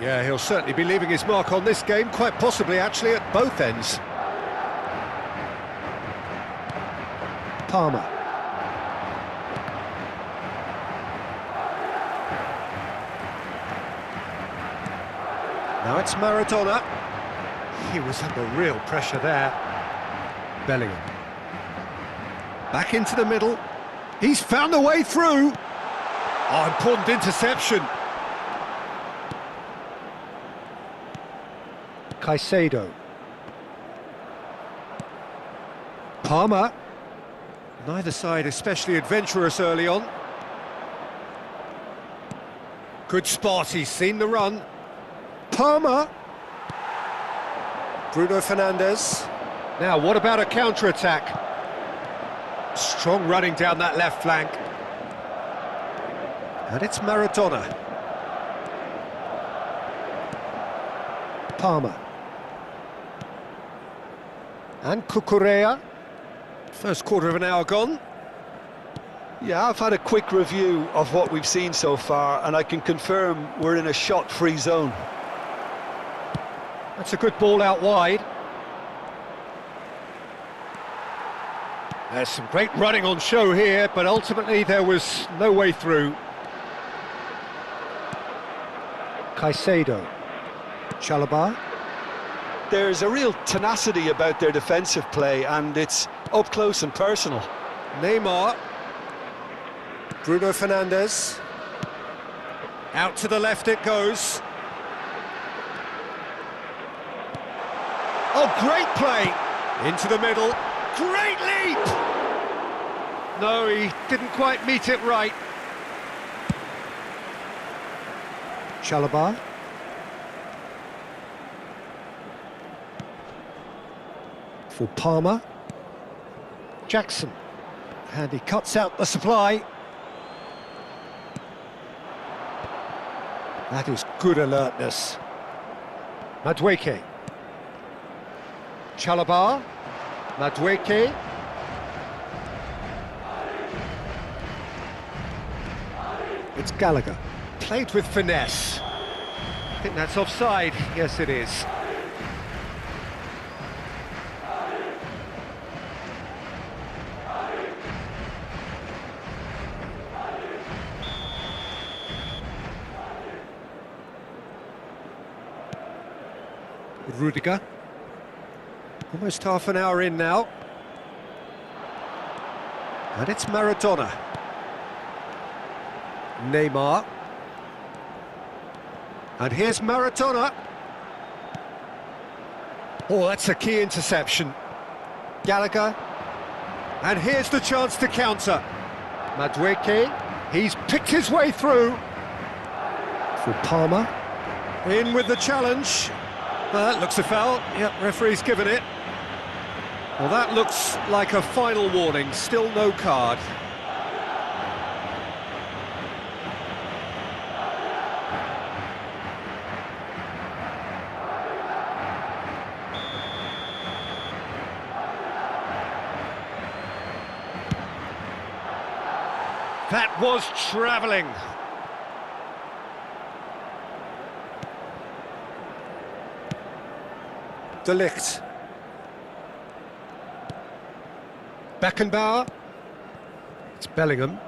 Yeah, he'll certainly be leaving his mark on this game, quite possibly actually at both ends. Palmer. Now it's Maradona. He was under real pressure there. Bellingham. Back into the middle. He's found a way through. Oh, important interception. Caicedo. Palmer. Neither side especially adventurous early on. Good spot, he's seen the run. Palmer. Bruno Fernandes. Now, what about a counter-attack? Strong running down that left flank. And it's Maradona. Palmer. And Cucurella. First quarter of an hour gone. Yeah, I've had a quick review of what we've seen so far, and I can confirm we're in a shot-free zone. That's a good ball out wide. There's some great running on show here, but ultimately there was no way through. Caicedo. Chalobah. There's a real tenacity about their defensive play, and it's up close and personal. Neymar. Bruno Fernandes. Out to the left it goes. Oh, great play! Into the middle. Great leap! No, he didn't quite meet it right. Chalobah. For Palmer. Jackson. And he cuts out the supply. That is good alertness. Madueke. Chalobah. Madueke. It's Gallagher. Played with finesse. I think that's offside. Yes, it is. Rudiger. Almost half an hour in now. And it's Maradona. Neymar. And here's Maradona. Oh, that's a key interception. Gallagher. And here's the chance to counter. Madueke. He's picked his way through. For Palmer. In with the challenge. Well, that looks a foul. Yep, referee's given it. Well, that looks like a final warning. Still no card. That was travelling. De Ligt. Beckenbauer. It's Bellingham.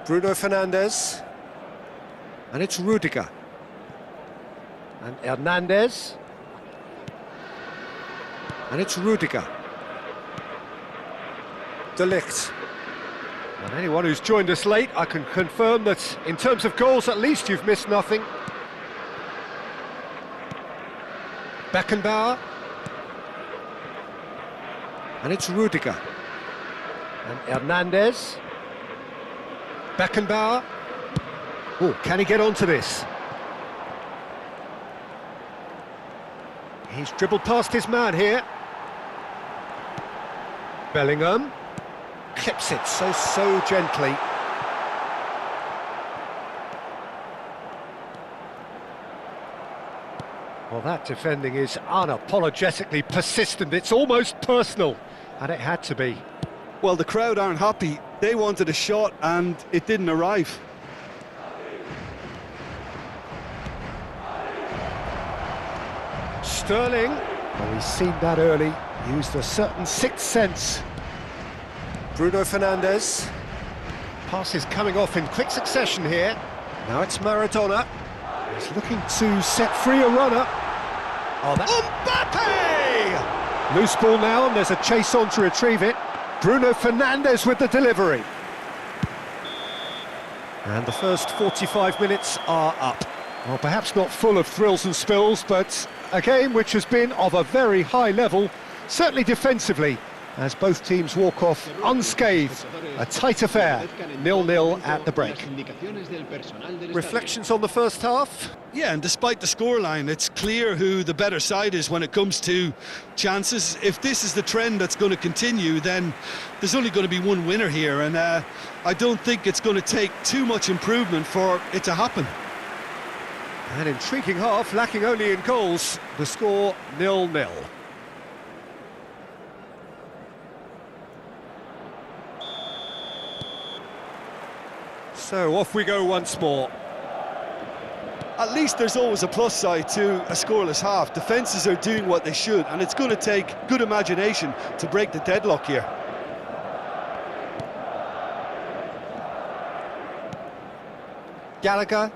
Bruno Fernandes. And it's Rudiger. And Hernandez. And it's Rudiger. De Ligt. And anyone who's joined us late, I can confirm that in terms of goals, at least you've missed nothing. Beckenbauer. And it's Rudiger. And Hernandez. Beckenbauer. Oh, can he get onto this? He's dribbled past his man here. Bellingham. Clips it so gently. Well, that defending is unapologetically persistent. It's almost personal, and it had to be. Well, the crowd aren't happy. They wanted a shot, and it didn't arrive. Sterling. Well, he's seen that early. Used a certain sixth sense. Bruno Fernandes. Passes coming off in quick succession here. Now it's Maradona. He's looking to set free a runner. Oh, that... Mbappe! Loose ball now, and there's a chase on to retrieve it. Bruno Fernandes with the delivery. And the first 45 minutes are up. Well, perhaps not full of thrills and spills, but a game which has been of a very high level, certainly defensively. as both teams walk off unscathed. A tight affair, 0-0 at the break. Reflections on the first half? Yeah, and despite the scoreline, it's clear who the better side is when it comes to chances. If this is the trend that's going to continue, then there's only going to be one winner here, and I don't think it's going to take too much improvement for it to happen. An intriguing half, lacking only in goals. The score 0-0. So off we go once more. At least there's always a plus side to a scoreless half. Defences are doing what they should, and it's going to take good imagination to break the deadlock here. Gallagher.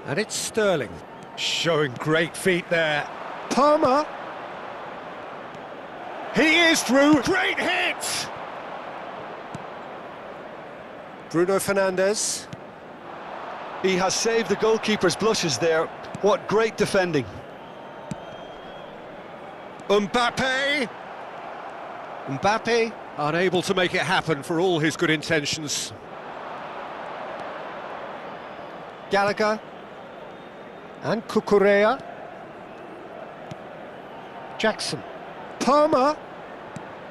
And it's Sterling, showing great feet there. Palmer. He is through. Great hit! Bruno Fernandes. He has saved the goalkeeper's blushes there. What great defending. Mbappe. Mbappe, unable to make it happen for all his good intentions. Gallagher. And Cucurella. Jackson. Palmer.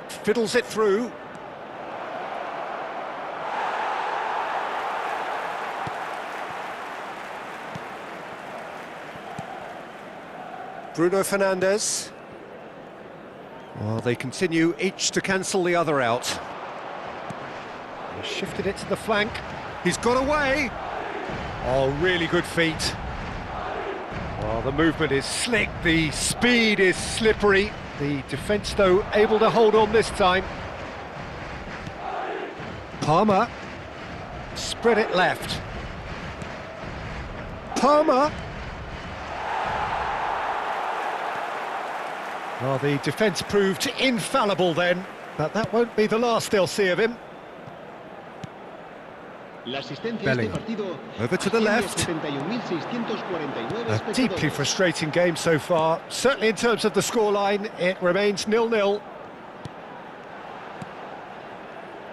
Fiddles it through. Bruno Fernandes. Well, they continue each to cancel the other out. He shifted it to the flank. He's got away. Oh, really good feet. Well, the movement is slick, the speed is slippery. The defence, though, able to hold on this time. Palmer. Spread it left. Palmer. Well, the defence proved infallible then, but that won't be the last they'll see of him. Bellingham. Over to the left. A deeply frustrating game so far. Certainly in terms of the scoreline, it remains 0-0.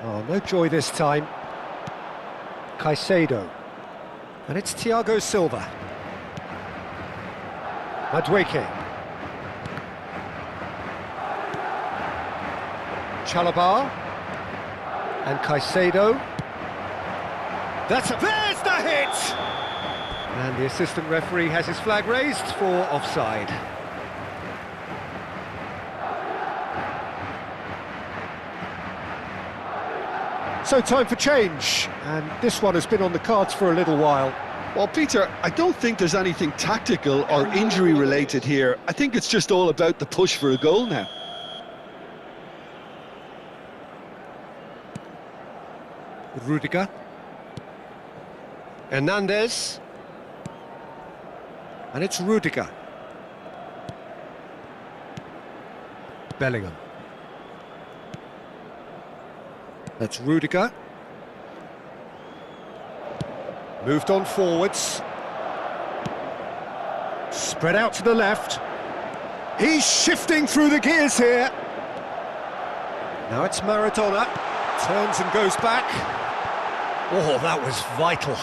Oh, no joy this time. Caicedo. And it's Thiago Silva. Madueke. Chalobah. And Caicedo. There's the hit! And the assistant referee has his flag raised for offside. So time for change, and this one has been on the cards for a little while. Well, Peter, I don't think there's anything tactical or injury related here. I think it's just all about the push for a goal now. Rudiger. Hernandez. And it's Rudiger. Bellingham. That's Rudiger. Moved on forwards. Spread out to the left. He's shifting through the gears here. Now it's Maradona. Turns and goes back. Oh, that was vital.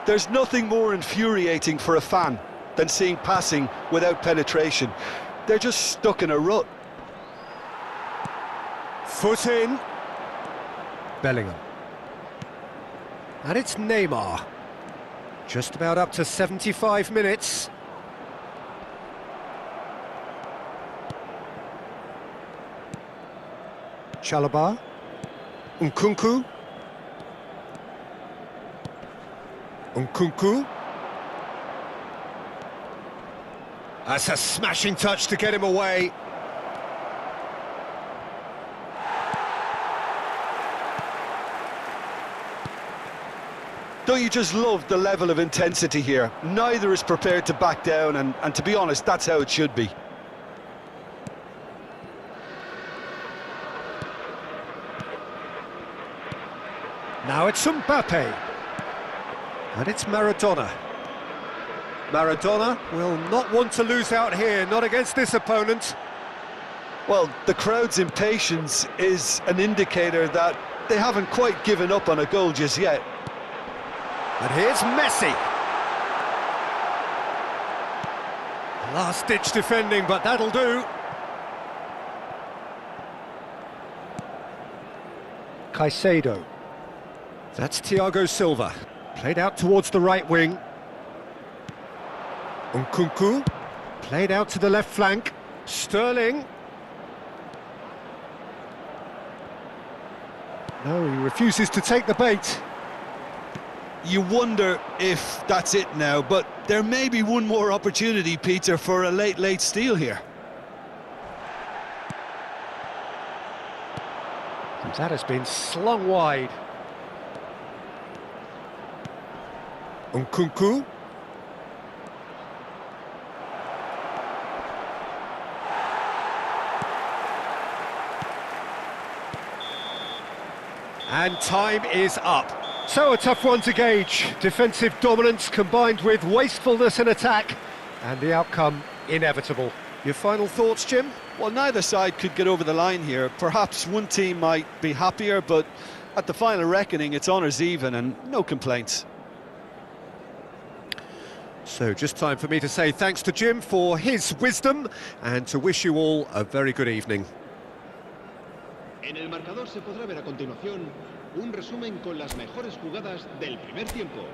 There's nothing more infuriating for a fan than seeing passing without penetration. They're just stuck in a rut. Foot in. Bellingham. And it's Neymar. Just about up to 75 minutes. Chalobah. Nkunku. Nkunku. That's a smashing touch to get him away. Don't you just love the level of intensity here? Neither is prepared to back down, and to be honest, that's how it should be. Now it's Mbappe. And it's Maradona. Maradona will not want to lose out here, not against this opponent. Well, the crowd's impatience is an indicator that they haven't quite given up on a goal just yet. And here's Messi. Last-ditch defending, but that'll do. Caicedo. That's Thiago Silva. Played out towards the right wing. Nkunku. Played out to the left flank. Sterling. No, he refuses to take the bait. You wonder if that's it now, but there may be one more opportunity, Peter, for a late steal here. That has been slung wide. Nkunku. And time is up. So a tough one to gauge. Defensive dominance combined with wastefulness in attack, and the outcome inevitable. Your final thoughts, Jim? Well, neither side could get over the line here. Perhaps one team might be happier, but at the final reckoning, it's honours even and no complaints. So just time for me to say thanks to Jim for his wisdom and to wish you all a very good evening. En el marcador se podrá ver a continuación un resumen con las mejores jugadas del primer tiempo.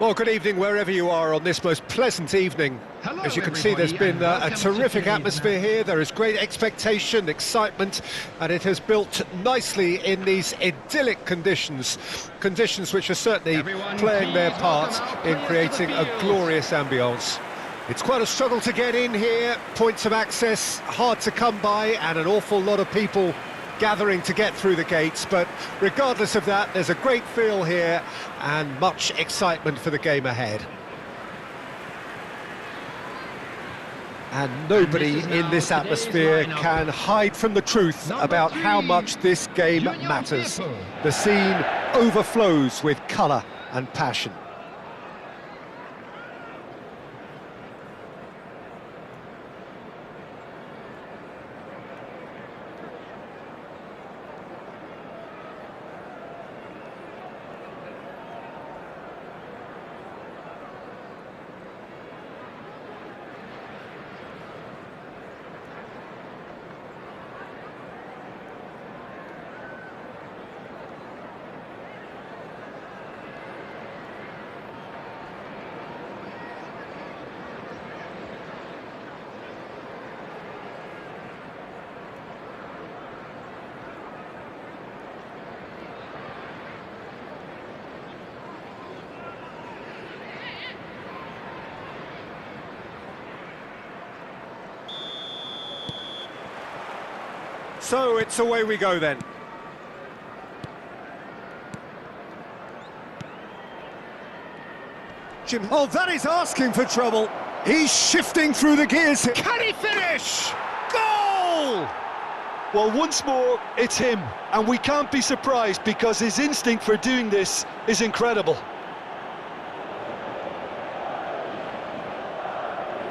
Well, good evening wherever you are on this most pleasant evening. Hello, As you can see, there's been a welcome to terrific today's atmosphere here. There is great expectation, excitement, and it has built nicely in these idyllic conditions. Conditions which are certainly Everyone, playing their please part welcome our in players creating to the a field. glorious ambience. It's quite a struggle to get in here, points of access hard to come by, and an awful lot of people gathering to get through the gates, but regardless of that, there's a great feel here and much excitement for the game ahead. And nobody this is in now this today's atmosphere lineup. can hide from the truth Number about 3, how much this game Junior matters. Firpo. The scene overflows with colour and passion. So it's away we go then. Jim, oh, that is asking for trouble. He's shifting through the gears. Can he finish? Goal! Well, once more, it's him, and we can't be surprised because his instinct for doing this is incredible.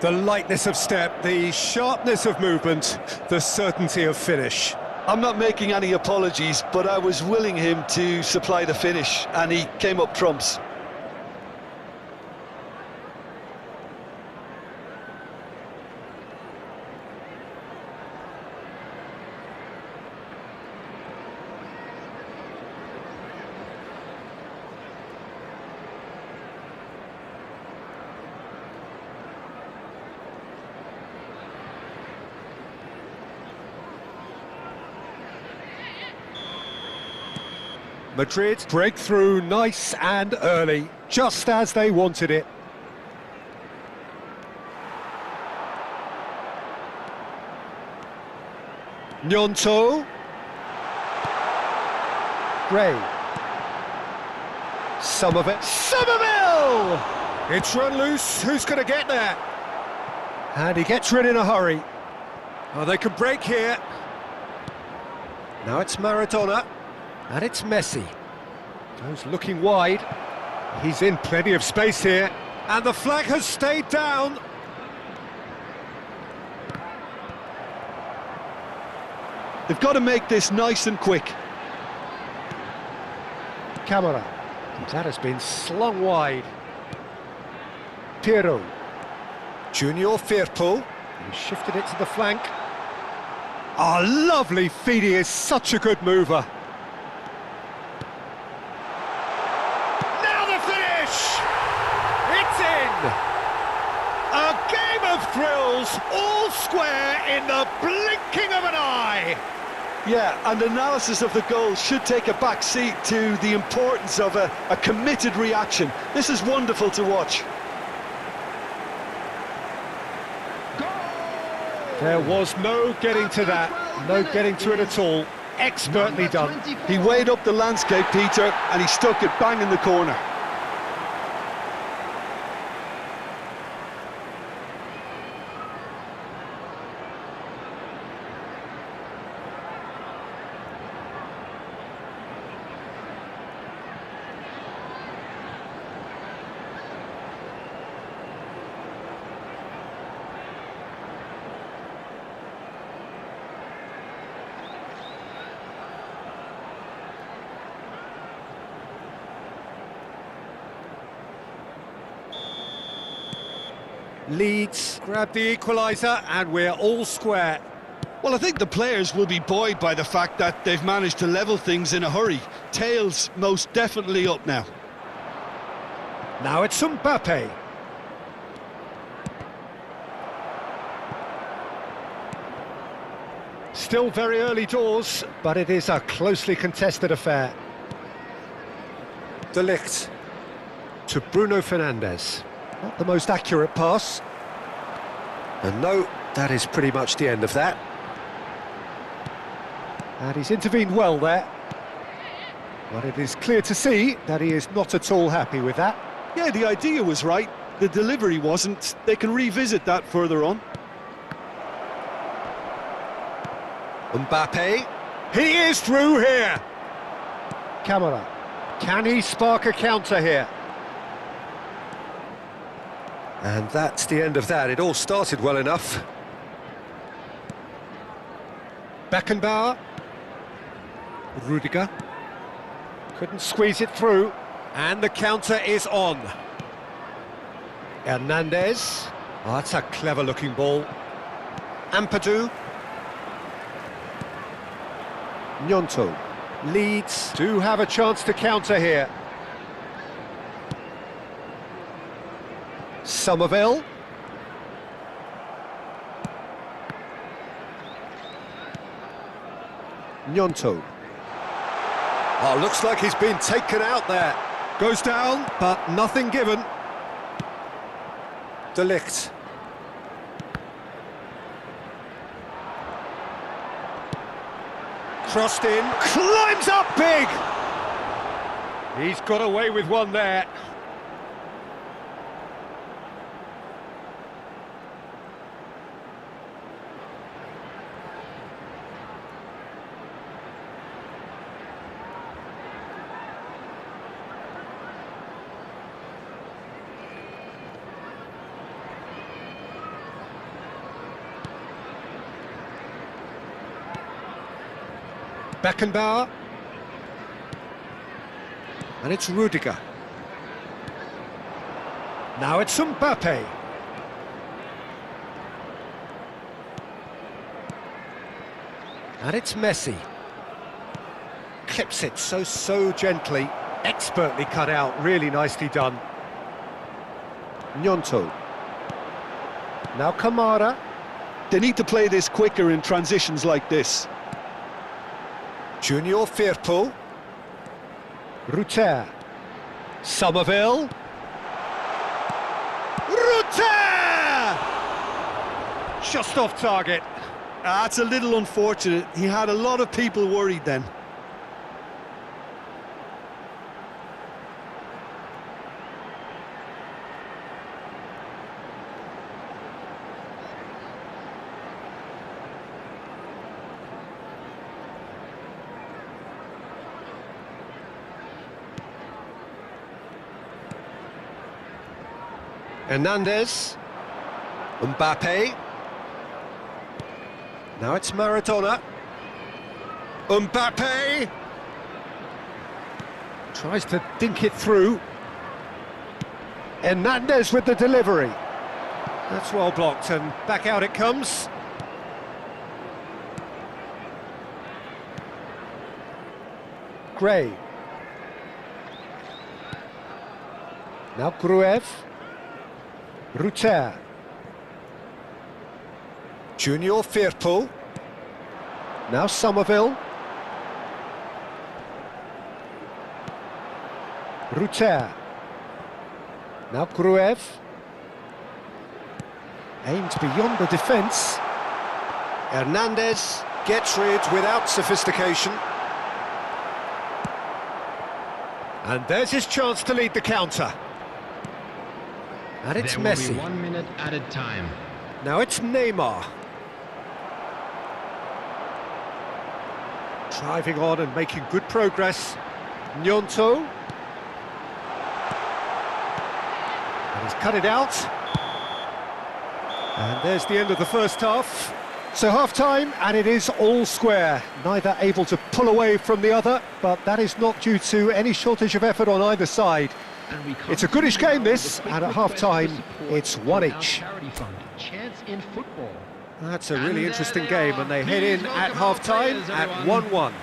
The lightness of step, the sharpness of movement, the certainty of finish. I'm not making any apologies, but I was willing him to supply the finish, and he came up trumps. Madrid break through nice and early, just as they wanted it. Gnonto. Gray. Somerville! It's run loose, who's going to get there? And he gets rid in a hurry. Oh, they can break here. Now it's Maradona, and it's Messi. Goes looking wide. He's in plenty of space here, and the flag has stayed down. They've got to make this nice and quick. Camera. That has been slung wide. Piero. Junior Firpo. He shifted it to the flank. Oh, lovely feed. He is such a good mover. Now the finish! It's in! A game of thrills, all square in the blinking of an eye. Yeah, and analysis of the goal should take a back seat to the importance of a committed reaction. This is wonderful to watch. There was no getting to that, no getting to it at all. Expertly done. He weighed up the landscape, Peter, and he stuck it bang in the corner. Leeds grab the equaliser and we're all square. Well, I think the players will be buoyed by the fact that they've managed to level things in a hurry. Tails most definitely up now. Now it's Mbappe. Still very early doors, but it is a closely contested affair. De Ligt to Bruno Fernandes. Not the most accurate pass. And no, that is pretty much the end of that. And he's intervened well there. But it is clear to see that he is not at all happy with that. Yeah, the idea was right. The delivery wasn't. They can revisit that further on. Mbappe. He is through here. Camera. Can he spark a counter here? And that's the end of that. It all started well enough. Beckenbauer. Rudiger. Couldn't squeeze it through. And the counter is on. Hernandez. Oh, that's a clever-looking ball. Ampadu. Gnonto. Leeds do have a chance to counter here. Somerville. Gnonto. Oh, looks like he's been taken out there. Goes down, but nothing given. De Ligt. Crossed in, climbs up big! He's got away with one there. Beckenbauer. And it's Rudiger. Now it's Mbappe. And it's Messi. Clips it so gently. Expertly cut out, really nicely done. Gnonto. Now Kamara. They need to play this quicker in transitions like this. Junior Firpo. Rutter. Somerville. Rutter! Just off target. That's a little unfortunate. He had a lot of people worried then. Hernandez. Mbappe. Now it's Maradona. Mbappe. Tries to dink it through. Hernandez with the delivery. That's well blocked, and back out it comes. Gray. Now Gruev. Rutter. Junior Firpo. Now Somerville. Rutter. Now Gruev. Aimed beyond the defence. Hernandez gets rid without sophistication. And there's his chance to lead the counter. And it's There will Messi. be 1 minute added time. Now it's Neymar. Driving on and making good progress. Gnonto. And he's cut it out. And there's the end of the first half. So half-time, and it is all square. Neither able to pull away from the other, but that is not due to any shortage of effort on either side. It's a goodish game, this, and at half-time, it's one each. Chance in football. That's a really interesting game, and they head in at half-time at 1-1.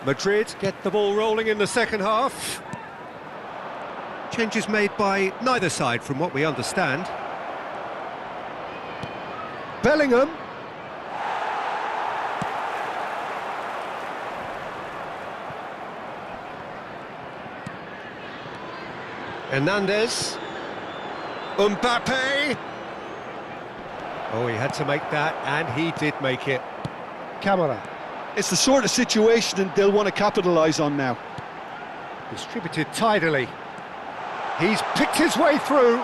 Madrid get the ball rolling in the second half. Changes made by neither side from what we understand. Bellingham. Hernandez. Mbappe. Oh, he had to make that, and he did make it. Camara. It's the sort of situation they'll want to capitalise on now. Distributed tidily. He's picked his way through.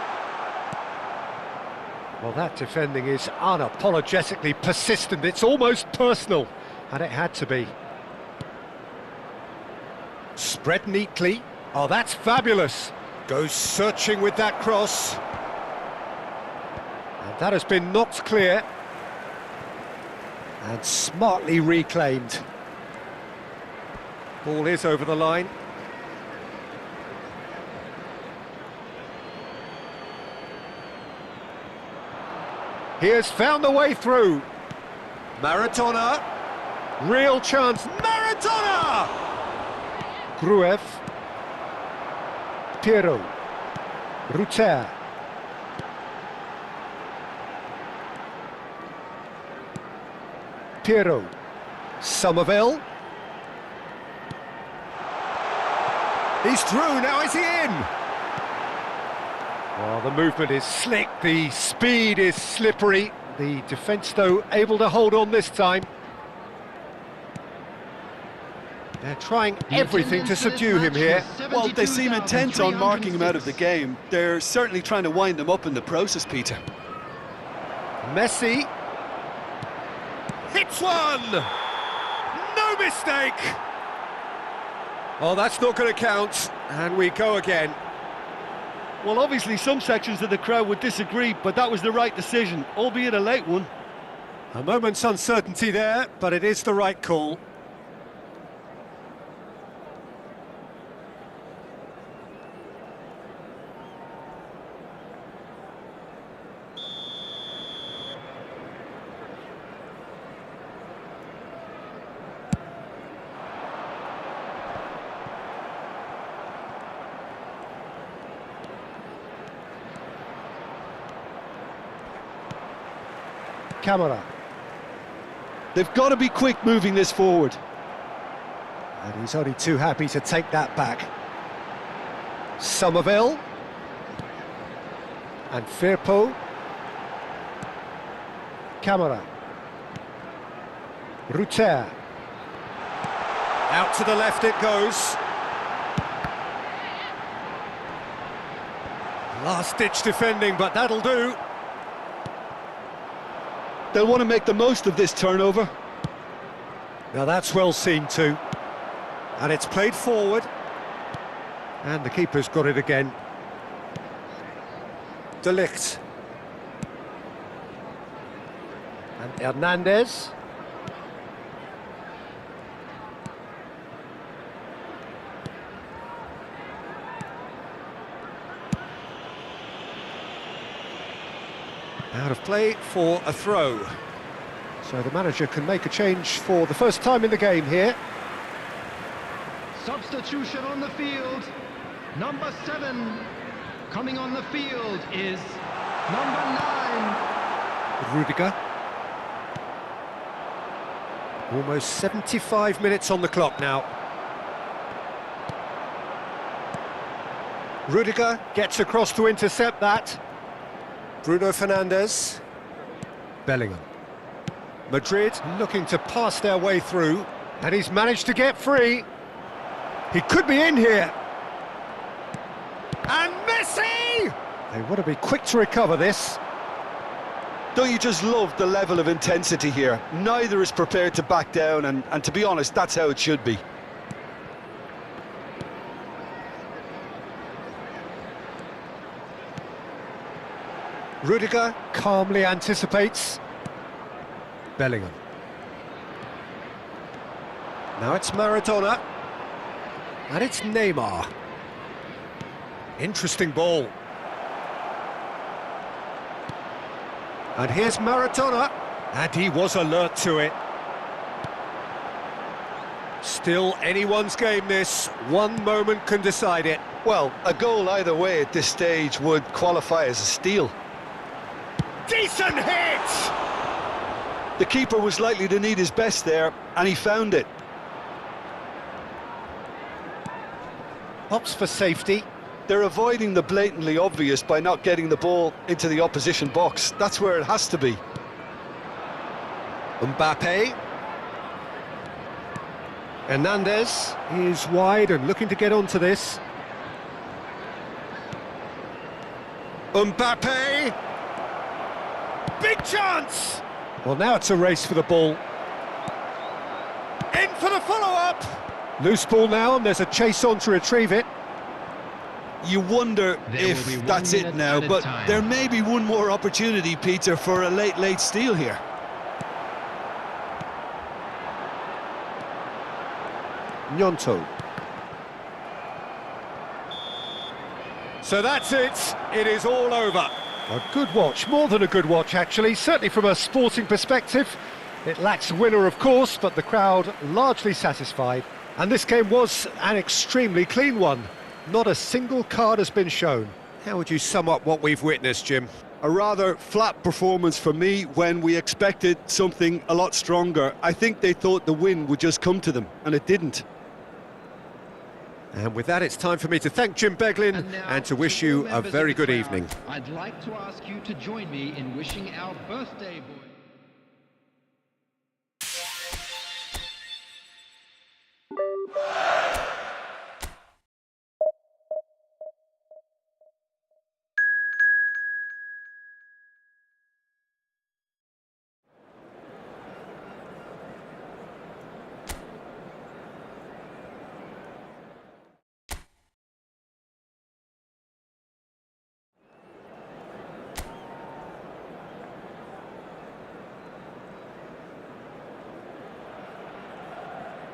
Well, that defending is unapologetically persistent. It's almost personal, and it had to be. Spread neatly. Oh, that's fabulous. Goes searching with that cross. And that has been knocked clear. And smartly reclaimed. Ball is over the line. He has found the way through. Maradona. Real chance. Maradona! Gruev. Piero. Rutter. Piero. Somerville. He's through, now is he in? Well, the movement is slick, the speed is slippery. The defence, though, able to hold on this time. They're trying everything to subdue him here. Well, they seem intent on marking him out of the game. They're certainly trying to wind him up in the process, Peter. Messi. Hits one! No mistake! Oh, that's not going to count. And we go again. Well, obviously some sections of the crowd would disagree, but that was the right decision, albeit a late one. A moment's uncertainty there, but it is the right call. Camera. They've got to be quick moving this forward. And he's only too happy to take that back. Somerville. And Firpo. Camera. Ruter. Out to the left it goes. Last-ditch defending, but that'll do. They'll want to make the most of this turnover. Now that's well seen too. And it's played forward. And the keeper's got it again. De Ligt. And Hernandez. Out of play for a throw. So the manager can make a change for the first time in the game here. Substitution on the field. Number 7 coming on the field is number 9. Rudiger. Almost 75 minutes on the clock now. Rudiger gets across to intercept that. Bruno Fernandes. Bellingham. Madrid looking to pass their way through, and he's managed to get free. He could be in here. And Messi! They want to be quick to recover this. Don't you just love the level of intensity here? Neither is prepared to back down, and to be honest, that's how it should be. Rudiger calmly anticipates. Bellingham. Now it's Maradona. And it's Neymar. Interesting ball. And here's Maradona. And he was alert to it. Still anyone's game this. One moment can decide it. Well, a goal either way at this stage would qualify as a steal. Decent hit! The keeper was likely to need his best there, and he found it. Opts for safety. They're avoiding the blatantly obvious by not getting the ball into the opposition box. That's where it has to be. Mbappe. Hernandez is wide and looking to get onto this. Mbappe! Big chance! Well, now it's a race for the ball. In for the follow-up! Loose ball now, and there's a chase on to retrieve it. You wonder if that's it now, but there may be one more opportunity, Peter, for a late steal here. Gnonto. So that's it. It is all over. A good watch, more than a good watch actually, certainly from a sporting perspective. It lacks winner of course, but the crowd largely satisfied. And this game was an extremely clean one. Not a single card has been shown. How would you sum up what we've witnessed, Jim? A rather flat performance for me when we expected something a lot stronger. I think they thought the win would just come to them, and it didn't. And with that, it's time for me to thank Jim Beglin and to wish you a very good evening. I'd like to ask you to join me in wishing our birthday boy.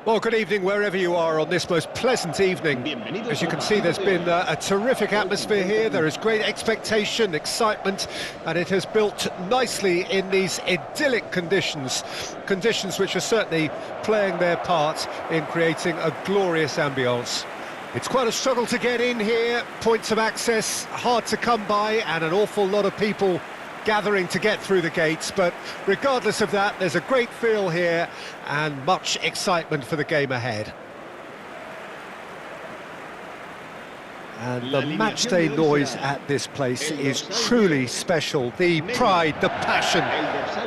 Well, good evening wherever you are on this most pleasant evening. As you can see, there's been a terrific atmosphere here. There is great expectation, excitement, and it has built nicely in these idyllic conditions. Conditions which are certainly playing their part in creating a glorious ambience. It's quite a struggle to get in here, points of access hard to come by, and an awful lot of people gathering to get through the gates, but regardless of that, there's a great feel here and much excitement for the game ahead. And the matchday noise at this place is truly special. The pride, the passion,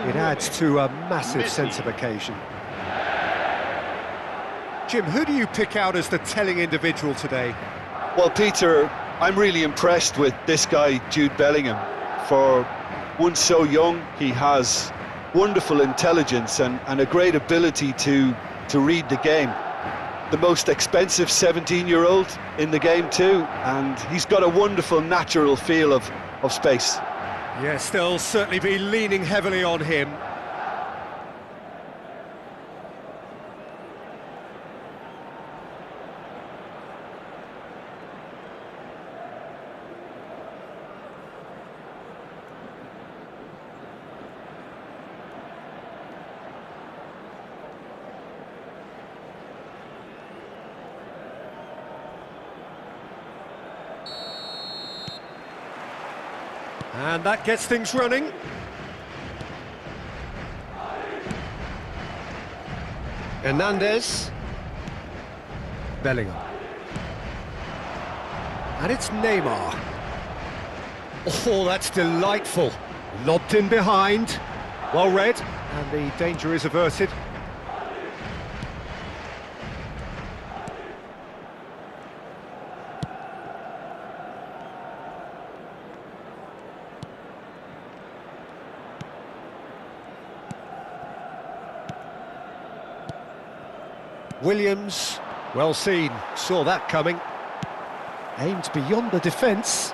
it adds to a massive sense of occasion. Jim, who do you pick out as the telling individual today? Well, Peter, I'm really impressed with this guy, Jude Bellingham. For one so young, he has wonderful intelligence and a great ability to read the game. The most expensive 17-year-old in the game too, and he's got a wonderful natural feel of space. Yes, they'll certainly be leaning heavily on him. And that gets things running. Hernandez. Bellingham. And it's Neymar. Oh, that's delightful. Lobbed in behind. Well read. And the danger is averted. Williams, well seen, saw that coming. Aimed beyond the defence.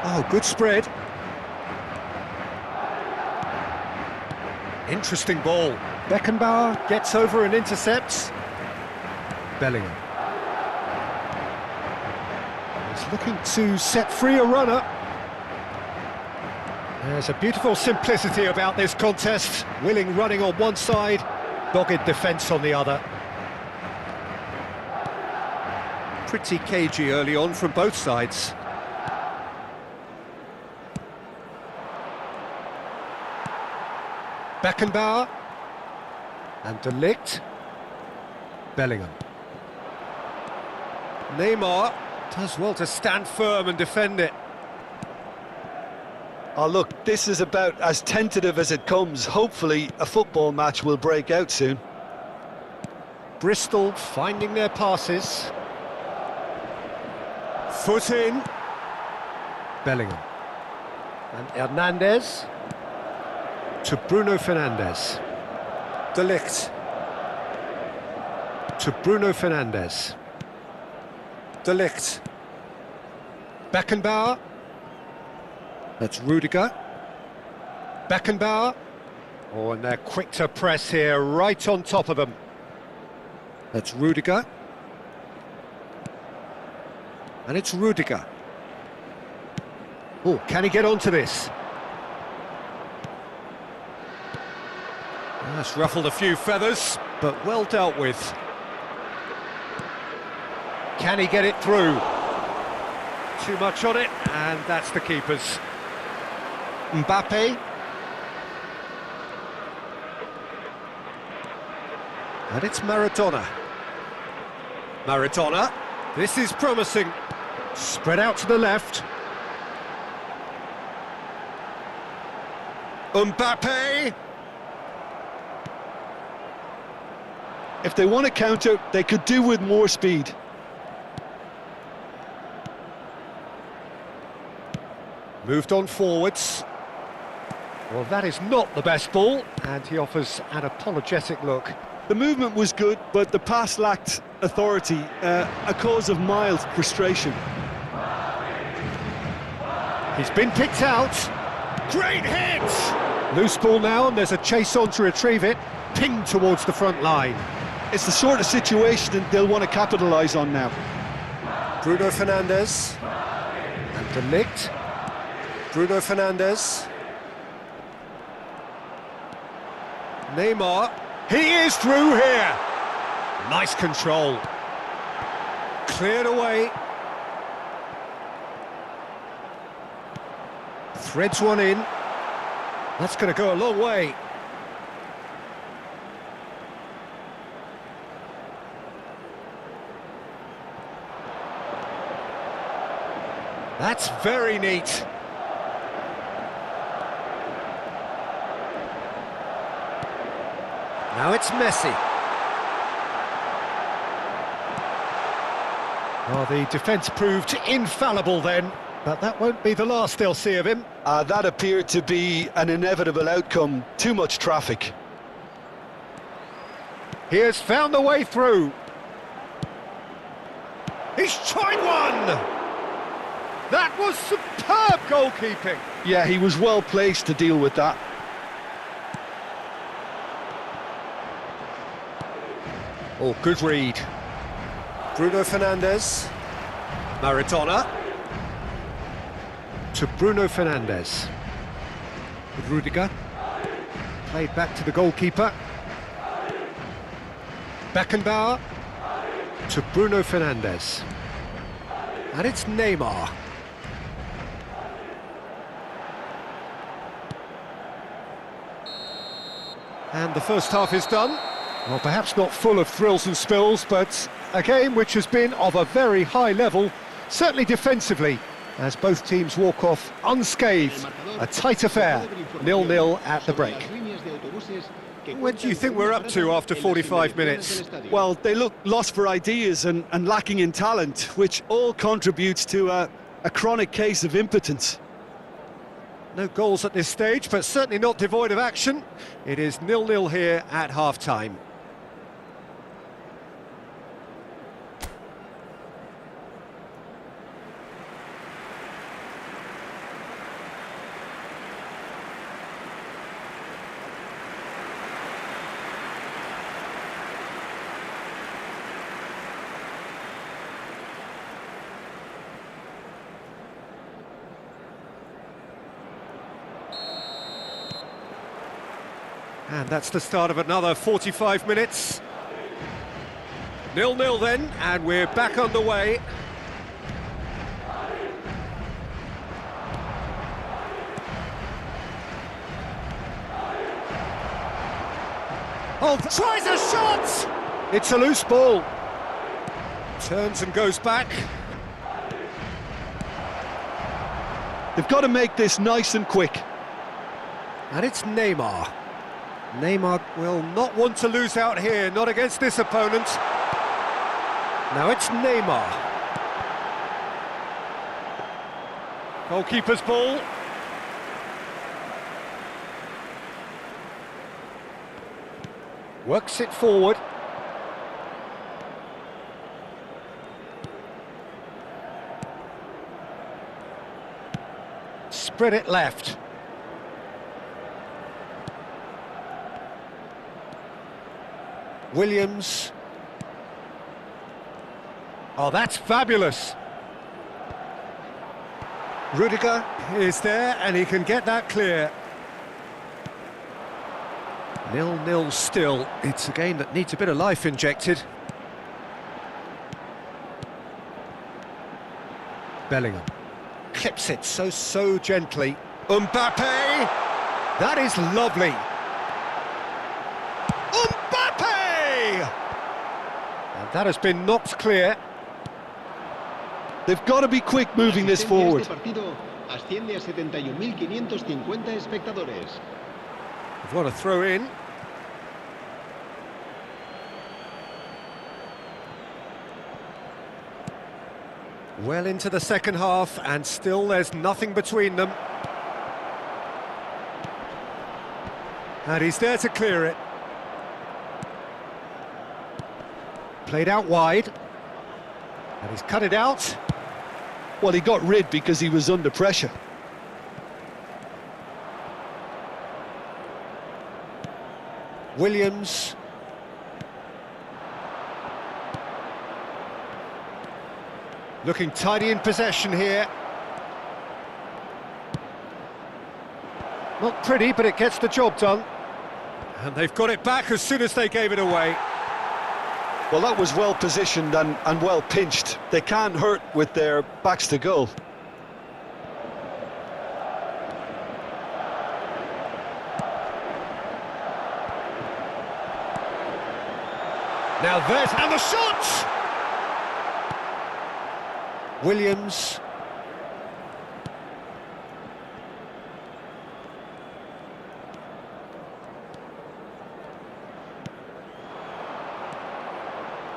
Oh, good spread. Interesting ball. Beckenbauer gets over and intercepts. Bellingham. He's looking to set free a runner. There's a beautiful simplicity about this contest. Willing running on one side, dogged defence on the other. Pretty cagey early on from both sides. Beckenbauer. And De Ligt. Bellingham. Neymar does well to stand firm and defend it. Oh, look, this is about as tentative as it comes. Hopefully, a football match will break out soon. Bristol finding their passes. Foot in. Bellingham. And Hernandez. To Bruno Fernandes. De Ligt. To Bruno Fernandes. De Ligt. Beckenbauer. That's Rudiger. Beckenbauer. Oh, and they're quick to press here, right on top of them. That's Rudiger. And it's Rudiger. Oh, can he get onto this? That's ruffled a few feathers, but well dealt with. Can he get it through? Too much on it, and that's the keeper's. Mbappe. And it's Maradona. Maradona. This is promising. Spread out to the left. Mbappe. If they want to counter, they could do with more speed. Moved on forwards. Well, that is not the best ball, and he offers an apologetic look. The movement was good, but the pass lacked authority, a cause of mild frustration. He's been picked out. Great hit! Loose ball now, and there's a chase on to retrieve it. Pinged towards the front line. It's the sort of situation that they'll want to capitalise on now. Bruno Fernandes. And De Ligt. Bruno Fernandes. Neymar. He is through here. Nice control. Cleared away. Threads one in. That's going to go a long way. That's very neat. Now it's Messi. Well, the defence proved infallible then, but that won't be the last they'll see of him. That appeared to be an inevitable outcome. Too much traffic. He has found the way through. He's tried one! That was superb goalkeeping. Yeah, he was well placed to deal with that. Oh, good read. Bruno Fernandes. Maradona. To Bruno Fernandes. With Rudiger. Played back to the goalkeeper. Beckenbauer. To Bruno Fernandes. And it's Neymar. And the first half is done. Well, perhaps not full of thrills and spills, but a game which has been of a very high level, certainly defensively, as both teams walk off unscathed. A tight affair, 0-0 at the break. Where do you think we're up to after 45 minutes? Well, they look lost for ideas and lacking in talent, which all contributes to a chronic case of impotence. No goals at this stage, but certainly not devoid of action. It is 0-0 here at half-time. And that's the start of another 45 minutes. 0-0 then, and we're back underway. Oh, tries a shot! It's a loose ball. Turns and goes back. They've got to make this nice and quick. And it's Neymar. Neymar will not want to lose out here, not against this opponent. Now it's Neymar. Goalkeeper's ball. Works it forward. Spread it left. Williams. Oh, that's fabulous. Rudiger is there, and he can get that clear. 0-0 still. It's a game that needs a bit of life injected. Bellingham clips it so gently. Mbappe! That is lovely. And that has been knocked clear. They've got to be quick moving this forward. We've got to throw in. Well into the second half, and still there's nothing between them. And he's there to clear it. Played out wide. And he's cut it out. Well, he got rid because he was under pressure. Williams. Looking tidy in possession here. Not pretty, but it gets the job done. And they've got it back as soon as they gave it away. Well, that was well positioned and well pinched. They can't hurt with their backs to goal. Now there's... and the shot! Williams.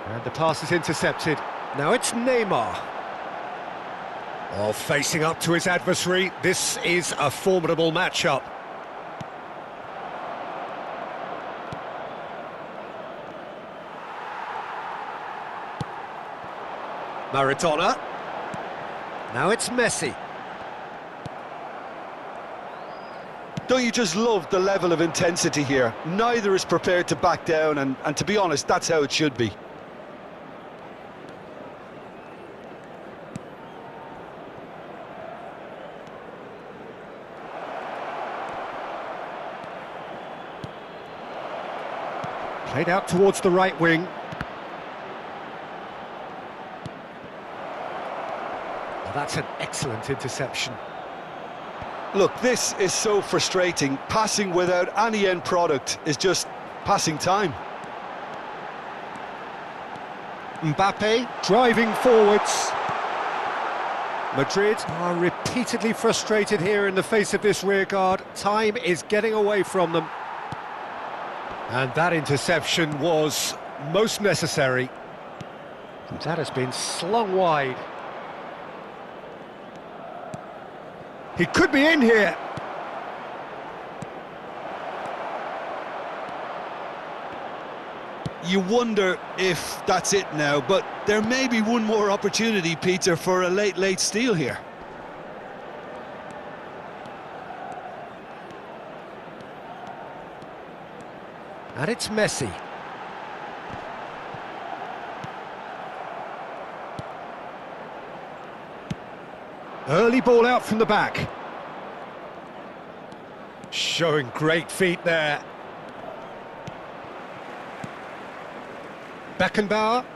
And the pass is intercepted. Now it's Neymar. Oh, facing up to his adversary. This is a formidable matchup. Maradona. Now it's Messi. Don't you just love the level of intensity here? Neither is prepared to back down, and to be honest, that's how it should be. Played out towards the right wing. That's an excellent interception. Look, this is so frustrating. Passing without any end product is just passing time. Mbappe driving forwards. Madrid are repeatedly frustrated here in the face of this rearguard. Time is getting away from them. And that interception was most necessary. And that has been slung wide. He could be in here. You wonder if that's it now, but there may be one more opportunity, Peter, for a late steal here. And it's Messi. Early ball out from the back. Showing great feet there. Beckenbauer.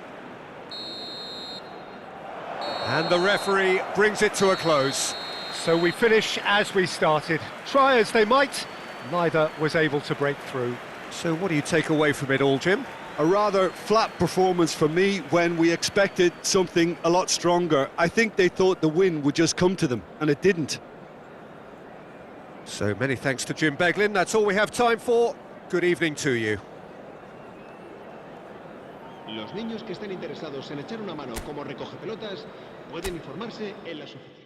And the referee brings it to a close. So we finish as we started. Try as they might, neither was able to break through. So what do you take away from it all, Jim? A rather flat performance for me when we expected something a lot stronger. I think they thought the win would just come to them, and it didn't. So many thanks to Jim Beglin. That's all we have time for. Good evening to you. Los niños que estén interesados en echar una mano como recogepelotas pueden informarse en las oficinas.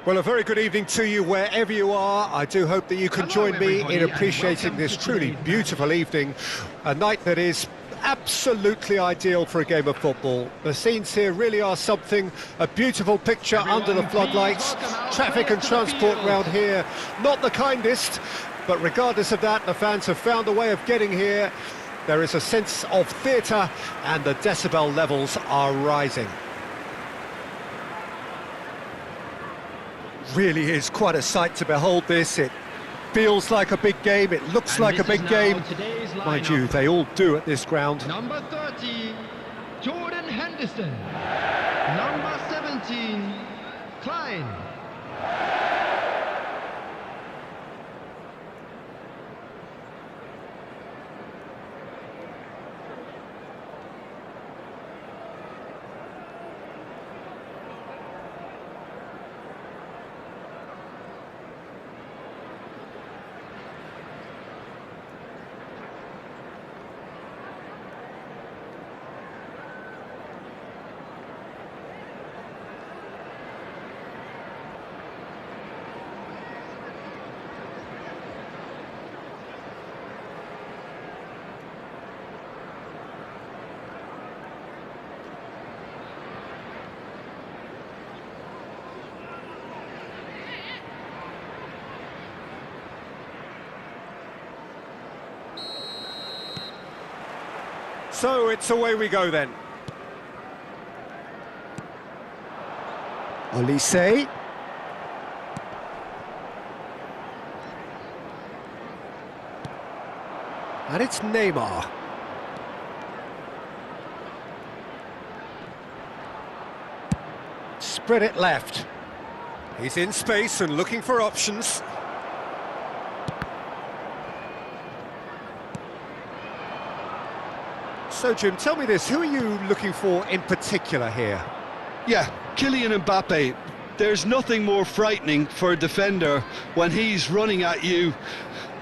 Well, a very good evening to you wherever you are. I do hope that you can join me in appreciating this truly beautiful evening, a night that is absolutely ideal for a game of football. The scenes here really are something, a beautiful picture under the floodlights. Traffic and transport round here, not the kindest, but regardless of that, the fans have found a way of getting here. There is a sense of theatre and the decibel levels are rising. Really is quite a sight to behold this. It feels like a big game, it looks like a big game. Mind you, they all do at this ground. Number 30, Jordan Henderson. Number 17, Klein. So it's away we go then. Olise. And it's Neymar. Spread it left. He's in space and looking for options. So, Jim, tell me this, who are you looking for in particular here? Yeah, Kylian Mbappe. There's nothing more frightening for a defender when he's running at you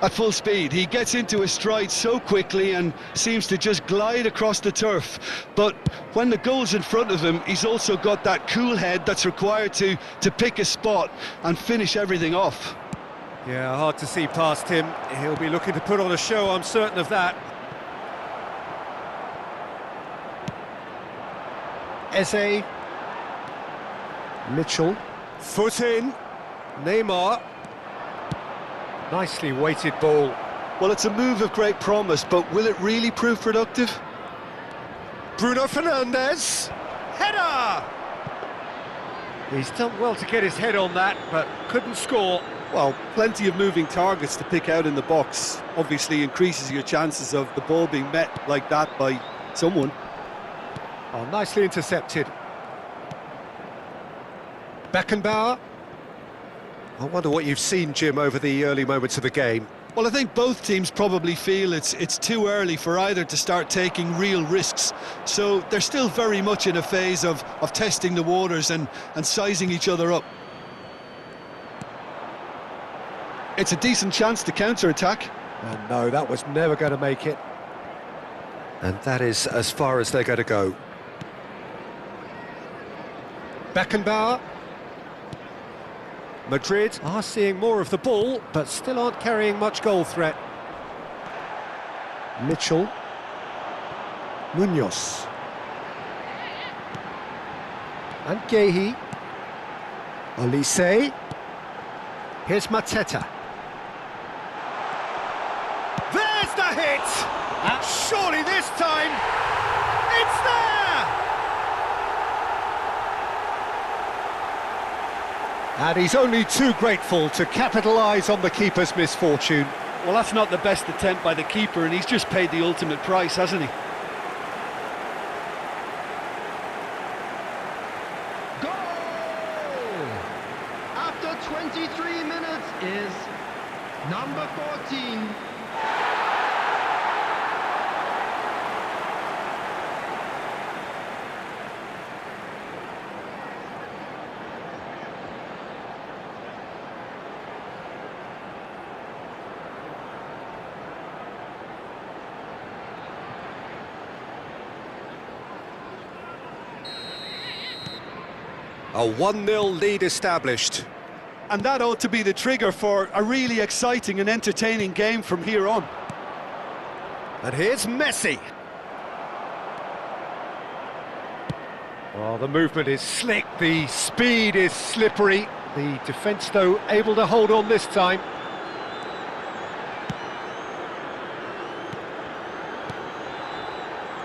at full speed. He gets into his stride so quickly and seems to just glide across the turf. But when the goal's in front of him, he's also got that cool head that's required to pick a spot and finish everything off. Yeah, hard to see past him. He'll be looking to put on a show, I'm certain of that. Eze. Mitchell. Foot in. Neymar. Nicely weighted ball. Well, it's a move of great promise, but will it really prove productive? Bruno Fernandes. Header! He's done well to get his head on that, but couldn't score. Well, plenty of moving targets to pick out in the box. Obviously increases your chances of the ball being met like that by someone. Oh, nicely intercepted. Beckenbauer. I wonder what you've seen, Jim, over the early moments of the game. Well, I think both teams probably feel it's too early for either to start taking real risks. So they're still very much in a phase of testing the waters and sizing each other up. It's a decent chance to counter-attack. And no, that was never going to make it. And that is as far as they're going to go. Beckenbauer. Madrid are seeing more of the ball, but still aren't carrying much goal threat. Mitchell. Munoz. And Gehi. Olise. Here's Mateta. There's the hit! And surely this time, it's there! And he's only too grateful to capitalise on the keeper's misfortune. Well, that's not the best attempt by the keeper, and he's just paid the ultimate price, hasn't he? Goal! After 23 minutes is number 14. A 1-0 lead established. And that ought to be the trigger for a really exciting and entertaining game from here on. And here's Messi. Oh, the movement is slick, the speed is slippery. The defence, though, able to hold on this time.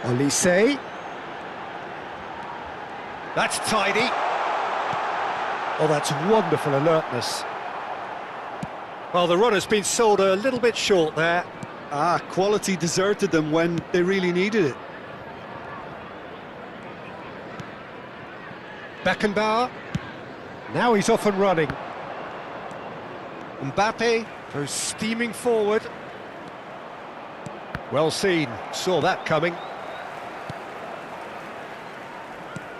Olise. That's tidy. Oh, that's wonderful alertness. Well, the runner's been sold a little bit short there. Quality deserted them when they really needed it. Beckenbauer. Now he's off and running. Mbappe goes steaming forward. Well seen, saw that coming.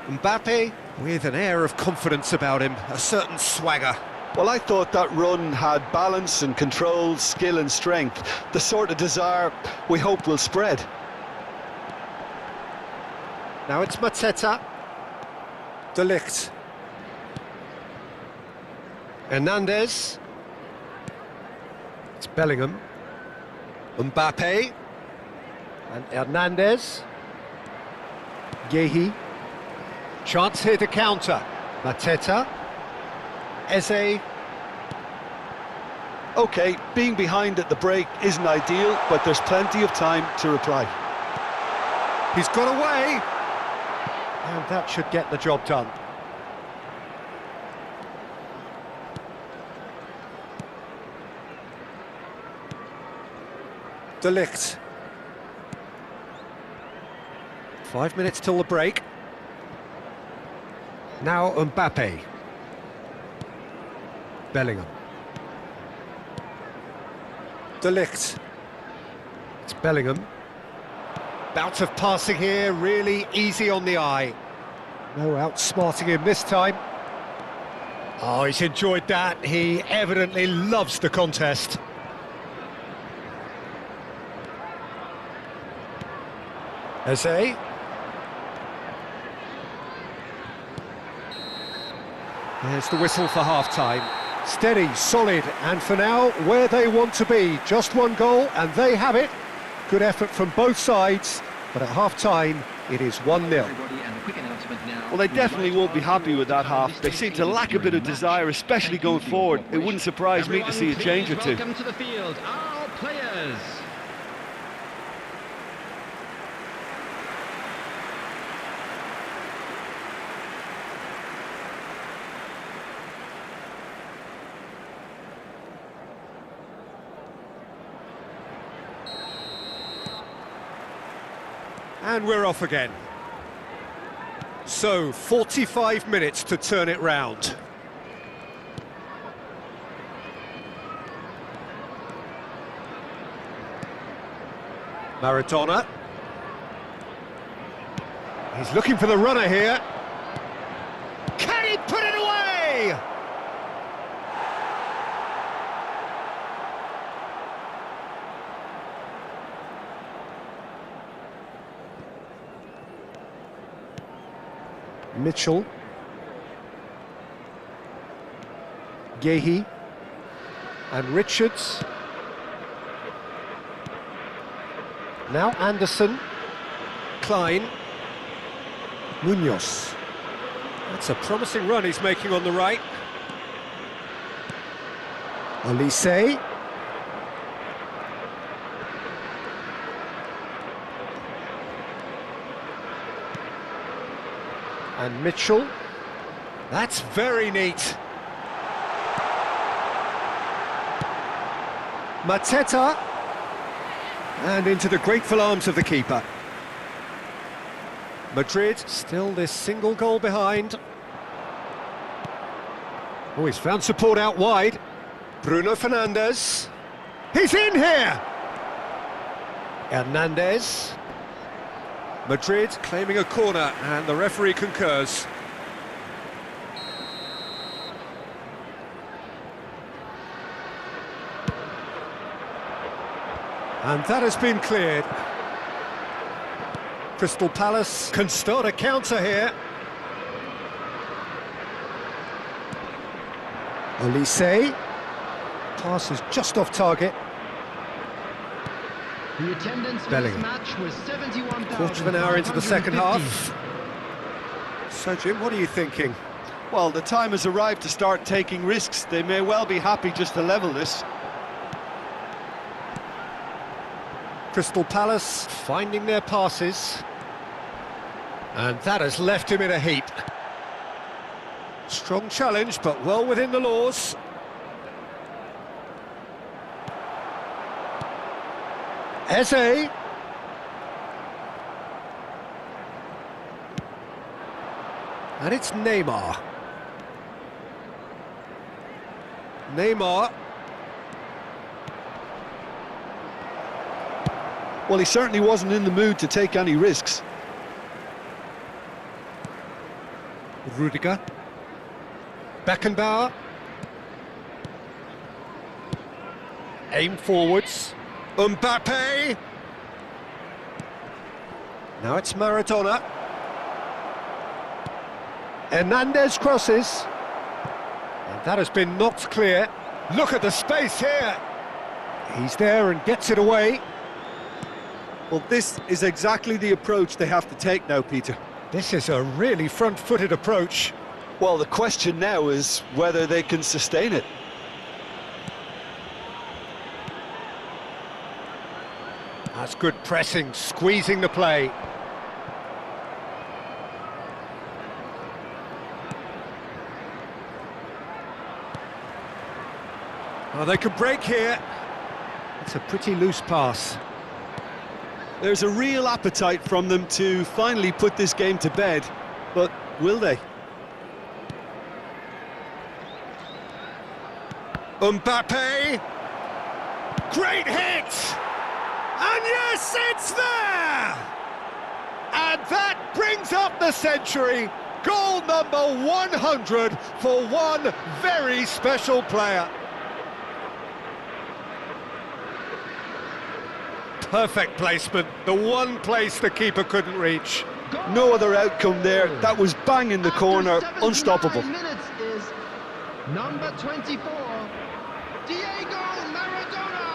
Mbappe with an air of confidence about him, a certain swagger. Well, I thought that run had balance and control, skill and strength, the sort of desire we hope will spread. Now it's Mateta. De Ligt. Hernandez. It's Bellingham. Mbappe. And Hernandez. Gehi. Chance here to counter. Mateta. Eze. OK, being behind at the break isn't ideal, but there's plenty of time to reply. He's got away. And that should get the job done. De Ligt. 5 minutes till the break. Now Mbappe. Bellingham. De Ligt. It's Bellingham. Bout of passing here, really easy on the eye. No outsmarting him this time. Oh, he's enjoyed that. He evidently loves the contest. Eze. There's the whistle for half-time. Steady, solid, and for now, where they want to be. Just one goal, and they have it. Good effort from both sides, but at half-time, it is 1-0. Well, they definitely won't be happy with that half. They seem to lack a bit of desire, especially going forward. It wouldn't surprise me to see a change or two. Welcome to the field, our players. And we're off again. So, 45 minutes to turn it round. Maradona. He's looking for the runner here. Can he put it away? Mitchell. Gehi. And Richards. Now Anderson. Klein. Munoz. That's a promising run he's making on the right. Olise. And Mitchell. That's very neat. Mateta. And into the grateful arms of the keeper. Madrid still this single goal behind. Oh, he's found support out wide. Bruno Fernandes. He's in here! Hernandez. Madrid claiming a corner, and the referee concurs. And that has been cleared. Crystal Palace can start a counter here. Olise. Pass is just off target. The attendance for Bellingham. this match was 71,000. Quarter of an hour into the second half. So, Jim, what are you thinking? Well, the time has arrived to start taking risks. They may well be happy just to level this. Crystal Palace finding their passes. And that has left him in a heap. Strong challenge, but well within the laws. Eze. And it's Neymar. Neymar. Well, he certainly wasn't in the mood to take any risks. Rudiger. Beckenbauer. Aim forwards. Mbappe. Now it's Maradona. Hernandez crosses. And that has been knocked clear. Look at the space here. He's there and gets it away. Well, this is exactly the approach they have to take now, Peter. This is a really front-footed approach. Well, the question now is whether they can sustain it. That's good pressing, squeezing the play. Oh, they could break here. It's a pretty loose pass. There's a real appetite from them to finally put this game to bed, but will they? Mbappe! Great hit! And yes, it's there! And that brings up the century. Goal number 100 for one very special player. Perfect placement, the one place the keeper couldn't reach. No other outcome there. That was bang in the corner, unstoppable. Minutes is number 24, Diego Maradona.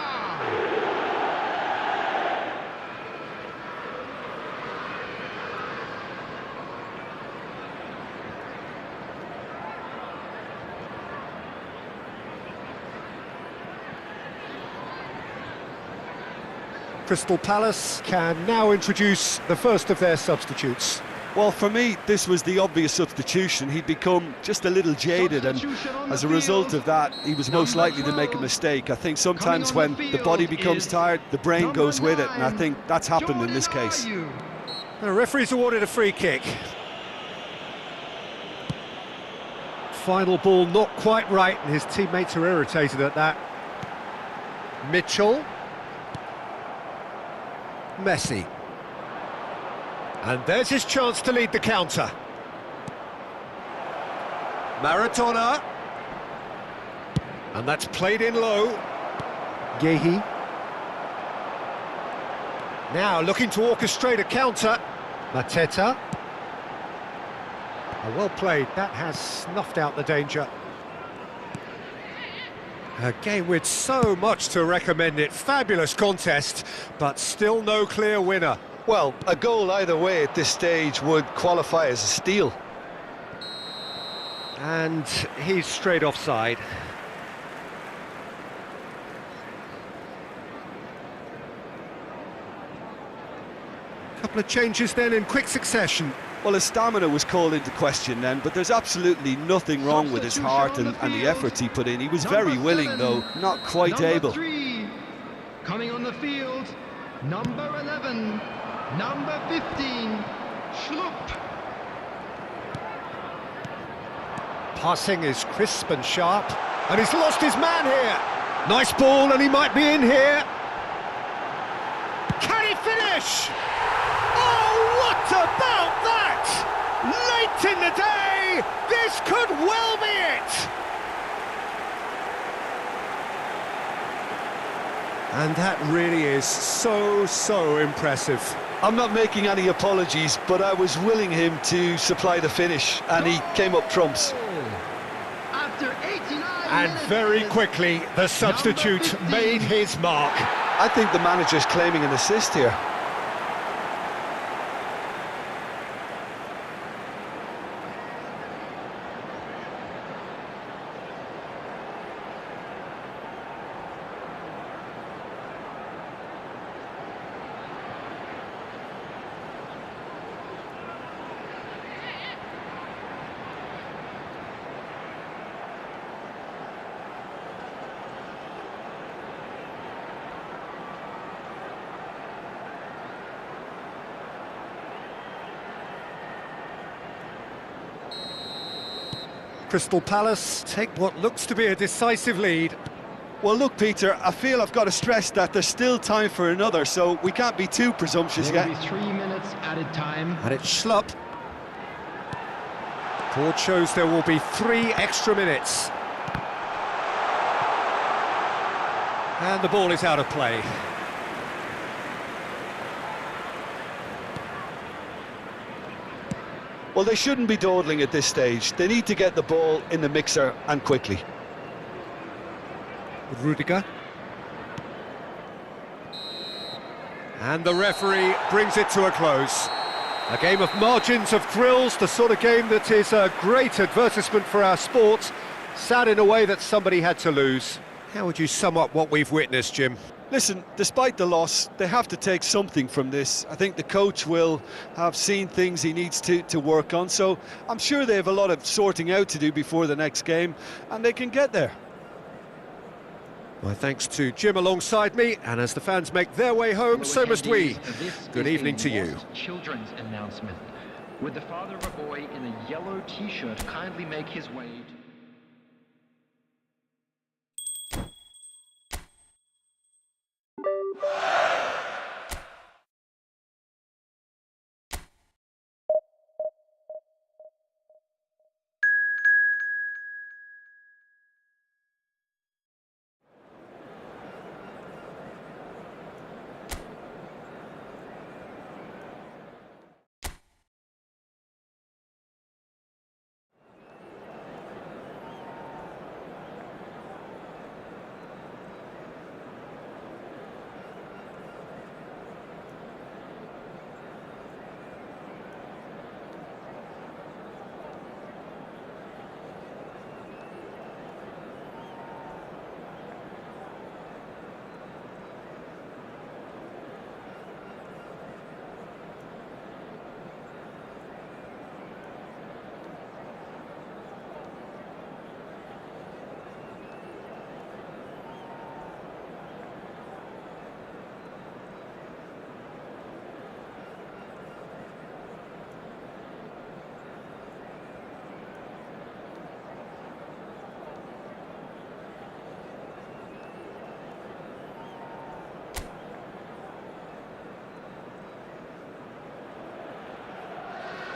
Crystal Palace can now introduce the first of their substitutes. Well, for me, this was the obvious substitution. He'd become just a little jaded, and as a result of that, he was most likely to make a mistake. I think sometimes when the body becomes tired, the brain goes with it, and I think that's happened in this case. The referee's awarded a free kick. Final ball not quite right, and his teammates are irritated at that. Mitchell. Messi. And there's his chance to lead the counter. Maradona. And that's played in low. Gehi. Now looking to orchestrate a counter. Mateta. Oh, well played. That has snuffed out the danger. A game with so much to recommend it. Fabulous contest, but still no clear winner. Well, a goal either way at this stage would qualify as a steal. And he's straight offside. Couple of changes then in quick succession. Well, his stamina was called into question then, but there's absolutely nothing wrong with his heart and the efforts he put in. He was very willing, though, not quite able. Number 3, coming on the field, number 11, number 15, Schlupp. Passing is crisp and sharp, and he's lost his man here. Nice ball, and he might be in here. Can he finish? Oh, what about that? Late in the day, this could well be it. And that really is so impressive. I'm not making any apologies, but I was willing him to supply the finish, and he came up trumps. After 89 And minutes very is quickly, the substitute number 15. made his mark. I think the manager's claiming an assist here. Crystal Palace take what looks to be a decisive lead. Well, look, Peter, I feel I've got to stress that there's still time for another, so we can't be too presumptuous There yet. will be 3 minutes added time. And it's Schlupp. Board shows there will be 3 extra minutes. And the ball is out of play. Well, they shouldn't be dawdling at this stage. They need to get the ball in the mixer, and quickly. Rudiger. And the referee brings it to a close. A game of margins of thrills, the sort of game that is a great advertisement for our sport. Sad in a way that somebody had to lose. How would you sum up what we've witnessed, Jim? Listen, despite the loss, they have to take something from this. I think the coach will have seen things he needs to work on, so I'm sure they have a lot of sorting out to do before the next game, and they can get there. My thanks to Jim alongside me, and as the fans make their way home, so must we. Good evening to you. Children's announcement. Would the father of a boy in a yellow t-shirt kindly make his way to...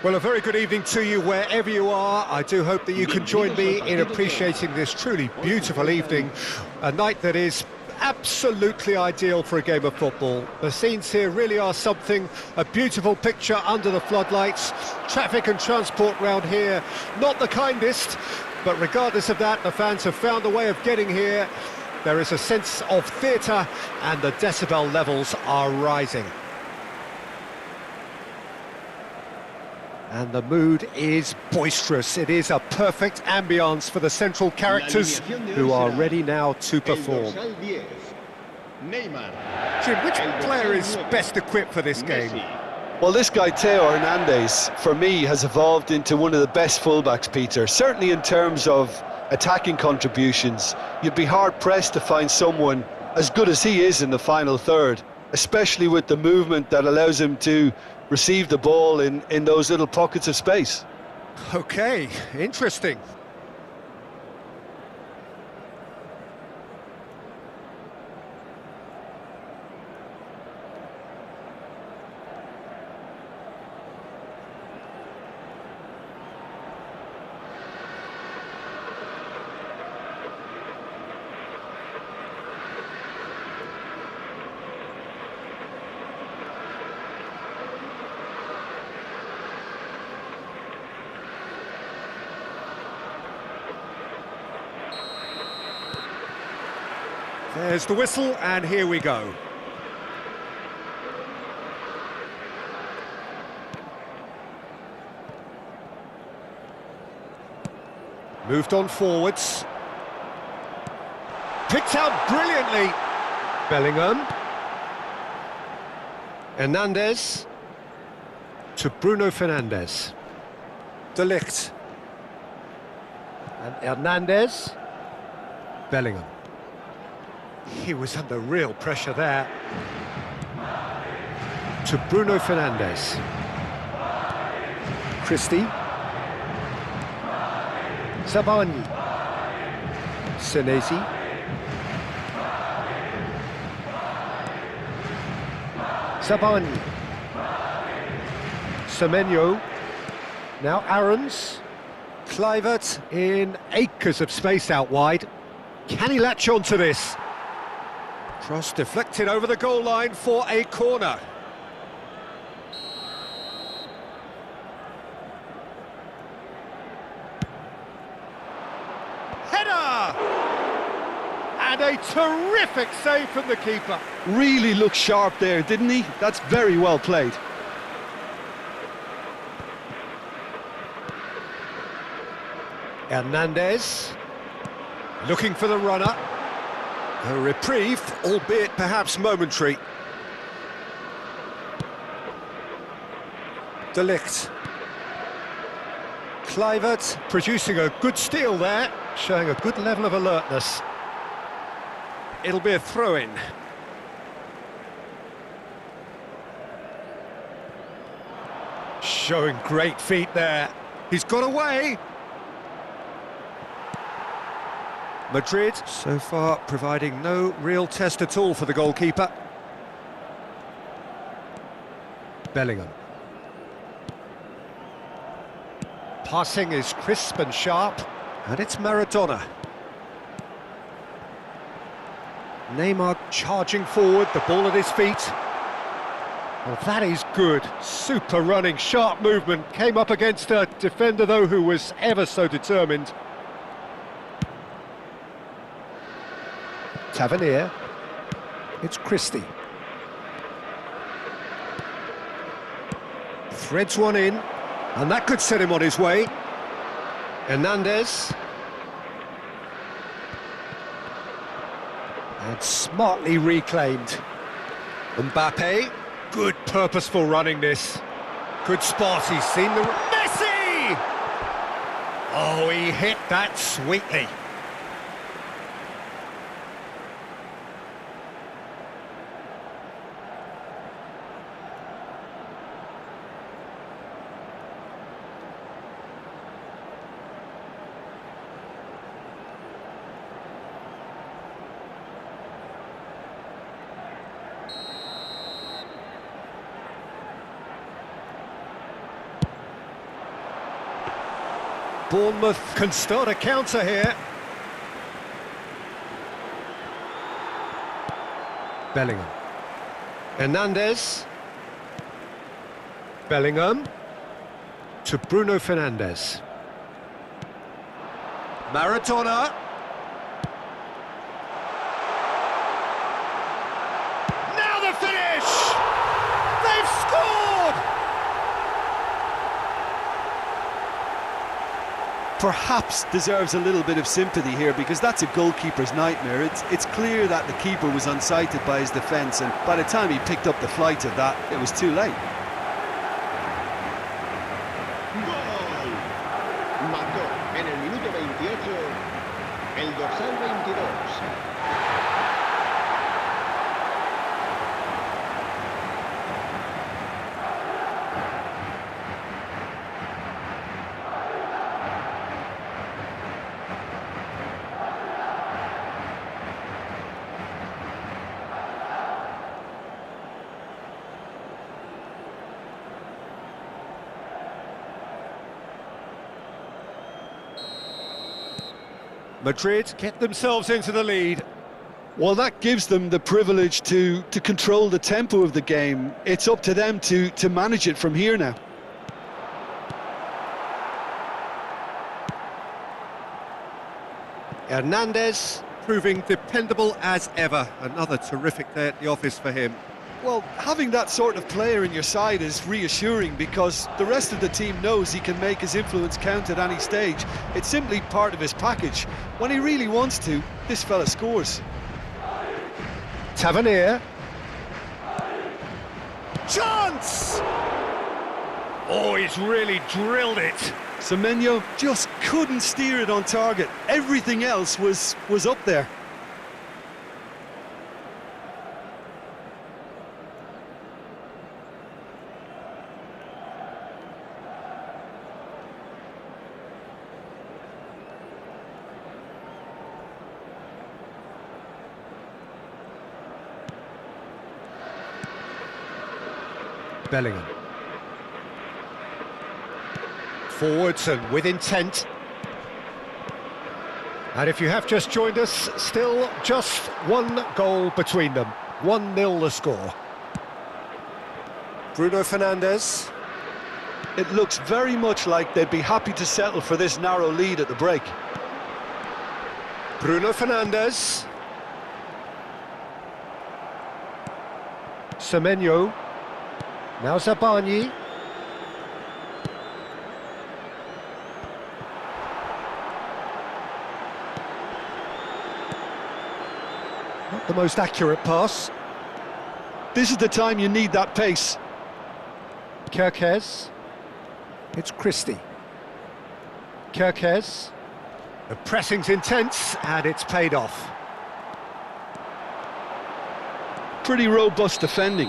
Well, a very good evening to you wherever you are. I do hope that you can join me in appreciating this truly beautiful evening, a night that is absolutely ideal for a game of football. The scenes here really are something, a beautiful picture under the floodlights. Traffic and transport round here, not the kindest, but regardless of that, the fans have found a way of getting here. There is a sense of theatre and the decibel levels are rising. And the mood is boisterous. It is a perfect ambience for the central characters who are ready now to perform. Jim, which player is best equipped for this game? Well, this guy, Theo Hernandez, for me, has evolved into one of the best fullbacks, Peter. Certainly in terms of attacking contributions, you'd be hard-pressed to find someone as good as he is in the final third, especially with the movement that allows him to receive the ball in those little pockets of space. Okay, interesting. There's the whistle, and here we go. Moved on forwards. Picked out brilliantly. Bellingham. Hernandez. To Bruno Fernandes. De Ligt. And Hernandez. Bellingham. He was under real pressure there. To Bruno Fernandes. Christie. Savani. Senesi. Savani. Semenyo. Now Aarons. Kluivert in acres of space out wide. Can he latch on to this? Cross deflected over the goal line for a corner. Header! And a terrific save from the keeper. Really looked sharp there, didn't he? That's very well played. Hernandez. Looking for the runner. A reprieve, albeit perhaps momentary. De Ligt. Kluivert producing a good steal there, showing a good level of alertness. it'll be a throw-in. Showing great feet there. He's got away. Madrid, so far, providing no real test at all for the goalkeeper. Bellingham. Passing is crisp and sharp, and it's Maradona. Neymar charging forward, the ball at his feet. Well, that is good. Super running, sharp movement. Came up against a defender, though, who was ever so determined. Tavernier. It's Christie. Threads one in, and that could set him on his way. Hernandez. And smartly reclaimed. Mbappe. Good purposeful running this. Good spot, he's seen the... Messi! Oh, he hit that sweetly. Bournemouth can start a counter here. Bellingham. Hernandez. Bellingham. To Bruno Fernandes. Maradona. Now the finish! They've scored! Perhaps deserves a little bit of sympathy here, because that's a goalkeeper's nightmare. It's clear that the keeper was unsighted by his defence, and by the time he picked up the flight of that, it was too late. ¡Gol! Marcó en el minuto 28 el dorsal 22. Madrid get themselves into the lead. Well, that gives them the privilege to control the tempo of the game. It's up to them to manage it from here now. Hernandez proving dependable as ever. Another terrific day at the office for him. Well, having that sort of player in your side is reassuring, because the rest of the team knows he can make his influence count at any stage. It's simply part of his package. When he really wants to, this fella scores. Tavernier. Chance! Oh, he's really drilled it. Semenyo just couldn't steer it on target. Everything else was up there. Bellingham. Forwards and with intent. And if you have just joined us, still just one goal between them. 1-0 the score. Bruno Fernandes. It looks very much like they'd be happy to settle for this narrow lead at the break. Bruno Fernandes. Semenyo. Now Zabani. Not the most accurate pass. This is the time you need that pace. Kerkez. It's Christie. Kerkez. The pressing's intense, and it's paid off. pretty robust defending.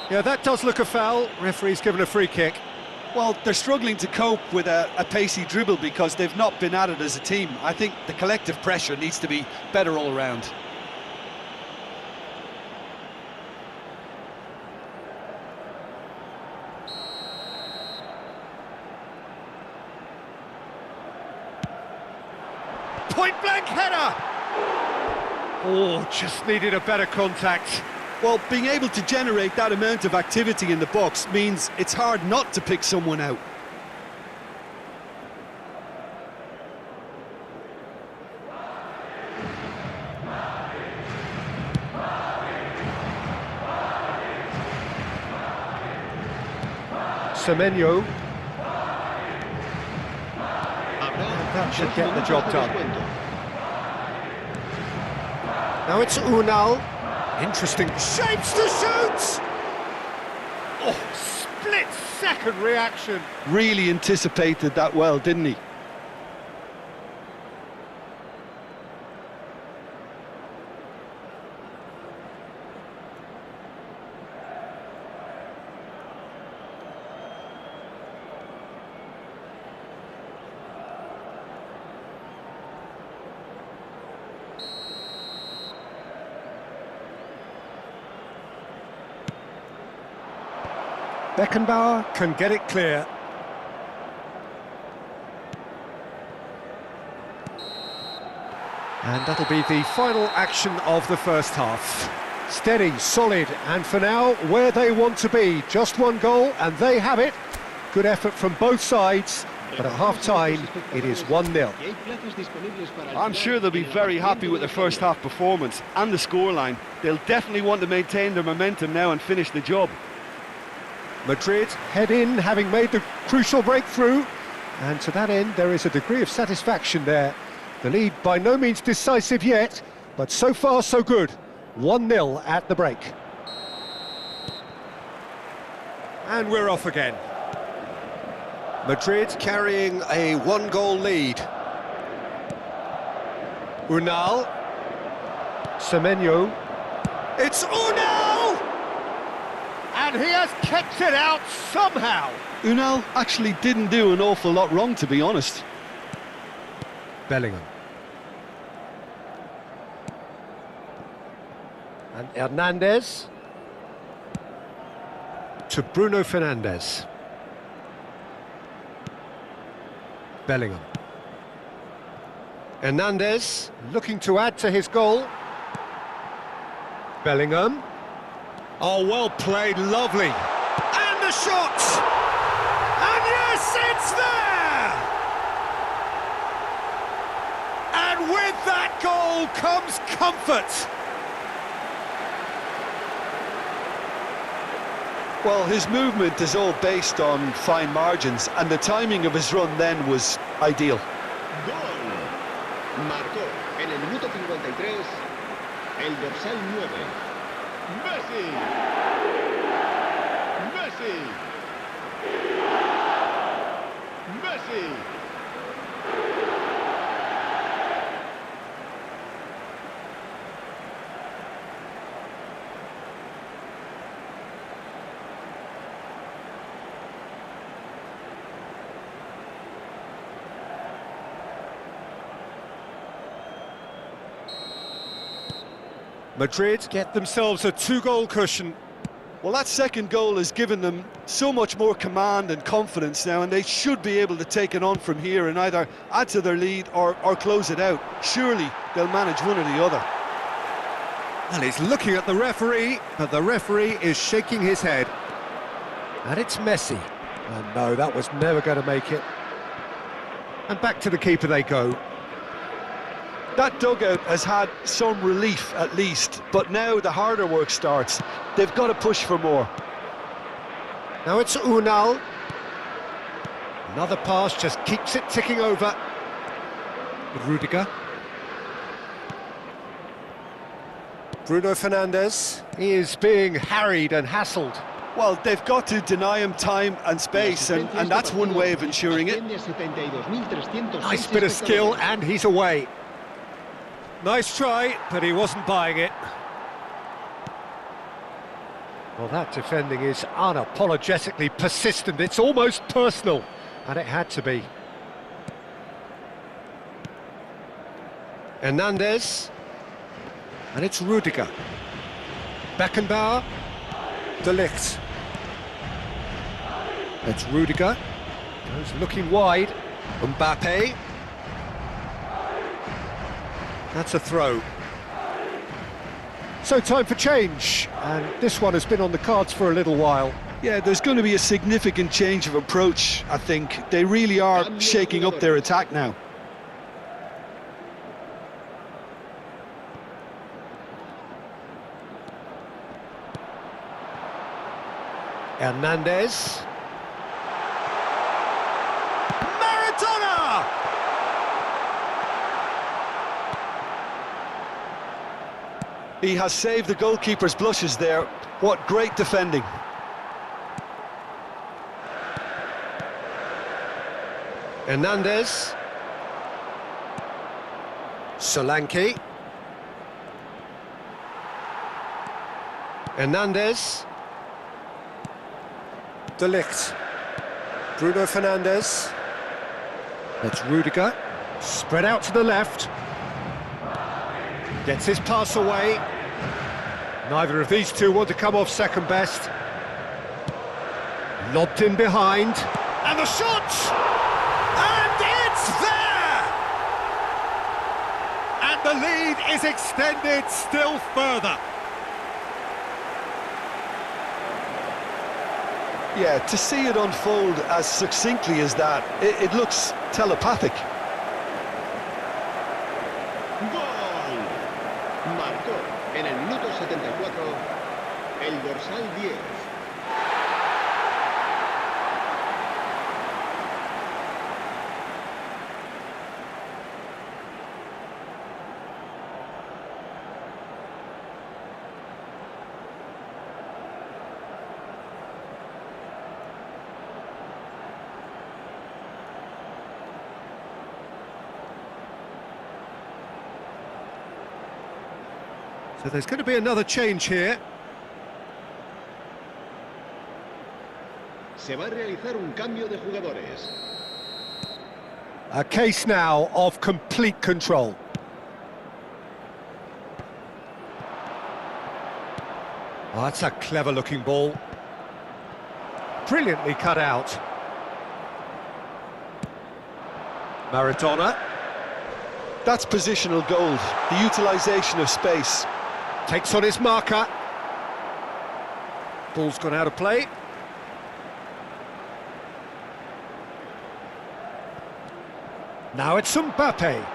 Yeah, that does look a foul. Referee's given a free kick. Well, they're struggling to cope with a pacey dribble because they've not been at it as a team. I think the collective pressure needs to be better all around. Point-blank header! Oh, just needed a better contact. Well, being able to generate that amount of activity in the box means it's hard not to pick someone out. Semenyo. That should get the job done. Now it's Unal. Interesting shapes to shoot! Oh, split-second reaction. Really anticipated that well, didn't he? Beckenbauer can get it clear. And that'll be the final action of the first half. Steady, solid, and for now, where they want to be. Just one goal, and they have it. Good effort from both sides, but at half-time, it is 1-0. I'm sure they'll be very happy with their first half performance and the scoreline. They'll definitely want to maintain their momentum now and finish the job. Madrid head in, having made the crucial breakthrough, and to that end there is a degree of satisfaction there. The lead by no means decisive yet, but so far so good. 1-0 at the break. And we're off again. Madrid carrying a one-goal lead. Unal. Semenyo. It's Unal! And he has kept it out somehow. Unal actually didn't do an awful lot wrong, to be honest. Bellingham. And Hernandez. To Bruno Fernandes. Bellingham. Hernandez looking to add to his goal. Bellingham. Oh, well played, lovely. And the shot! And yes, it's there! And with that goal comes comfort. Well, his movement is all based on fine margins, and the timing of his run then was ideal. Gol. Marcó en el minuto 53 el dorsal 9. Messi. Messi. Messi. Madrid get themselves a two-goal cushion. Well, that second goal has given them so much more command and confidence now, and they should be able to take it on from here and either add to their lead or close it out. Surely they'll manage one or the other. And he's looking at the referee, but the referee is shaking his head. And it's Messi. And no, that was never going to make it. And back to the keeper they go. That dugout has had some relief at least, but now the harder work starts. They've got to push for more. Now it's Unal. Another pass just keeps it ticking over. Rudiger. Bruno Fernandes. He is being harried and hassled. Well, they've got to deny him time and space, and that's one way of ensuring it. Nice bit of skill, and he's away. Nice try, but he wasn't buying it. Well, that defending is unapologetically persistent. It's almost personal, and it had to be. Hernandez. And it's Rudiger. Beckenbauer. De Ligt. It's Rudiger. Goes looking wide. Mbappe. That's a throw. So time for change, and this one has been on the cards for a little while. Yeah, there's going to be a significant change of approach, I think. They really are shaking up their attack now. Hernandez. Maradona! He has saved the goalkeeper's blushes there. What great defending. Hernandez. Solanke. Hernandez. De Ligt. Bruno Fernandes. That's Rudiger. Spread out to the left. Gets his pass away. Neither of these two want to come off second best. Lobbed in behind. And the shot! And it's there! And the lead is extended still further. Yeah, to see it unfold as succinctly as that, it looks telepathic. ¡Gol! Marcó en el minuto 74 el dorsal 10. So there's going to be another change here. Se va a realizar un cambio de jugadores. A case now of complete control. Oh, that's a clever-looking ball. Brilliantly cut out. Maradona. That's positional gold, the utilisation of space. Takes on his marker. Ball's gone out of play. Now it's Mbappe.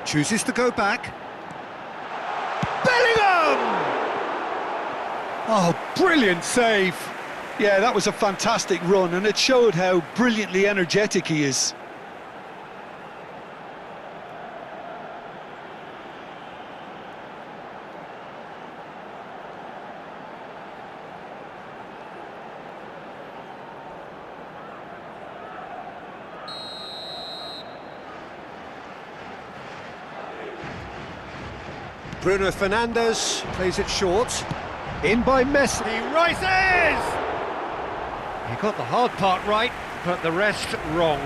Chooses to go back. Bellingham! Oh, brilliant save. Yeah, that was a fantastic run, and it showed how brilliantly energetic he is. Bruno Fernandes plays it short. In by Messi. He rises! He got the hard part right, but the rest wrong.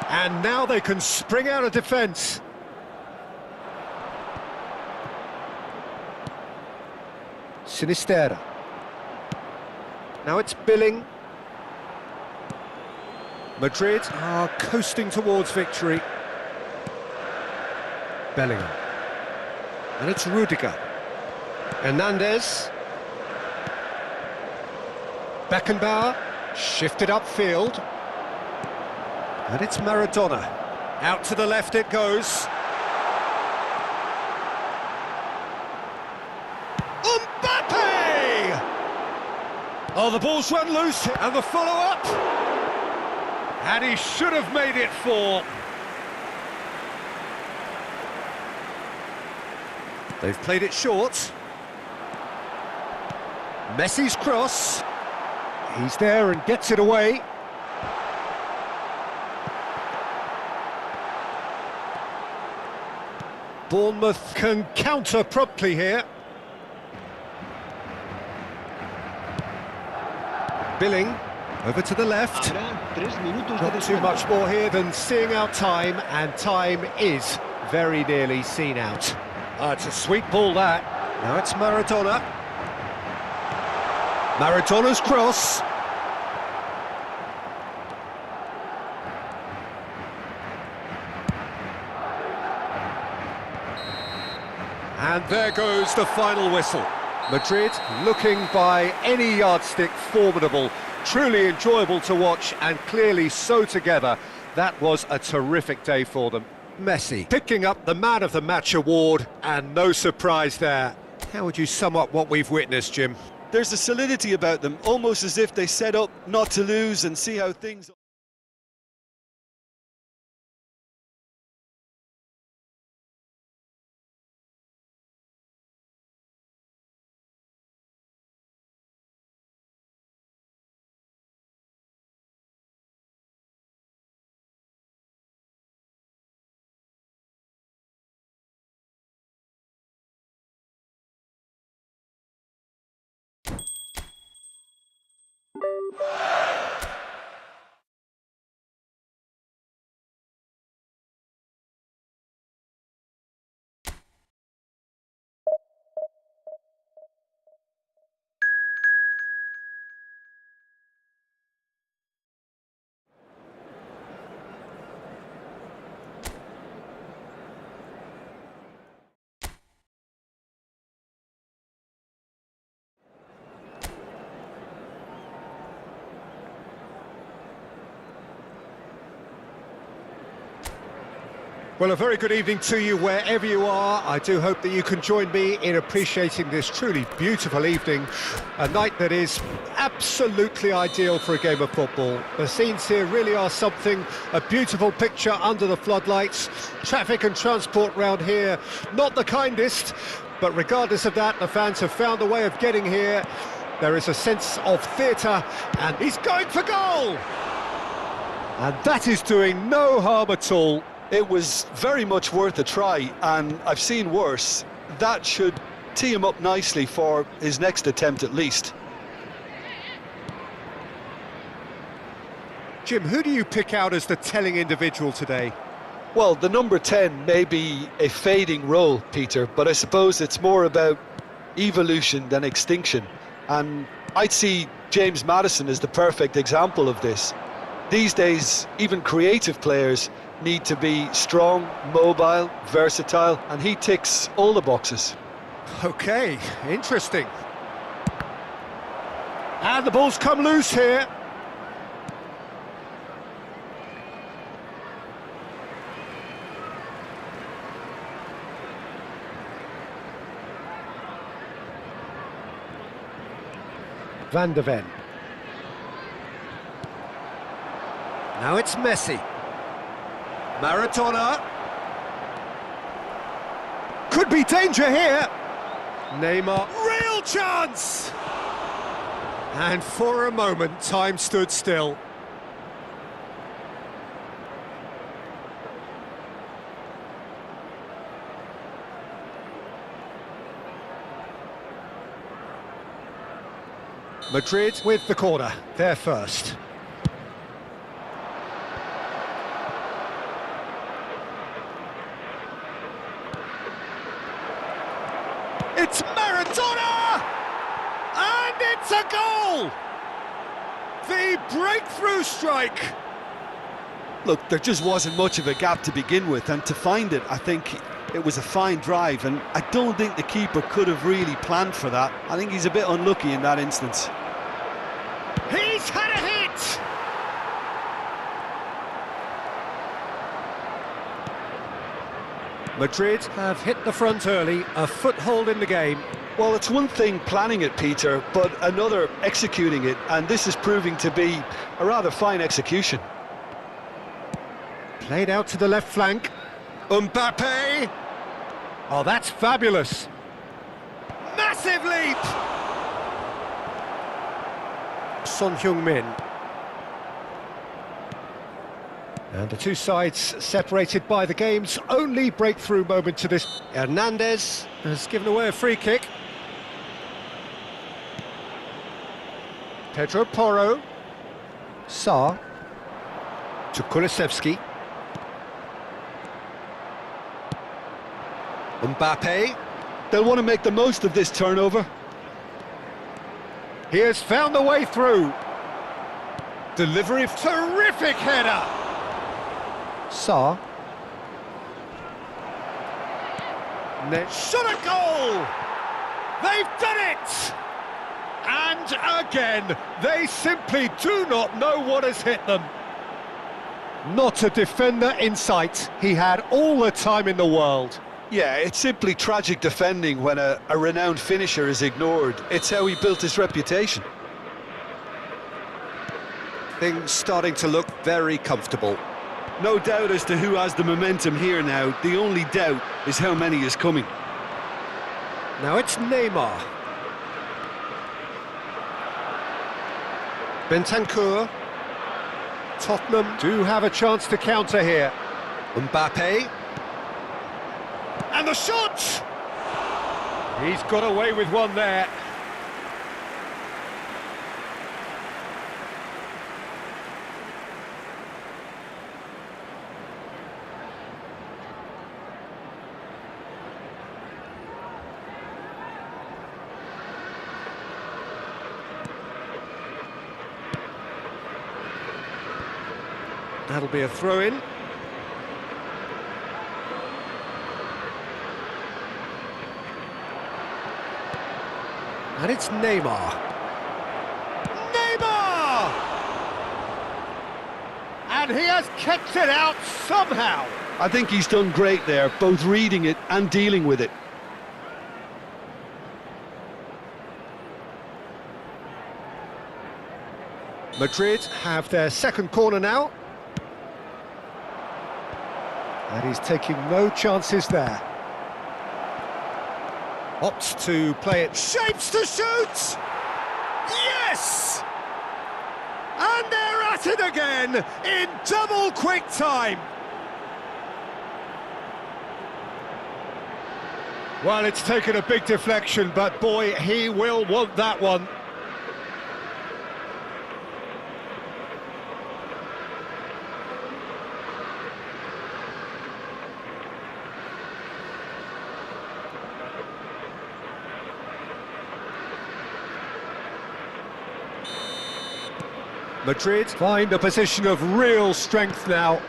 And now they can spring out of defence. Sinisterra. Now it's Billing. Madrid are coasting towards victory. Bellingham. And it's Rudiger. Hernandez. Beckenbauer. Shifted upfield. And it's Maradona. Out to the left it goes. Oh, the ball's run loose, and the follow-up. And he should have made it 4. They've played it short. Messi's cross. He's there and gets it away. Bournemouth can counter promptly here. Billing, over to the left. Habrá 3 minutos de Not too descuento. much more here than seeing out time, and time is very nearly seen out. It's a sweet ball, that. Now it's Maradona. Maradona's cross. And there goes the final whistle. Madrid looking by any yardstick formidable, truly enjoyable to watch, and clearly so together. That was a terrific day for them. Messi picking up the Man of the Match award, and no surprise there. How would you sum up what we've witnessed, Jim? There's a solidity about them, almost as if they set up not to lose and see how things... Well, a very good evening to you wherever you are. I do hope that you can join me in appreciating this truly beautiful evening, a night that is absolutely ideal for a game of football. The scenes here really are something, a beautiful picture under the floodlights. Traffic and transport round here, not the kindest, but regardless of that, the fans have found a way of getting here. There is a sense of theatre, and he's going for goal! And that is doing no harm at all. It was very much worth a try, and I've seen worse. That should tee him up nicely for his next attempt at least. Jim, who do you pick out as the telling individual today? Well, the number 10 may be a fading role, Peter, but I suppose it's more about evolution than extinction. And I'd see James Maddison as the perfect example of this. These days, even creative players need to be strong, mobile, versatile, and he ticks all the boxes. Okay, interesting. And the ball's come loose here. Van de Ven. Now it's Messi. Maradona. Could be danger here. Neymar. Real chance! And for a moment, time stood still. Madrid with the corner, they're first. It's Maradona! And it's a goal! The breakthrough strike! Look, there just wasn't much of a gap to begin with, and to find it, I think it was a fine drive, and I don't think the keeper could have really planned for that. I think he's a bit unlucky in that instance. He's had a hit! Madrid have hit the front early, a foothold in the game. Well, it's one thing planning it, Peter, but another executing it, and this is proving to be a rather fine execution. Played out to the left flank. Mbappe! Oh, that's fabulous. Massive leap! Son Heung-min. And the two sides separated by the game's only breakthrough moment to this. Hernandez has given away a free kick. Pedro Porro. Sarr. To Kulusevski. Mbappe. They'll want to make the most of this turnover. He has found the way through. Delivery, terrific header. Sarr. Shot a goal! They've done it! And again, they simply do not know what has hit them. Not a defender in sight. He had all the time in the world. Yeah, it's simply tragic defending when a renowned finisher is ignored. It's how he built his reputation. Things starting to look very comfortable. No doubt as to who has the momentum here now. The only doubt is how many is coming. Now it's Neymar. Bentancur. Tottenham do have a chance to counter here. Mbappe. And the shot! He's got away with one there. That'll be a throw-in. And it's Neymar. Neymar! And he has kept it out somehow. I think he's done great there, both reading it and dealing with it. Madrid have their second corner now. And he's taking no chances there. Opts to play it, shapes to shoot! Yes! And they're at it again in double quick time. Well, it's taken a big deflection, but boy, he will want that one. Madrid find a position of real strength now.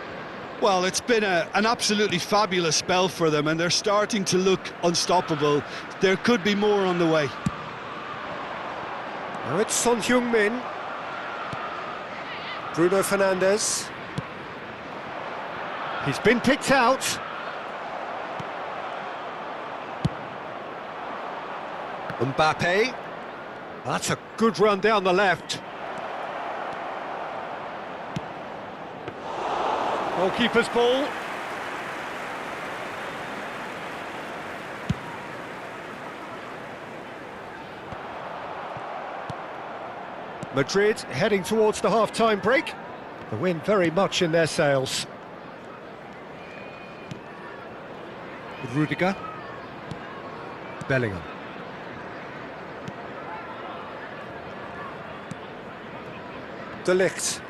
Well, it's been an absolutely fabulous spell for them, and they're starting to look unstoppable. There could be more on the way. Now it's Son Heung-min. Bruno Fernandes. He's been picked out. Mbappe. That's a good run down the left. Goalkeeper's ball. Madrid heading towards the half-time break. The win very much in their sails. Rudiger. Bellingham. De Ligt.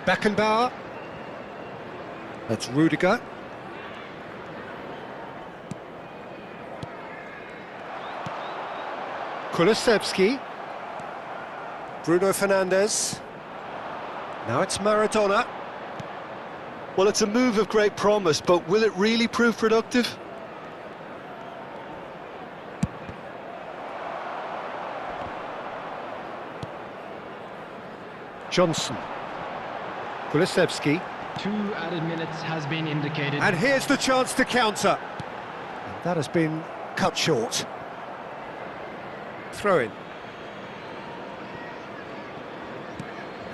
Beckenbauer. That's Rudiger. Kulusevski. Bruno Fernandes. Now it's Maradona. Well, it's a move of great promise, but will it really prove productive? Johnson. Kulusevski. 2 added minutes has been indicated. And here's the chance to counter. And that has been cut short. Throw in.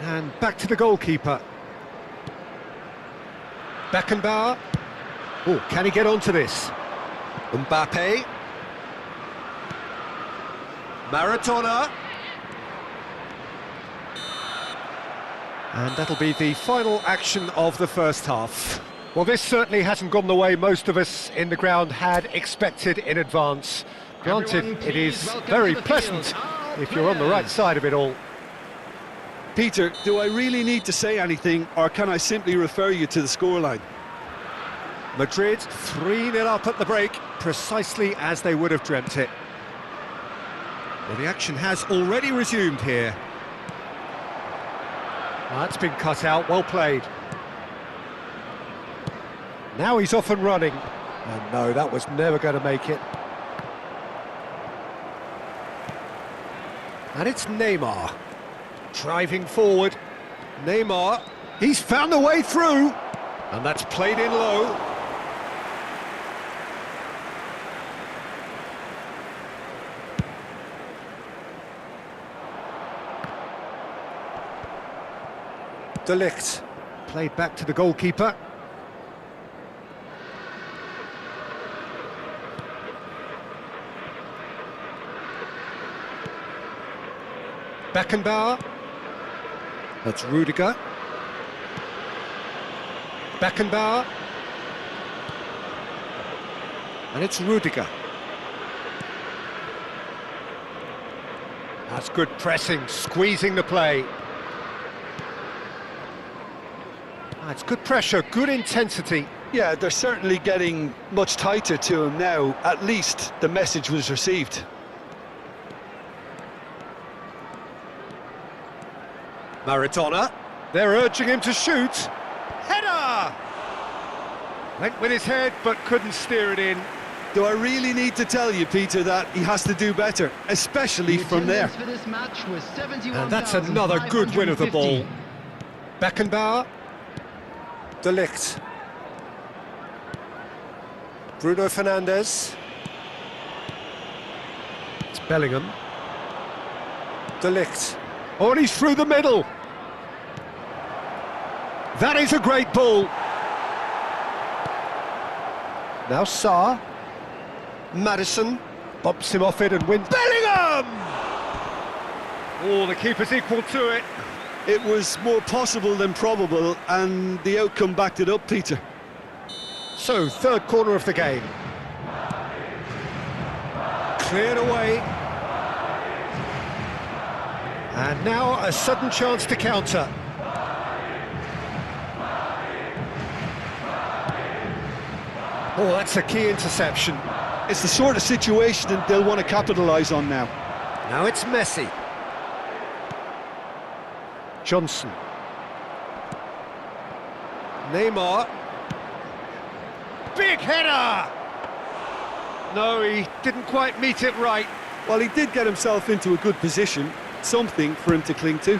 And back to the goalkeeper. Beckenbauer. Oh, can he get onto this? Mbappe. Maradona. And that'll be the final action of the first half. Well, this certainly hasn't gone the way most of us in the ground had expected in advance. Granted, Everyone, it please is welcome very to the pleasant field our if you're on the right players. side of it all. Peter, do I really need to say anything, or can I simply refer you to the scoreline? Madrid 3-0 up at the break, precisely as they would have dreamt it. Well, the action has already resumed here. That's been cut out, well played. Now he's off and running. And no, that was never going to make it. And it's Neymar. Driving forward. Neymar, he's found a way through. And that's played in low. De Ligt, played back to the goalkeeper. Beckenbauer. That's Rudiger. Beckenbauer. And it's Rudiger. That's good pressing, squeezing the play. It's good pressure, good intensity. Yeah, they're certainly getting much tighter to him now. At least the message was received. Maradona, they're urging him to shoot. Header! Went with his head, but couldn't steer it in. Do I really need to tell you, Peter, that he has to do better, especially The from there? attendance for this match was 71,550. And that's another good win of the ball. Beckenbauer. De Ligt. Bruno Fernandes. It's Bellingham. De Ligt. Oh, and he's through the middle. That is a great ball. Now Sarr. Maddison bumps him off it and wins. Bellingham! Oh, the keeper's equal to it. It was more possible than probable, and the outcome backed it up, Peter. So, third corner of the game. Cleared away. And now a sudden chance to counter. Oh, that's a key interception. It's the sort of situation that they'll want to capitalise on now. Now it's Messi. Johnson. Neymar. Big header! No, he didn't quite meet it right. Well, he did get himself into a good position, something for him to cling to.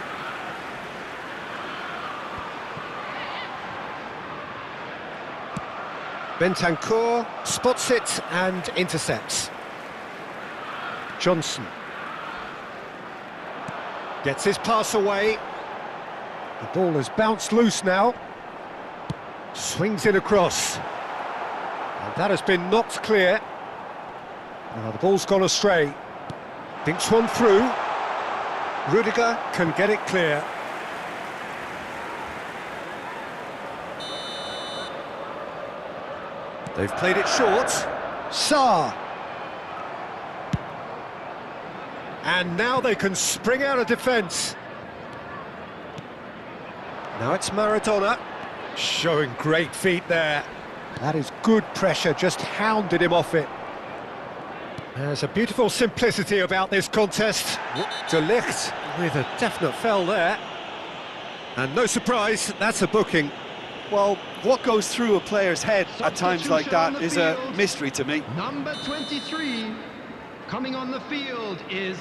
Bentancur spots it and intercepts. Johnson gets his pass away. The ball has bounced loose now. Swings it across. And that has been knocked clear. Now the ball's gone astray. Dinks one through. Rudiger can get it clear. They've played it short. Sarr. And now they can spring out of defence. Now it's Maradona. Showing great feet there. That is good pressure, just hounded him off it. There's a beautiful simplicity about this contest. De Ligt with a definite foul there. And no surprise, that's a booking. Well, what goes through a player's head at times like that is a mystery to me. Number 23 coming on the field is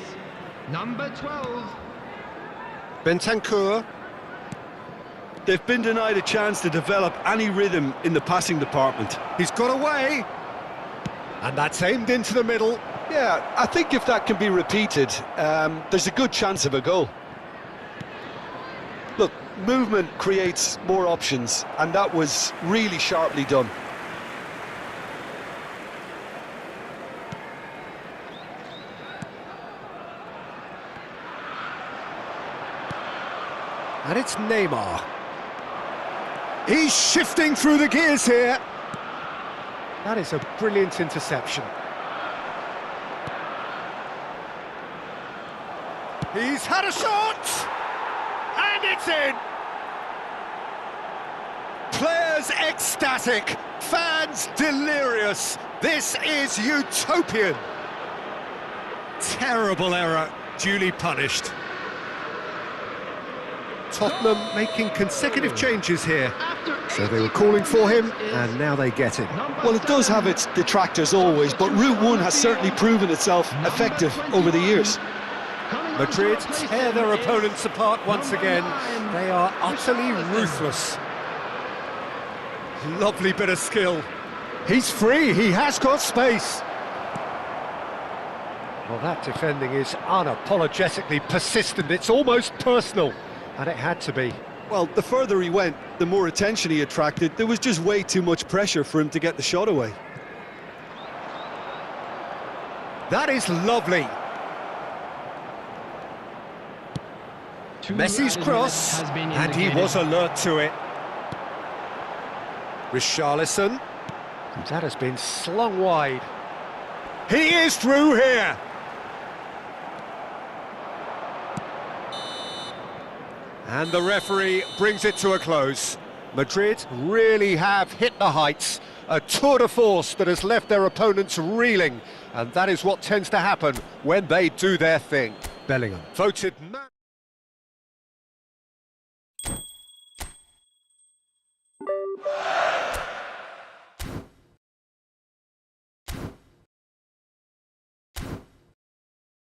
number 12. Bentancur. They've been denied a chance to develop any rhythm in the passing department. He's got away. And that's aimed into the middle. Yeah, I think if that can be repeated, there's a good chance of a goal. Look, movement creates more options, and that was really sharply done. And it's Neymar. He's shifting through the gears here. That is a brilliant interception. He's had a shot! And it's in! Players ecstatic, fans delirious. This is utopian. Terrible error, duly punished. Tottenham making consecutive changes here. So they were calling for him, and now they get him. Well, it does have its detractors always, but Route 1 has certainly proven itself effective over the years. Madrid tear their opponents apart once again. They are utterly ruthless. Lovely bit of skill. He's free, he has got space. Well, that defending is unapologetically persistent. It's almost personal, and it had to be. Well, the further he went, the more attention he attracted. There was just way too much pressure for him to get the shot away. That is lovely. Messi's cross, and he was alert to it. Richarlison. That has been slung wide. He is through here. And the referee brings it to a close. Madrid really have hit the heights. A tour de force that has left their opponents reeling. And that is what tends to happen when they do their thing. Bellingham voted man.